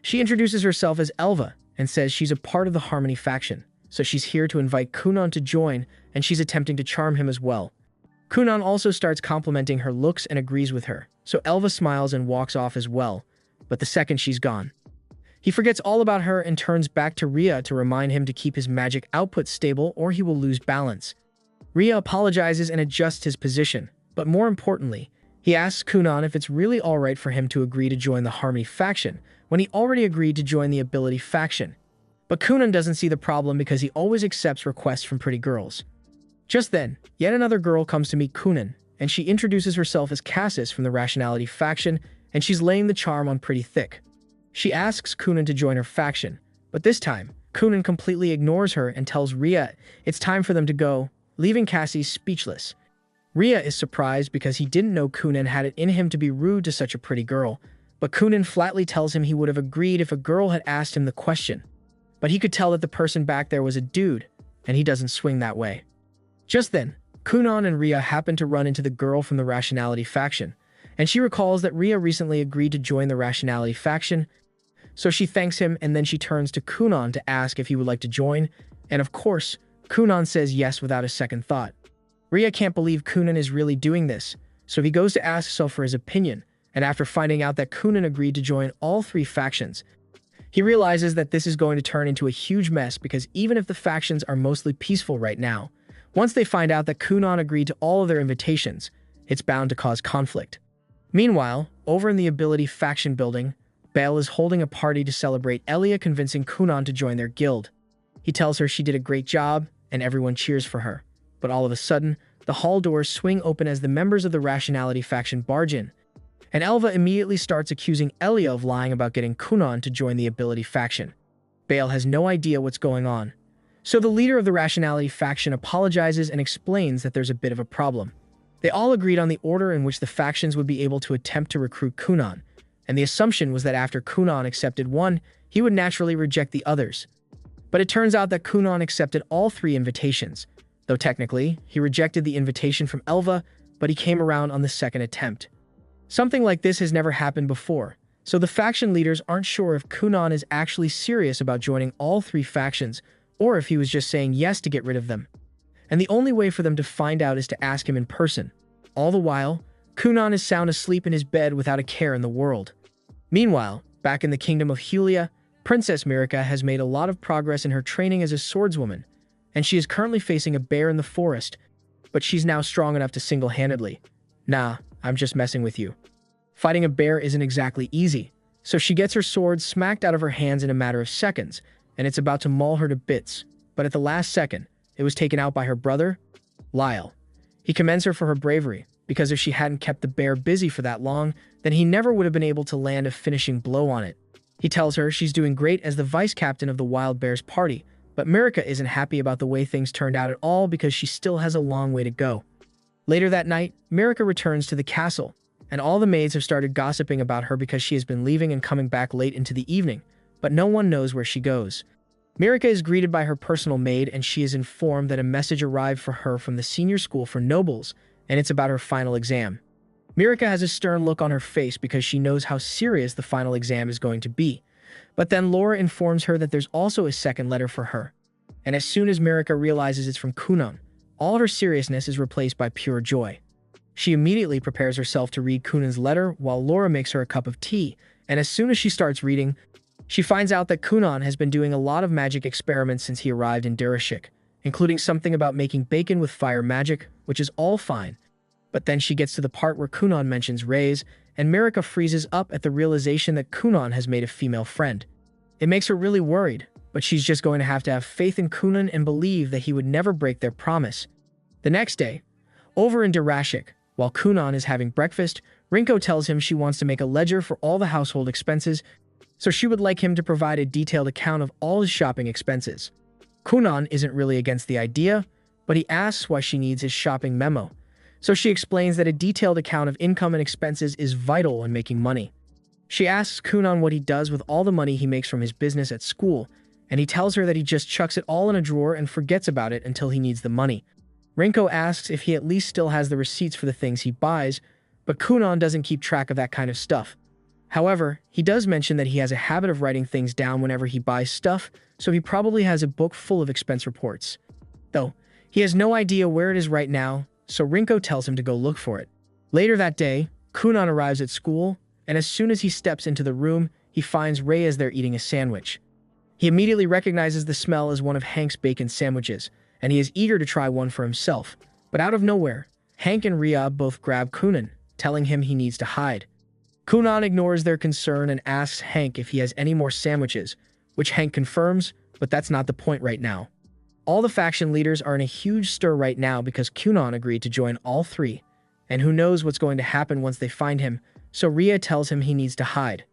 A: She introduces herself as Elva, and says she's a part of the Harmony faction, so she's here to invite Coonan to join, and she's attempting to charm him as well. Coonan also starts complimenting her looks and agrees with her, so Elva smiles and walks off as well, but the second she's gone, he forgets all about her and turns back to Rhea to remind him to keep his magic output stable or he will lose balance. Rhea apologizes and adjusts his position, but more importantly, he asks Coonan if it's really alright for him to agree to join the Harmony faction when he already agreed to join the Ability faction. But Coonan doesn't see the problem because he always accepts requests from pretty girls. Just then, yet another girl comes to meet Coonan, and she introduces herself as Cassis from the Rationality faction, and she's laying the charm on pretty thick. She asks Coonan to join her faction, but this time, Coonan completely ignores her and tells Rhea it's time for them to go, leaving Cassis speechless. Rhea is surprised because he didn't know Coonan had it in him to be rude to such a pretty girl, but Coonan flatly tells him he would have agreed if a girl had asked him the question. But he could tell that the person back there was a dude, and he doesn't swing that way. Just then, Coonan and Rhea happen to run into the girl from the Rationality faction, and she recalls that Rhea recently agreed to join the Rationality faction, so she thanks him and then she turns to Coonan to ask if he would like to join, and of course, Coonan says yes without a second thought. Rhea can't believe Coonan is really doing this, so he goes to ask Sel for his opinion, and after finding out that Coonan agreed to join all three factions, he realizes that this is going to turn into a huge mess because even if the factions are mostly peaceful right now, once they find out that Coonan agreed to all of their invitations, it's bound to cause conflict. Meanwhile, over in the Ability faction building, Bale is holding a party to celebrate Elia convincing Kunan to join their guild. He tells her she did a great job, and everyone cheers for her. But all of a sudden, the hall doors swing open as the members of the Rationality faction barge in, and Elva immediately starts accusing Elia of lying about getting Kunan to join the Ability faction. Bale has no idea what's going on. So the leader of the Rationality faction apologizes and explains that there's a bit of a problem. They all agreed on the order in which the factions would be able to attempt to recruit Kunan, and the assumption was that after Kunan accepted one, he would naturally reject the others. But it turns out that Kunan accepted all 3 invitations, though technically, he rejected the invitation from Elva, but he came around on the 2nd attempt. Something like this has never happened before, so the faction leaders aren't sure if Kunan is actually serious about joining all 3 factions, or if he was just saying yes to get rid of them. And the only way for them to find out is to ask him in person. All the while, Kunan is sound asleep in his bed without a care in the world. Meanwhile, back in the kingdom of Hulia, Princess Mirica has made a lot of progress in her training as a swordswoman, and she is currently facing a bear in the forest, but she's now strong enough to single-handedly. Nah, I'm just messing with you. Fighting a bear isn't exactly easy, so she gets her sword smacked out of her hands in a matter of seconds, and it's about to maul her to bits, but at the last second, it was taken out by her brother, Lyle. He commends her for her bravery, because if she hadn't kept the bear busy for that long, then he never would have been able to land a finishing blow on it. He tells her she's doing great as the vice captain of the Wild Bears party, but Mirica isn't happy about the way things turned out at all because she still has a long way to go. Later that night, Mirica returns to the castle, and all the maids have started gossiping about her because she has been leaving and coming back late into the evening, but no one knows where she goes. Mirica is greeted by her personal maid, and she is informed that a message arrived for her from the senior school for nobles, and it's about her final exam. Mirica has a stern look on her face because she knows how serious the final exam is going to be. But then Laura informs her that there's also a second letter for her. And as soon as Mirica realizes it's from Kunan, all her seriousness is replaced by pure joy. She immediately prepares herself to read Kunan's letter while Laura makes her a cup of tea, and as soon as she starts reading, she finds out that Kunan has been doing a lot of magic experiments since he arrived in Dirashik, including something about making bacon with fire magic, which is all fine. But then she gets to the part where Kunan mentions Reyes, and Mirica freezes up at the realization that Kunan has made a female friend. It makes her really worried, but she's just going to have faith in Kunan and believe that he would never break their promise. The next day, over in Dirashik, while Kunan is having breakfast, Rinko tells him she wants to make a ledger for all the household expenses, so she would like him to provide a detailed account of all his shopping expenses. Kunan isn't really against the idea, but he asks why she needs his shopping memo. So she explains that a detailed account of income and expenses is vital when making money. She asks Kunan what he does with all the money he makes from his business at school, and he tells her that he just chucks it all in a drawer and forgets about it until he needs the money. Rinko asks if he at least still has the receipts for the things he buys, but Kunan doesn't keep track of that kind of stuff. However, he does mention that he has a habit of writing things down whenever he buys stuff, so he probably has a book full of expense reports. Though, he has no idea where it is right now, so Rinko tells him to go look for it. Later that day, Kunan arrives at school, and as soon as he steps into the room, he finds Reyes there eating a sandwich. He immediately recognizes the smell as one of Hank's bacon sandwiches, and he is eager to try one for himself. But out of nowhere, Hank and Rhea both grab Kunan, telling him he needs to hide. Kunan ignores their concern and asks Hank if he has any more sandwiches, which Hank confirms, but that's not the point right now. All the faction leaders are in a huge stir right now because Kunan agreed to join all 3, and who knows what's going to happen once they find him, so Rhea tells him he needs to hide.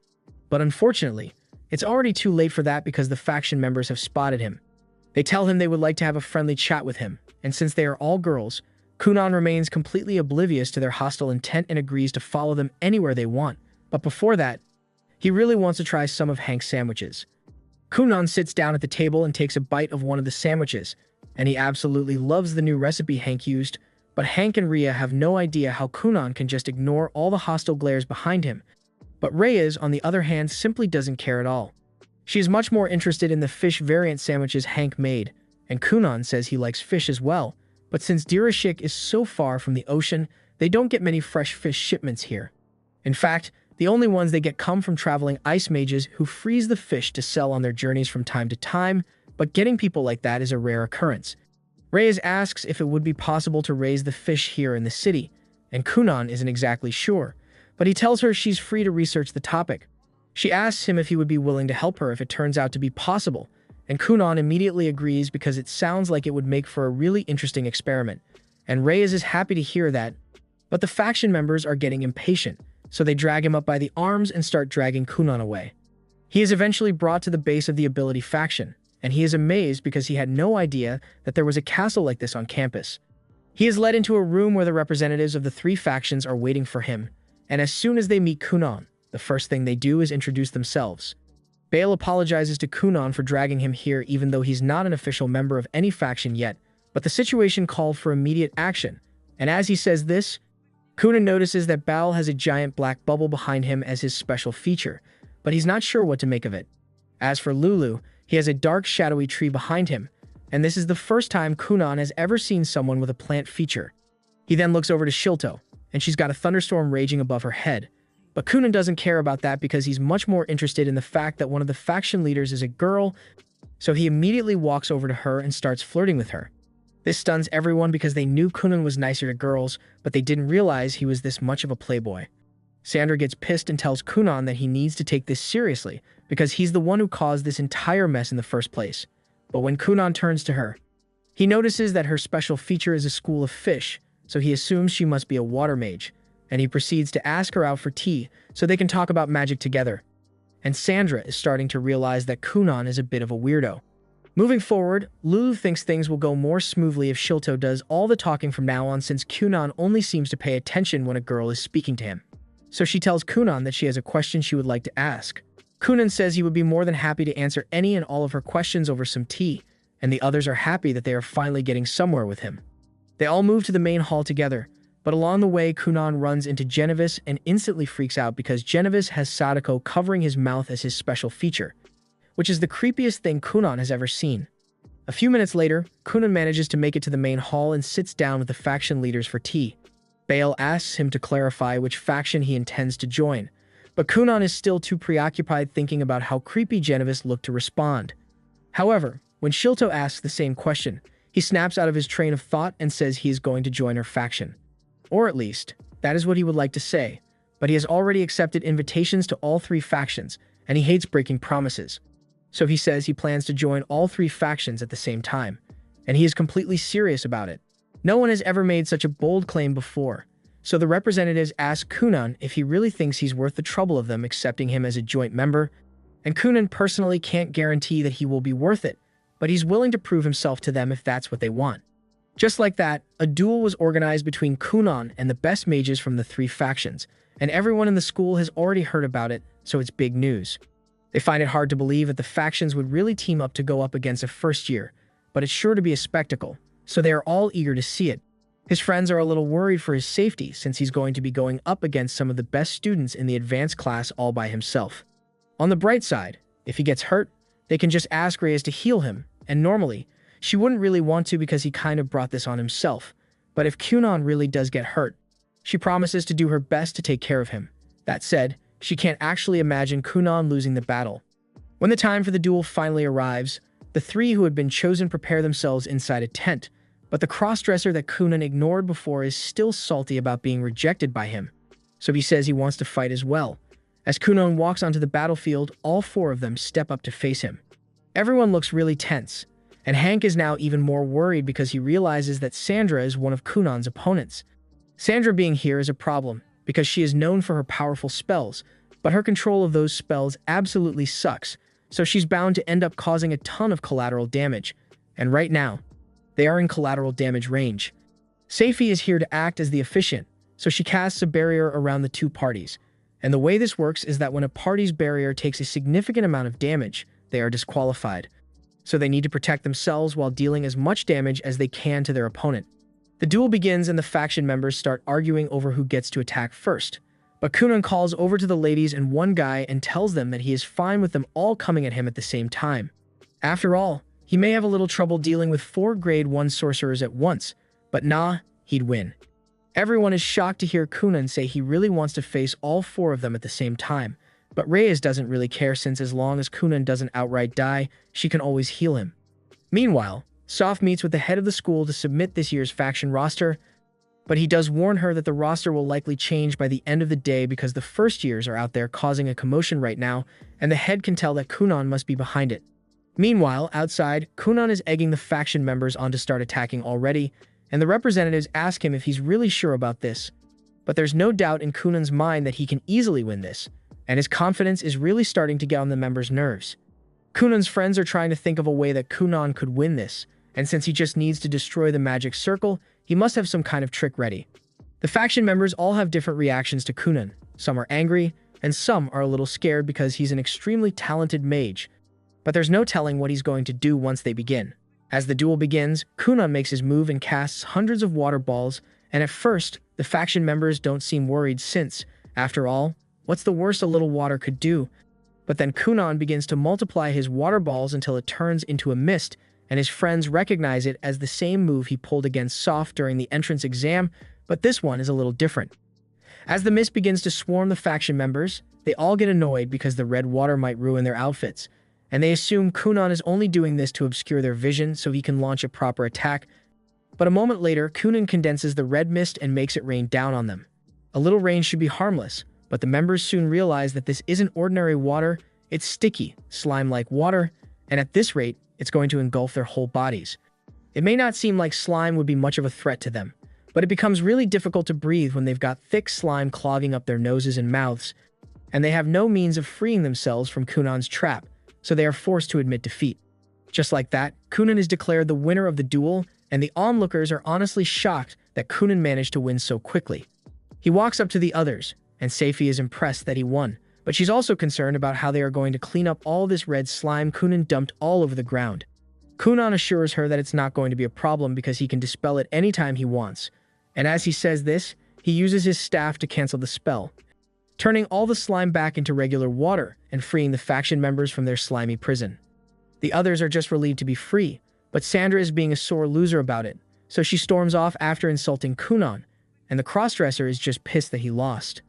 A: But unfortunately, it's already too late for that because the faction members have spotted him. They tell him they would like to have a friendly chat with him, and since they are all girls, Kunan remains completely oblivious to their hostile intent and agrees to follow them anywhere they want. But before that, he really wants to try some of Hank's sandwiches. Kunan sits down at the table and takes a bite of one of the sandwiches, and he absolutely loves the new recipe Hank used, but Hank and Rhea have no idea how Kunan can just ignore all the hostile glares behind him. But Reyes, on the other hand, simply doesn't care at all. She is much more interested in the fish variant sandwiches Hank made, and Kunan says he likes fish as well, but since Dirashik is so far from the ocean, they don't get many fresh fish shipments here. In fact, the only ones they get come from traveling ice mages who freeze the fish to sell on their journeys from time to time, but getting people like that is a rare occurrence. Reyes asks if it would be possible to raise the fish here in the city, and Kunan isn't exactly sure, but he tells her she's free to research the topic. She asks him if he would be willing to help her if it turns out to be possible, and Kunan immediately agrees because it sounds like it would make for a really interesting experiment, and Reyes is happy to hear that. But the faction members are getting impatient, so they drag him up by the arms and start dragging Kunan away. He is eventually brought to the base of the Ability faction, and he is amazed because he had no idea that there was a castle like this on campus. He is led into a room where the representatives of the three factions are waiting for him, and as soon as they meet Kunan, the first thing they do is introduce themselves. Bale apologizes to Kunan for dragging him here even though he's not an official member of any faction yet, but the situation called for immediate action, and as he says this, Kunan notices that Bale has a giant black bubble behind him as his special feature, but he's not sure what to make of it. As for Lulu, he has a dark shadowy tree behind him, and this is the first time Kunan has ever seen someone with a plant feature. He then looks over to Shilto, and she's got a thunderstorm raging above her head. But Kunan doesn't care about that because he's much more interested in the fact that one of the faction leaders is a girl, so he immediately walks over to her and starts flirting with her. This stuns everyone because they knew Kunan was nicer to girls, but they didn't realize he was this much of a playboy. Sandra gets pissed and tells Kunan that he needs to take this seriously because he's the one who caused this entire mess in the first place. But when Kunan turns to her, he notices that her special feature is a school of fish, so he assumes she must be a water mage, and he proceeds to ask her out for tea so they can talk about magic together. And Sandra is starting to realize that Kunan is a bit of a weirdo. Moving forward, Lulu thinks things will go more smoothly if Shilto does all the talking from now on since Kunan only seems to pay attention when a girl is speaking to him. So she tells Kunan that she has a question she would like to ask. Kunan says he would be more than happy to answer any and all of her questions over some tea, and the others are happy that they are finally getting somewhere with him. They all move to the main hall together, but along the way Kunan runs into Genevieve and instantly freaks out because Genevieve has Sadako covering his mouth as his special feature, which is the creepiest thing Kunan has ever seen. A few minutes later, Kunan manages to make it to the main hall and sits down with the faction leaders for tea. Bale asks him to clarify which faction he intends to join, but Kunan is still too preoccupied thinking about how creepy Genevieve looked to respond. However, when Shilto asks the same question, he snaps out of his train of thought and says he is going to join her faction. Or at least, that is what he would like to say, but he has already accepted invitations to all three factions, and he hates breaking promises. So he says he plans to join all three factions at the same time, and he is completely serious about it. No one has ever made such a bold claim before, so the representatives ask Kunan if he really thinks he's worth the trouble of them accepting him as a joint member, and Kunan personally can't guarantee that he will be worth it, but he's willing to prove himself to them if that's what they want. Just like that, a duel was organized between Kunan and the best mages from the three factions, and everyone in the school has already heard about it, so it's big news. They find it hard to believe that the factions would really team up to go up against a first year, but it's sure to be a spectacle, so they are all eager to see it. His friends are a little worried for his safety since he's going to be going up against some of the best students in the advanced class all by himself. On the bright side, if he gets hurt, they can just ask Reyes to heal him, and normally, she wouldn't really want to because he kind of brought this on himself, but if Kunan really does get hurt, she promises to do her best to take care of him. That said, she can't actually imagine Kunan losing the battle. When the time for the duel finally arrives, the three who had been chosen prepare themselves inside a tent, but the crossdresser that Kunan ignored before is still salty about being rejected by him, so he says he wants to fight as well. As Kunan walks onto the battlefield, all four of them step up to face him. Everyone looks really tense, and Hank is now even more worried because he realizes that Sandra is one of Kunan's opponents. Sandra being here is a problem, because she is known for her powerful spells, but her control of those spells absolutely sucks, so she's bound to end up causing a ton of collateral damage, and right now, they are in collateral damage range. Seifi is here to act as the officiant, so she casts a barrier around the two parties, and the way this works is that when a party's barrier takes a significant amount of damage, they are disqualified, so they need to protect themselves while dealing as much damage as they can to their opponent. The duel begins and the faction members start arguing over who gets to attack first. But Kunan calls over to the ladies and one guy and tells them that he is fine with them all coming at him at the same time. After all, he may have a little trouble dealing with 4 grade 1 sorcerers at once, but nah, he'd win. Everyone is shocked to hear Kunan say he really wants to face all 4 of them at the same time, but Reyes doesn't really care since as long as Kunan doesn't outright die, she can always heal him. Meanwhile, Soph meets with the head of the school to submit this year's faction roster, But he does warn her that the roster will likely change by the end of the day because the first years are out there causing a commotion right now, and the head can tell that Kunan must be behind it. Meanwhile, outside, Kunan is egging the faction members on to start attacking already, and the representatives ask him if he's really sure about this. But there's no doubt in Kunan's mind that he can easily win this, and his confidence is really starting to get on the members' nerves. Kunan's friends are trying to think of a way that Kunan could win this, and since he just needs to destroy the magic circle, he must have some kind of trick ready. The faction members all have different reactions to Kunan. Some are angry, and some are a little scared because he's an extremely talented mage. But there's no telling what he's going to do once they begin. As the duel begins, Kunan makes his move and casts hundreds of water balls, and at first, the faction members don't seem worried since, after all, what's the worst a little water could do? But then Kunan begins to multiply his water balls until it turns into a mist, and his friends recognize it as the same move he pulled against Soph during the entrance exam, but this one is a little different. As the mist begins to swarm the faction members, they all get annoyed because the red water might ruin their outfits, and they assume Kunan is only doing this to obscure their vision so he can launch a proper attack. But a moment later, Kunan condenses the red mist and makes it rain down on them. A little rain should be harmless, but the members soon realize that this isn't ordinary water, it's sticky, slime-like water, and at this rate, it's going to engulf their whole bodies. It may not seem like slime would be much of a threat to them, but it becomes really difficult to breathe when they've got thick slime clogging up their noses and mouths, and they have no means of freeing themselves from Kunan's trap, so they are forced to admit defeat. Just like that, Kunan is declared the winner of the duel, and the onlookers are honestly shocked that Kunan managed to win so quickly. He walks up to the others, and Seifi is impressed that he won, but she's also concerned about how they are going to clean up all this red slime Kunan dumped all over the ground. Kunan assures her that it's not going to be a problem because he can dispel it anytime he wants, and as he says this, he uses his staff to cancel the spell, turning all the slime back into regular water and freeing the faction members from their slimy prison. The others are just relieved to be free, but Sandra is being a sore loser about it, so she storms off after insulting Kunan, and the crossdresser is just pissed that he lost.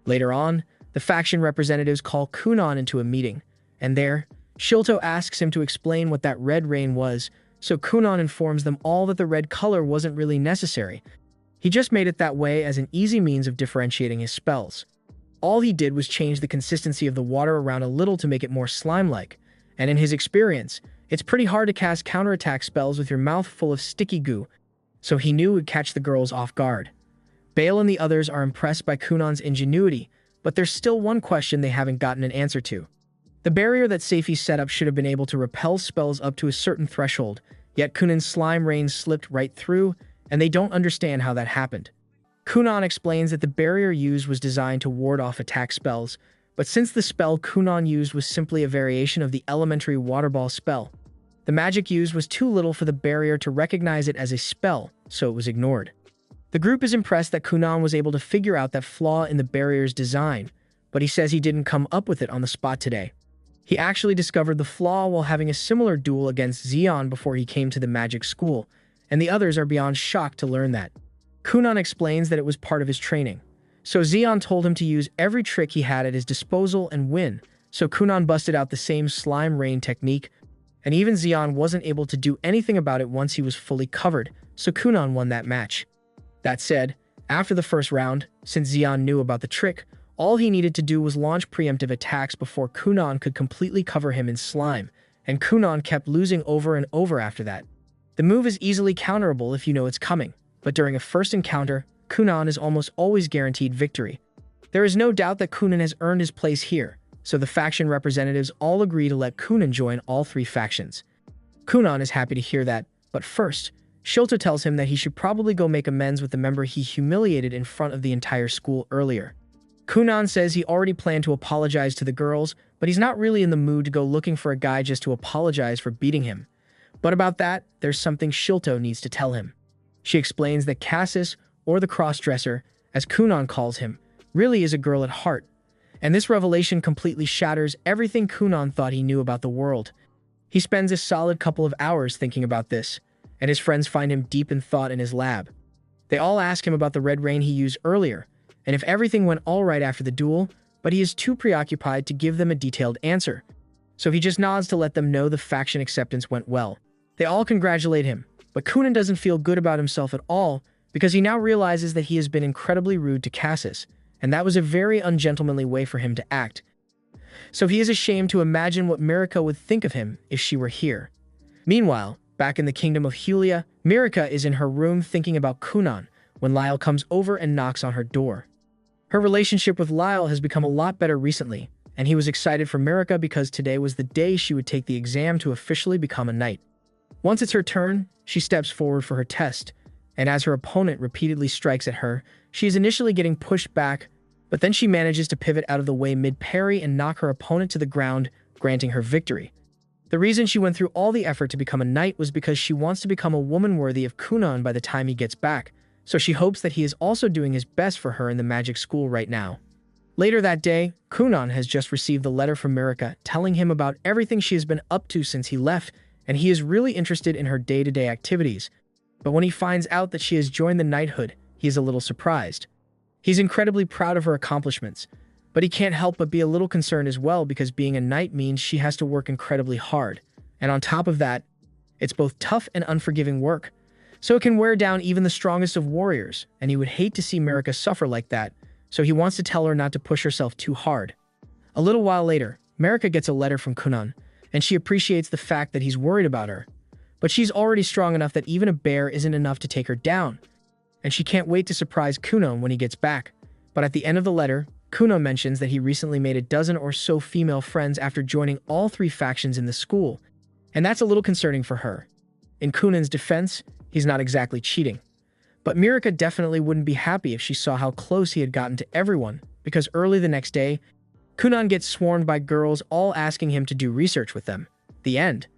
A: Later on, the faction representatives call Kunan into a meeting, and there, Shilto asks him to explain what that red rain was, so Kunan informs them all that the red color wasn't really necessary. He just made it that way as an easy means of differentiating his spells. All he did was change the consistency of the water around a little to make it more slime-like, and in his experience, it's pretty hard to cast counterattack spells with your mouth full of sticky goo, so he knew it would catch the girls off guard. Bale and the others are impressed by Kunan's ingenuity, but there's still one question they haven't gotten an answer to. The barrier that Seifi set up should have been able to repel spells up to a certain threshold, yet Kunan's slime rain slipped right through, and they don't understand how that happened. Kunan explains that the barrier used was designed to ward off attack spells, but since the spell Kunan used was simply a variation of the elementary water ball spell, the magic used was too little for the barrier to recognize it as a spell, so it was ignored. The group is impressed that Kunan was able to figure out that flaw in the barrier's design, but he says he didn't come up with it on the spot today. He actually discovered the flaw while having a similar duel against Xion before he came to the magic school, and the others are beyond shocked to learn that. Kunan explains that it was part of his training. So Xion told him to use every trick he had at his disposal and win, so Kunan busted out the same slime rain technique, and even Xion wasn't able to do anything about it once he was fully covered, so Kunan won that match. That said, after the first round, since Xion knew about the trick, all he needed to do was launch preemptive attacks before Kunan could completely cover him in slime, and Kunan kept losing over and over after that. The move is easily counterable if you know it's coming, but during a first encounter, Kunan is almost always guaranteed victory. There is no doubt that Kunan has earned his place here, so the faction representatives all agree to let Kunan join all three factions. Kunan is happy to hear that, but first, Shilto tells him that he should probably go make amends with the member he humiliated in front of the entire school earlier. Kunan says he already planned to apologize to the girls, but he's not really in the mood to go looking for a guy just to apologize for beating him. But about that, there's something Shilto needs to tell him. She explains that Cassis, or the crossdresser, as Kunan calls him, really is a girl at heart, and this revelation completely shatters everything Kunan thought he knew about the world. He spends a solid couple of hours thinking about this, and his friends find him deep in thought in his lab. They all ask him about the red rain he used earlier, and if everything went all right after the duel, but he is too preoccupied to give them a detailed answer. So he just nods to let them know the faction acceptance went well. They all congratulate him, but Kunan doesn't feel good about himself at all because he now realizes that he has been incredibly rude to Cassis, and that was a very ungentlemanly way for him to act. So he is ashamed to imagine what Marika would think of him if she were here. Meanwhile, back in the kingdom of Hulia, Marika is in her room thinking about Kunan when Lyle comes over and knocks on her door. Her relationship with Lyle has become a lot better recently, and he was excited for Marika because today was the day she would take the exam to officially become a knight. Once it's her turn, she steps forward for her test, and as her opponent repeatedly strikes at her, she is initially getting pushed back, but then she manages to pivot out of the way mid-parry and knock her opponent to the ground, granting her victory. The reason she went through all the effort to become a knight was because she wants to become a woman worthy of Kunan by the time he gets back, so she hopes that he is also doing his best for her in the magic school right now. Later that day, Kunan has just received the letter from Marika telling him about everything she has been up to since he left, and he is really interested in her day-to-day activities. But when he finds out that she has joined the knighthood, he is a little surprised. He's incredibly proud of her accomplishments, but he can't help but be a little concerned as well because being a knight means she has to work incredibly hard. And on top of that, it's both tough and unforgiving work, so it can wear down even the strongest of warriors, and he would hate to see Marika suffer like that, so he wants to tell her not to push herself too hard. A little while later, Marika gets a letter from Kunan, and she appreciates the fact that he's worried about her. But she's already strong enough that even a bear isn't enough to take her down, and she can't wait to surprise Kunan when he gets back. But at the end of the letter, Kunan mentions that he recently made a dozen or so female friends after joining all 3 factions in the school, and that's a little concerning for her. In Kunan's defense, he's not exactly cheating. But Marika definitely wouldn't be happy if she saw how close he had gotten to everyone, because early the next day, Kunan gets swarmed by girls all asking him to do research with them. The end.